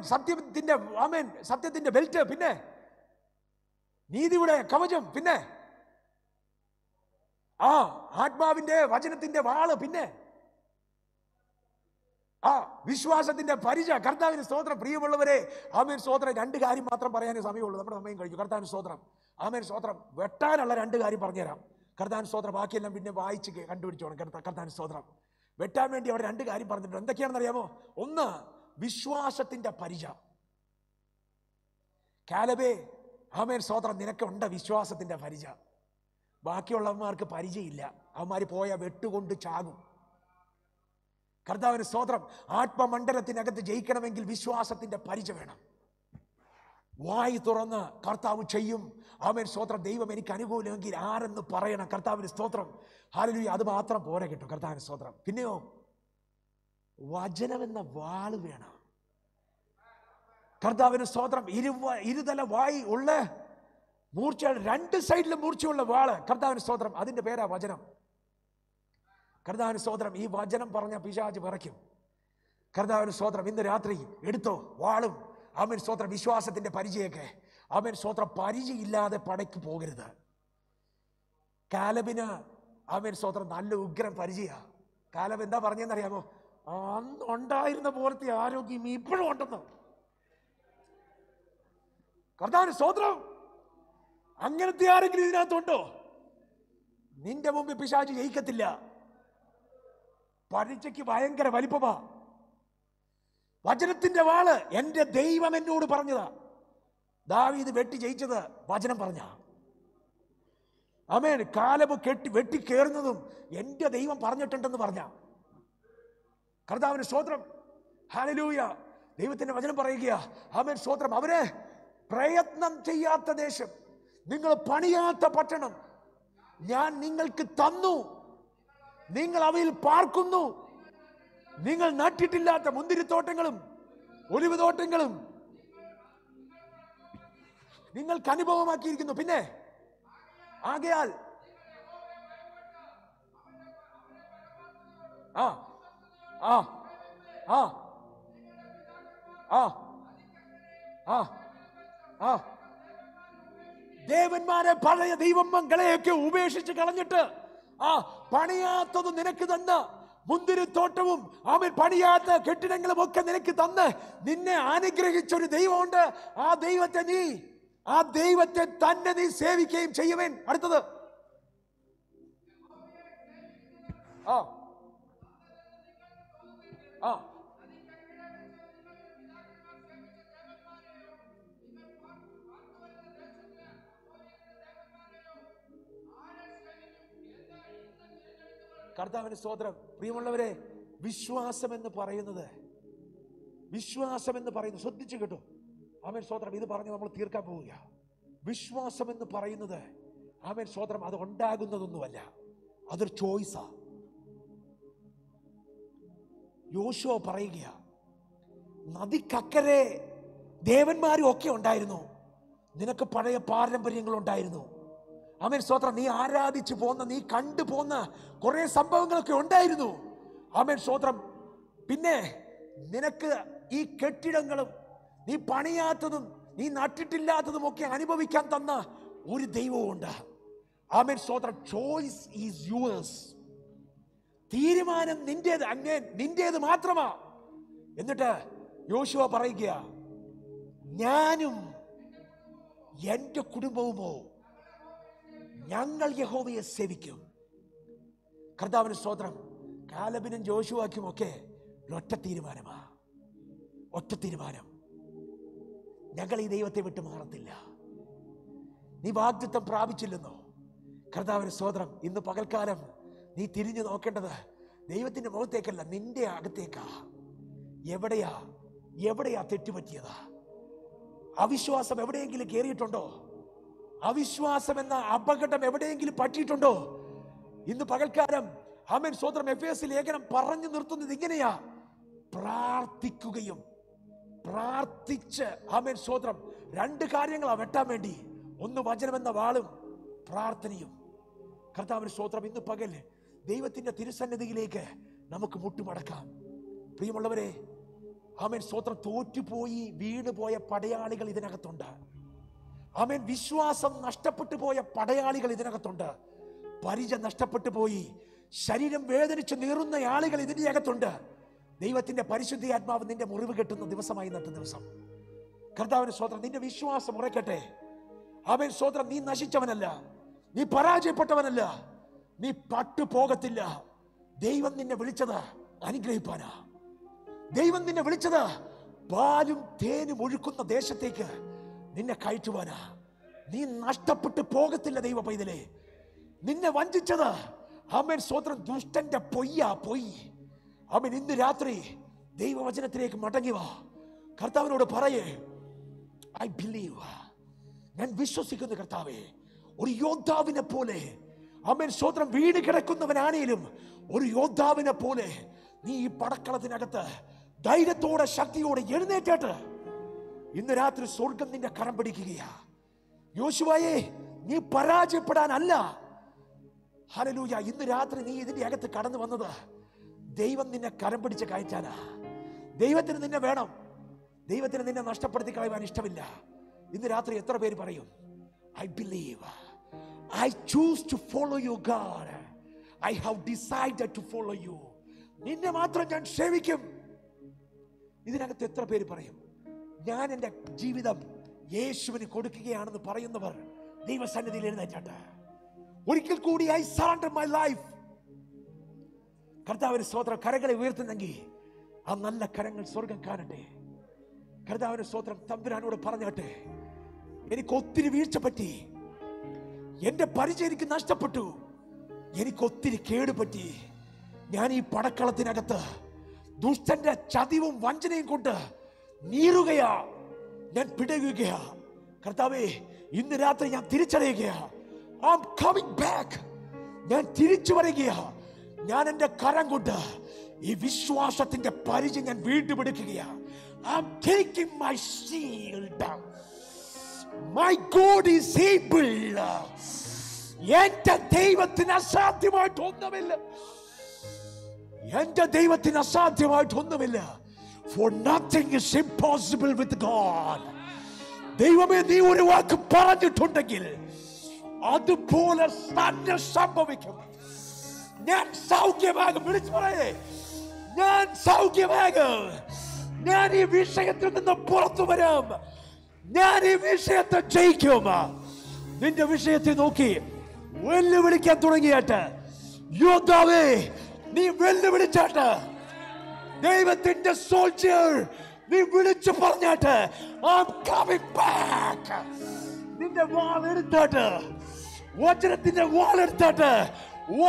സത്യത്തിന്റെ ബെൽറ്റ്, പിന്നെ നീതിയുടെ കവചം, പിന്നെ ആത്മാവിന്റെ വചനത്തിന്റെ വാള്, പിന്നെ വിശ്വാസത്തിന്റെ പരിച. കർത്താവിന് സ്തോത്രം. പ്രിയമുള്ളവരെ, ആമേൻ സ്തോത്രം. 2 കാര്യം മാത്രം പറയാനേ സമയമുള്ളൂ. നമ്മുടെ സമയം കഴിഞ്ഞു. കർത്താവിന് സ്തോത്രം. ആമേൻ സ്തോത്രം. വെട്ടാനുള്ള 2 കാര്യം പറഞ്ഞുതരാം. കർത്താവിന് സ്തോത്രം. ബാക്കിയെല്ലാം പിന്നെ വായിച്ച് കണ്ടുപിടിച്ചോണം. കർത്താവിന് സ്തോത്രം. വെട്ടാൻ വേണ്ടി അവിടെ 2 കാര്യം പറഞ്ഞിട്ടുണ്ട്. എന്തൊക്കെയാണെന്ന് അറിയാമോ? ഒന്ന്, വിശ്വാസത്തിന്റെ പരിച. കാലബേ, ആമേൻ സ്തോത്രം. നിനക്കുണ്ട് വിശ്വാസത്തിന്റെ പരിച. ബാക്കിയുള്ളവന്മാർക്ക് പരിചയമില്ല. അവന്മാർ പോയ വെട്ടുകൊണ്ട് ചാകും. കർത്താവിന് സ്തോത്രം. ആത്മമണ്ഡലത്തിനകത്ത് ജയിക്കണമെങ്കിൽ വിശ്വാസത്തിന്റെ പരിച വേണം. വായി തുറന്ന് കർത്താവ് ചെയ്യും. ആമേൻ സ്തോത്രം. ദൈവം എനിക്ക് അനുകൂലമെങ്കിൽ ആരെന്ന് പറയണം. കർത്താവിന് സ്തോത്രം. ഹല്ലേലൂയ. അത് മാത്രം പോരെ കേട്ടോ. കർത്താവിന് സ്തോത്രം. പിന്നെയോ വചനമെന്ന വാള് വേണം. കർത്താവിന് സ്തോത്രം. ഇരുതല വായി ഉള്ള മൂർച്ച, 2 സൈഡിലും മൂർച്ചയുള്ള വാള്. കർത്താവിന് സ്തോത്രം. അതിന്റെ പേരാ വചനം. കർത്താവിന് സ്തോത്രം. ഈ വചനം പറഞ്ഞ പിശാച് വിറയ്ക്കും. കർത്താവിന് സ്തോത്രം. ഇന്ന് രാത്രി എടുത്തോ വാളും. ആമേൻ സ്തോത്രം. വിശ്വാസത്തിന്റെ പരിചയൊക്കെ. ആമേൻ സ്തോത്രം. പരിചയമില്ലാതെ പടയ്ക്ക് പോകരുത്. കാലബിന് ആമേൻ സ്തോത്രം നല്ല ഉഗ്രം പരിചയ. കാലബ് എന്താ പറഞ്ഞെന്നറിയാമോ? അന്ന് ഉണ്ടായിരുന്ന പോലത്തെ ആരോഗ്യം ഇപ്പോഴും ഉണ്ടെന്ന്. കർത്താവിന് സ്തോത്രം. അങ്ങനത്തെ ആരെങ്കിലും ഇതിനകത്തുണ്ടോ? നിന്റെ മുമ്പിൽ പിശാച് ജയിക്കത്തില്ല. പരിചയ്ക്ക് ഭയങ്കര വലിപ്പമാ. വചനത്തിന്റെ വാള് എന്റെ ദൈവം എന്നോട് പറഞ്ഞതാ. ദാവീദ് വെട്ടി ജയിച്ചത് വചനം പറഞ്ഞ. ആമേൻ. കാലബ് വെട്ടിക്കേറുന്നതും എന്റെ ദൈവം പറഞ്ഞിട്ടുണ്ടെന്ന് പറഞ്ഞ. കർത്താവിന് സ്തോത്രം. ഹല്ലേലൂയ. ദൈവത്തിന്റെ വചനം പറയുക. ആമേൻ സ്തോത്രം. അവര് പ്രയത്നം ചെയ്യാത്ത ദേശം, നിങ്ങൾ പണിയാത്ത പട്ടണം ഞാൻ നിങ്ങൾക്ക് തന്നു. നിങ്ങൾ അവയിൽ പാർക്കുന്നു. നിങ്ങൾ നട്ടിട്ടില്ലാത്ത മുന്തിരിത്തോട്ടങ്ങളും ഒലിവ് തോട്ടങ്ങളും നിങ്ങൾക്ക് അനുഭവമാക്കിയിരിക്കുന്നു. പിന്നെ ആകയാൽ ആ ആ ആ ആ ആ ആ ദേവന്മാരെ, പഴയ ദൈവങ്ങളെയൊക്കെ ഉപേക്ഷിച്ച് കളഞ്ഞിട്ട് പണിയാത്തത് നിനക്ക് തന്ന മുന്തിരിത്തോട്ടവും അവൻ പണിയാത്ത കെട്ടിടങ്ങളും ഒക്കെ നിനക്ക് തന്ന് നിന്നെ അനുഗ്രഹിച്ചൊരു ദൈവമുണ്ട്. ആ ദൈവത്തെ തന്നെ നീ സേവിക്കുകയും ചെയ്യുവേൻ. അടുത്തത് ആ ആ കർത്താവിന് സ്തോത്രം. പ്രിയമുള്ളവരെ, വിശ്വാസം എന്ന് പറയുന്നത് ശ്രദ്ധിച്ചു കേട്ടോ. ആമേൻ സ്തോത്രം. ഇത് പറഞ്ഞ് നമ്മൾ തീർക്കാൻ പോവുക. വിശ്വാസം എന്ന് പറയുന്നത് ആമേൻ സ്തോത്രം അത് ഉണ്ടാകുന്നതൊന്നുമല്ല, അതൊരു ചോയ്സാ. യോശുവ പറയുക, നദിക്കക്കരെ ദേവന്മാരും ഒക്കെ ഉണ്ടായിരുന്നു, നിനക്ക് പഴയ പാരമ്പര്യങ്ങൾ ഉണ്ടായിരുന്നു. ആമേൻ സ്തോത്രം. നീ ആരാധിച്ചു പോന്ന, നീ കണ്ടു പോന്ന കുറെ സംഭവങ്ങളൊക്കെ ഉണ്ടായിരുന്നു. ആമേൻ സ്തോത്രം. പിന്നെ നിനക്ക് ഈ കെട്ടിടങ്ങളും നീ പണിയാത്തതും നീ നട്ടിട്ടില്ലാത്തതും ഒക്കെ അനുഭവിക്കാൻ തന്ന ഒരു ദൈവവും ഉണ്ട്. ആമേൻ സ്തോത്രം. Choice is yours. തീരുമാനം നിന്റേത്, നിന്റേത് മാത്രമാ. എന്നിട്ട് യോശുവ പറയുക, ഞാനും എൻ്റെ കുടുംബവുമോ ഞങ്ങൾ യഹോവയെ സേവിക്കും. കർത്താവിന് സ്തോത്രം. കാലബിനും ജോഷുവാക്കും ഒക്കെ ഒറ്റ തീരുമാനമാ, ഒറ്റ തീരുമാനം. ഞങ്ങൾ ഈ ദൈവത്തെ വിട്ട് മാറത്തില്ല. നീ വാഗ്ദത്തം പ്രാപിച്ചില്ലെന്നോ? കർത്താവിന് സ്തോത്രം. ഇന്ന് പകൽക്കാലം നീ തിരിഞ്ഞു നോക്കേണ്ടത് ദൈവത്തിന്റെ മുഖത്തേക്കല്ല, നിന്റെ അകത്തേക്കാ. എവിടെയാ തെറ്റുപറ്റിയതാ? അവിശ്വാസം എവിടെയെങ്കിലും കയറിയിട്ടുണ്ടോ? അവിശ്വാസം എന്ന അപകടം എവിടെയെങ്കിലും പറ്റിയിട്ടുണ്ടോ? ഇന്ന് പകൽക്കാലം ആമേൻ സ്തോത്രം എഫേസ്യ ലേഖനം പറഞ്ഞു നിർത്തുന്നത് ഇങ്ങനെയാ: പ്രാർത്ഥിക്കുകയും പ്രാർത്ഥിച്ച് ആമേൻ സ്തോത്രം രണ്ട് കാര്യങ്ങളാ വെട്ടാൻ വേണ്ടി. ഒന്ന് വചനമെന്ന വാളും പ്രാർത്ഥനയും. കർത്താവിന് സ്തോത്രം. ഇന്ന് പകൽ ദൈവത്തിന്റെ തിരുസന്നിധിയിലേക്ക് നമുക്ക് മുട്ടുമടക്കാം. പ്രിയമുള്ളവരെ, ആമേൻ സ്തോത്രം, തോറ്റുപോയി വീണുപോയ പടയാളികൾ ഇതിനകത്തുണ്ട്. ആമേൻ വിശ്വാസം നഷ്ടപ്പെട്ടു പോയ പടയാളികൾ ഇതിനകത്തുണ്ട്. പരിച നഷ്ടപ്പെട്ടു പോയി ശരീരം വേദനിച്ച് നീറുന്ന ആളുകൾ ഇതിന്റെ അകത്തുണ്ട്. ദൈവത്തിന്റെ പരിശുദ്ധ ആത്മാവ് നിന്റെ മുറിവ് കെട്ടുന്ന ദിവസമായി നട്ട ദിവസം. കർത്താവിന് സ്തോത്രം. നിന്റെ വിശ്വാസം ഉറക്കട്ടെ. ആമേൻ സ്തോത്രം. നീ നശിച്ചവനല്ല, നീ പരാജയപ്പെട്ടവനല്ല, നീ പട്ടുപോകത്തില്ല. ദൈവം നിന്നെ വിളിച്ചത് അനുഗ്രഹിപ്പാനാ. ദൈവം നിന്നെ വിളിച്ചത് പാലും തേനും ഒഴുക്കുന്ന ദേശത്തേക്ക് നിന്നെ കയറ്റുവാനാ. നീ നഷ്ടപ്പെട്ടു പോകത്തില്ല ദൈവ പൈതലേ. നിന്നെ വഞ്ചിച്ചത് ആമേൻ സ്തോത്രം ദുഷ്ടന്റെ പൊയ്. ആമേൻ ഇന്ന് രാത്രി ദൈവവചനത്തിലേക്ക് മടങ്ങി വാ. കർത്താവിനോട് പറയേ, ഐ ബിലീവ്, ഞാൻ വിശ്വസിക്കുന്നു കർത്താവേ. ഒരു യോദ്ധാവിനെ പോലെ ആമേൻ സ്തോത്രം വീണ് കിടക്കുന്നവനാണേലും ഒരു യോദ്ധാവിനെ പോലെ നീ ഈ പടക്കളത്തിനകത്ത് ധൈര്യത്തോടെ ശക്തിയോടെ എഴുന്നേറ്റിട്ട് ഇന്ന് രാത്രി സ്വർഗം നിന്റെ കരം പിടിക്കുകയാ. യോശുവയെ, നീ പരാജയപ്പെടാനല്ല. ഹല്ലേലൂയ. ഇന്ന് രാത്രി നീ ഇതിന്റെ അകത്ത് കടന്നു വന്നത് ദൈവം നിന്നെ കരം പിടിച്ച് കയറ്റാനാ. ദൈവത്തിന് നിന്നെ വേണം. ദൈവത്തിന് നിന്നെ നഷ്ടപ്പെടുത്തി കളയുവാൻ ഇഷ്ടമില്ല. ഇന്ന് രാത്രി എത്ര പേര് പറയും, I believe, I choose to follow you God, I have decided to follow you. നിന്നെ മാത്രം ഞാൻ സേവിക്കും. ഇതിനകത്ത് എത്ര പേര് പറയും, ഞാൻ എൻ്റെ ജീവിതം യേശുവിന് കൊടുക്കുകയാണെന്ന് പറയുന്നവർ ദൈവസന്നിധിയിൽ എഴുന്നേറ്റാട്ടെ. ഒരിക്കൽ കൂടി ഐ സറണ്ടർ മൈ ലൈഫ്. കർത്താവിന് സ്തോത്രം. കരങ്ങളെ ഉയർത്തുന്നെങ്കിൽ ആ നല്ല കരങ്ങൾ സ്വർഗം കാണട്ടെ. കർത്താവിന് സ്തോത്രം. തമ്പുരാനോട് പറഞ്ഞാട്ടെ, എനിക്ക് ഒത്തിരി വീഴ്ച പറ്റി, എന്റെ പരിചയം എനിക്ക് നഷ്ടപ്പെട്ടു, എനിക്ക് ഒത്തിരി കേടുപറ്റി. ഞാൻ ഈ പടക്കളത്തിനകത്ത് ദുഷ്ടന്റെ ചതിവും വഞ്ചനയും കൊണ്ട് നീറുകയാ, ഞാൻ പിടയുകയാ. കർത്താവേ, ഇന്ന് രാത്രി ഞാൻ തിരിച്ചറിയുകയാ. I'm coming back. ഞാൻ തിരിച്ചു വരികയാ. ഞാൻ എൻ്റെ കരം കൊണ്ട് ഈ വിശ്വാസത്തിന്റെ പരിചയം ഞാൻ വീണ്ടും എടുക്കുകയാ. I'm taking my shield. My God is able. എന്റെ ദൈവത്തിന് അസാധ്യമായിട്ടൊന്നുമില്ല. എന്റെ ദൈവത്തിന് അസാധ്യമായിട്ടൊന്നുമില്ല. For nothing is impossible with God. ദൈവമേ, നീ ഒരു വാക്ക് പറഞ്ഞിട്ടുണ്ടെങ്കിൽ അതുപോലെ തന്നെ സംഭവിക്കും. ഞാൻ സൗഖ്യമാകും. വിളിച്ചു പറയേ, ഞാൻ സൗഖ്യമാകും. ഞാൻ ഈ വിഷയത്തിൽ നിന്ന് പുറത്തു വരാം. ഞാൻ ഈ വിഷയത്തെ ജയിക്കും. നിന്റെ വിഷയത്തെ നോക്കി വെല്ലുവിളിക്കാൻ തുടങ്ങിയിട്ട്, യോദ്ധാവേ, നീ വെല്ലുവിളിച്ചാട്ട് ദൈവത്തിന്റെ സോൾജിയർ നീ വിളിച്ചു പറഞ്ഞാട്ട് I'm coming back. നിന്റെ വാൾ എടുത്താട്ട് വചനത്തിന്റെ വാൾ എടുത്താട്ട്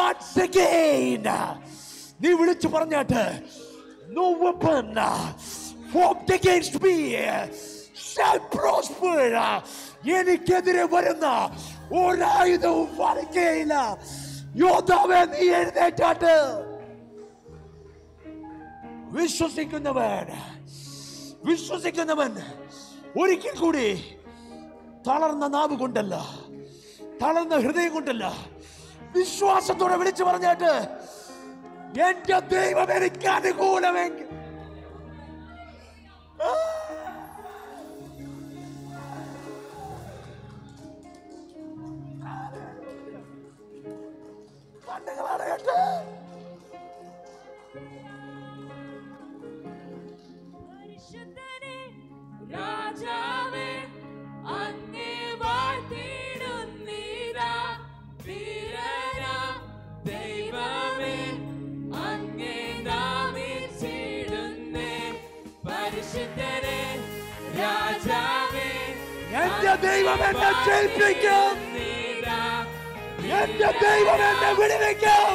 once again നീ വിളിച്ചു പറഞ്ഞാട്ട് no weapon formed against me shall prosper. എനിക്കെതിരെ വരുന്ന ഒരായുധവും ഫലിക്കുകയില്ല. യോദ്ധാവേ നീ എഴുന്നേറ്റാട്ട്. വിശ്വസിക്കുന്നവൻ ഒരിക്കൽ കൂടി തളർന്ന നാവ് കൊണ്ടല്ല, തളർന്ന ഹൃദയം കൊണ്ടല്ല, വിശ്വാസത്തോടെ വിളിച്ചു പറഞ്ഞാട്ട് എന്റെ ദൈവം എനിക്ക് അനുകൂലമെങ്കിൽ രാജാവേ അങ്ങേ വാഴ്ത്തിടുന്നീരാ വീരനാം ദൈവമേ അങ്ങേ നാമിച്ചിടുന്നേ പരിശുദ്ധനെ രാജാവേ എന്റെ ദൈവം എന്നെ ജയിപ്പിക്കും, എന്റെ ദൈവം എന്നെ വിടുവിക്കും,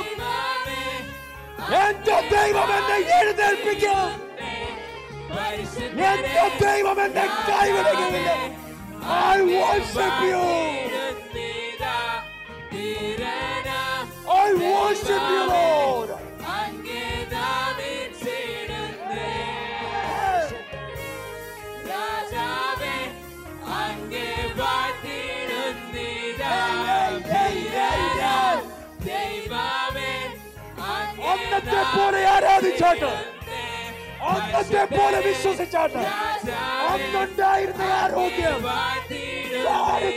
എന്റെ ദൈവം എന്നെ എഴുന്നേൽപ്പിക്കും, എന്റെ ദൈവം എന്നെ കൈവിടുകയില്ല. I worship you. I worship you, Lord. അന്നത്തെ പോലെ ആരാധിച്ചാട്ട്, അന്നത്തെ പോലെ വിശ്വസിച്ചാട്ട്, അന്നുണ്ടായിരുന്ന ആരോഗ്യം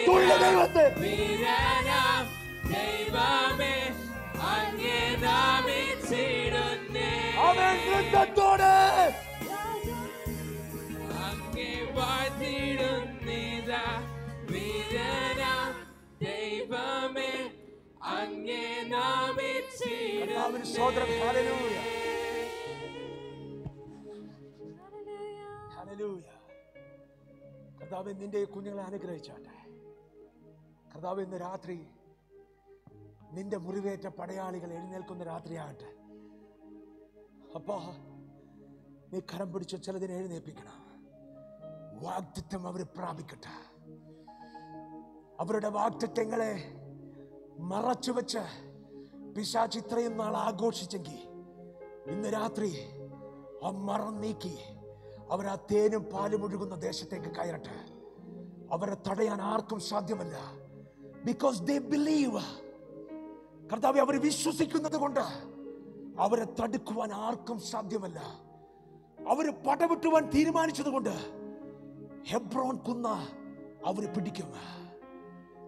തുള്ള ദൈവത്തെ അവൻ നൃത്തത്തോടെ ദൈവമേ അങ്ങേ നാമിച്ചിടുന്നേ സ്തോത്രം. Hallelujah, hallelujah. കർത്താവേ നിന്റെ കുഞ്ഞുങ്ങളെ അനുഗ്രഹിച്ചാട്ടെ. കർത്താവേ ഇന്ന് രാത്രി നിന്റെ മുറിവേറ്റ പടയാളികൾ എഴുന്നേൽക്കുന്ന രാത്രിയാകട്ടെ. അപ്പാ നീ കരം പിടിച്ച ചിലതിനെ എഴുന്നേൽപ്പിക്കണം. വാഗ്ദത്തം അവർ പ്രാപിക്കട്ടെ. അവരുടെ വാഗ്ദത്തങ്ങളെ മറച്ചു വെച്ച് പിശാച് ഇത്രയും നാൾ ആഘോഷിച്ചെങ്കിൽ ഇന്ന് രാത്രി ആ മറം നീക്കി അവരാ തേനും പാലും ഒഴുകുന്ന ദേശത്തേക്ക് കയറട്ടെ. അവരെ തടയാൻ ആർക്കും സാധ്യമല്ല. Because they believe. കർത്താവേ അവർ വിശ്വസിക്കുന്നത് കൊണ്ട് അവരെ തടുക്കുവാൻ ആർക്കും സാധ്യമല്ല. അവര് പടവിട്ടുവാൻ തീരുമാനിച്ചത് കൊണ്ട് ഹെബ്രോൻ കുന്ന അവര് പിടിക്കും.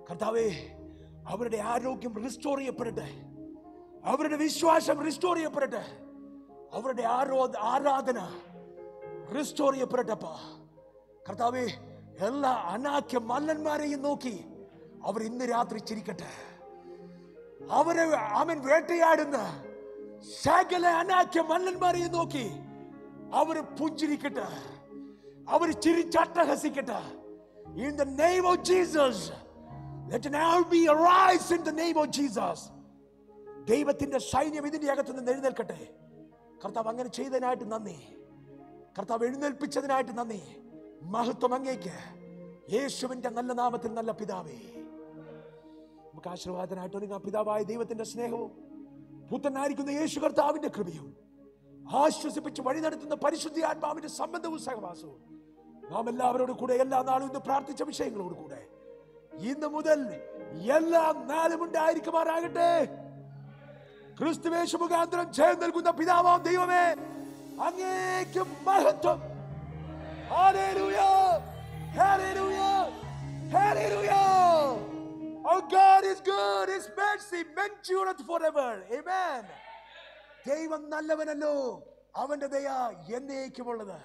കർത്താവേ അവരുടെ ആരോഗ്യം റിസ്റ്റോർ ചെയ്യപ്പെടട്ടെ, അവരുടെ വിശ്വാസം റിസ്റ്റോർ ചെയ്യപ്പെടട്ടെ, അവരുടെ ആരാധന റിസ്റ്റോർ ചെയ്യപ്പെടട്ടപ്പാ. കർത്താവേ എല്ലാ അനാഖ്യ മല്ലന്മാരെയും നോക്കി അവർ ഇന്ന് രാത്രി ചിരിക്കട്ടെ. അവരെ അവൻ വേട്ടയാടുന്ന സകല അനാഖ്യ മല്ലന്മാരെയും നോക്കി അവര് പുഞ്ചിരിക്കട്ടെ, അവര് ചിരിച്ചട്ടഹസിക്കട്ടെ. In the name of Jesus, let an army arise in the name of Jesus. ദൈവത്തിന്റെ സൈന്യം ഇതിന്റെ അകത്തുനിന്ന് എഴുന്നേൽക്കട്ടെ. കർത്താവ് അങ്ങനെ ചെയ്തതിനായിട്ട് നന്ദി. കർത്താവ് എഴുന്നേൽപ്പിച്ചതിനായിട്ട് നന്ദി. മഹത്വം അങ്ങേക്ക്. യേശുവിന്റെ നല്ല നാമത്തിൽ നല്ല പിതാവേ. നമുക്ക് ആശീർവാദനായിട്ട് ഒരുങ്ങാം. പിതാവായ ദൈവത്തിന്റെ സ്നേഹവും പുത്രനായിരിക്കുന്ന യേശു കർത്താവിന്റെ കൃപയും ആശ്വസിപ്പിച്ച് വഴി നടത്തുന്ന പരിശുദ്ധ ആത്മാവിന്റെ സംബന്ധവും സഹവാസവും നാം എല്ലാവരോടും കൂടെ എല്ലാ നാളും ഇന്ന് പ്രാർത്ഥിച്ച വിഷയങ്ങളോട് കൂടെ ഇന്ന് മുതൽ എല്ലാ നാളും ഉണ്ടായിരിക്കുമാറാകട്ടെ. ക്രിസ്തുവേശു മുഖാന്തരം ജയം നൽകുന്ന പിതാവാം ദൈവമേ അങ്ങേക്ക് മഹത്വം. Hallelujah, hallelujah, hallelujah. Our God is good, His mercy endureth forever. Amen. ദൈവം നല്ലവനല്ലോ, അവന്റെ ദയ എന്നേക്കുമുള്ളത്.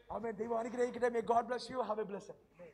ആമേൻ. ദൈവം അനുഗ്രഹിക്കട്ടെ. May God bless you. Have a blessed day.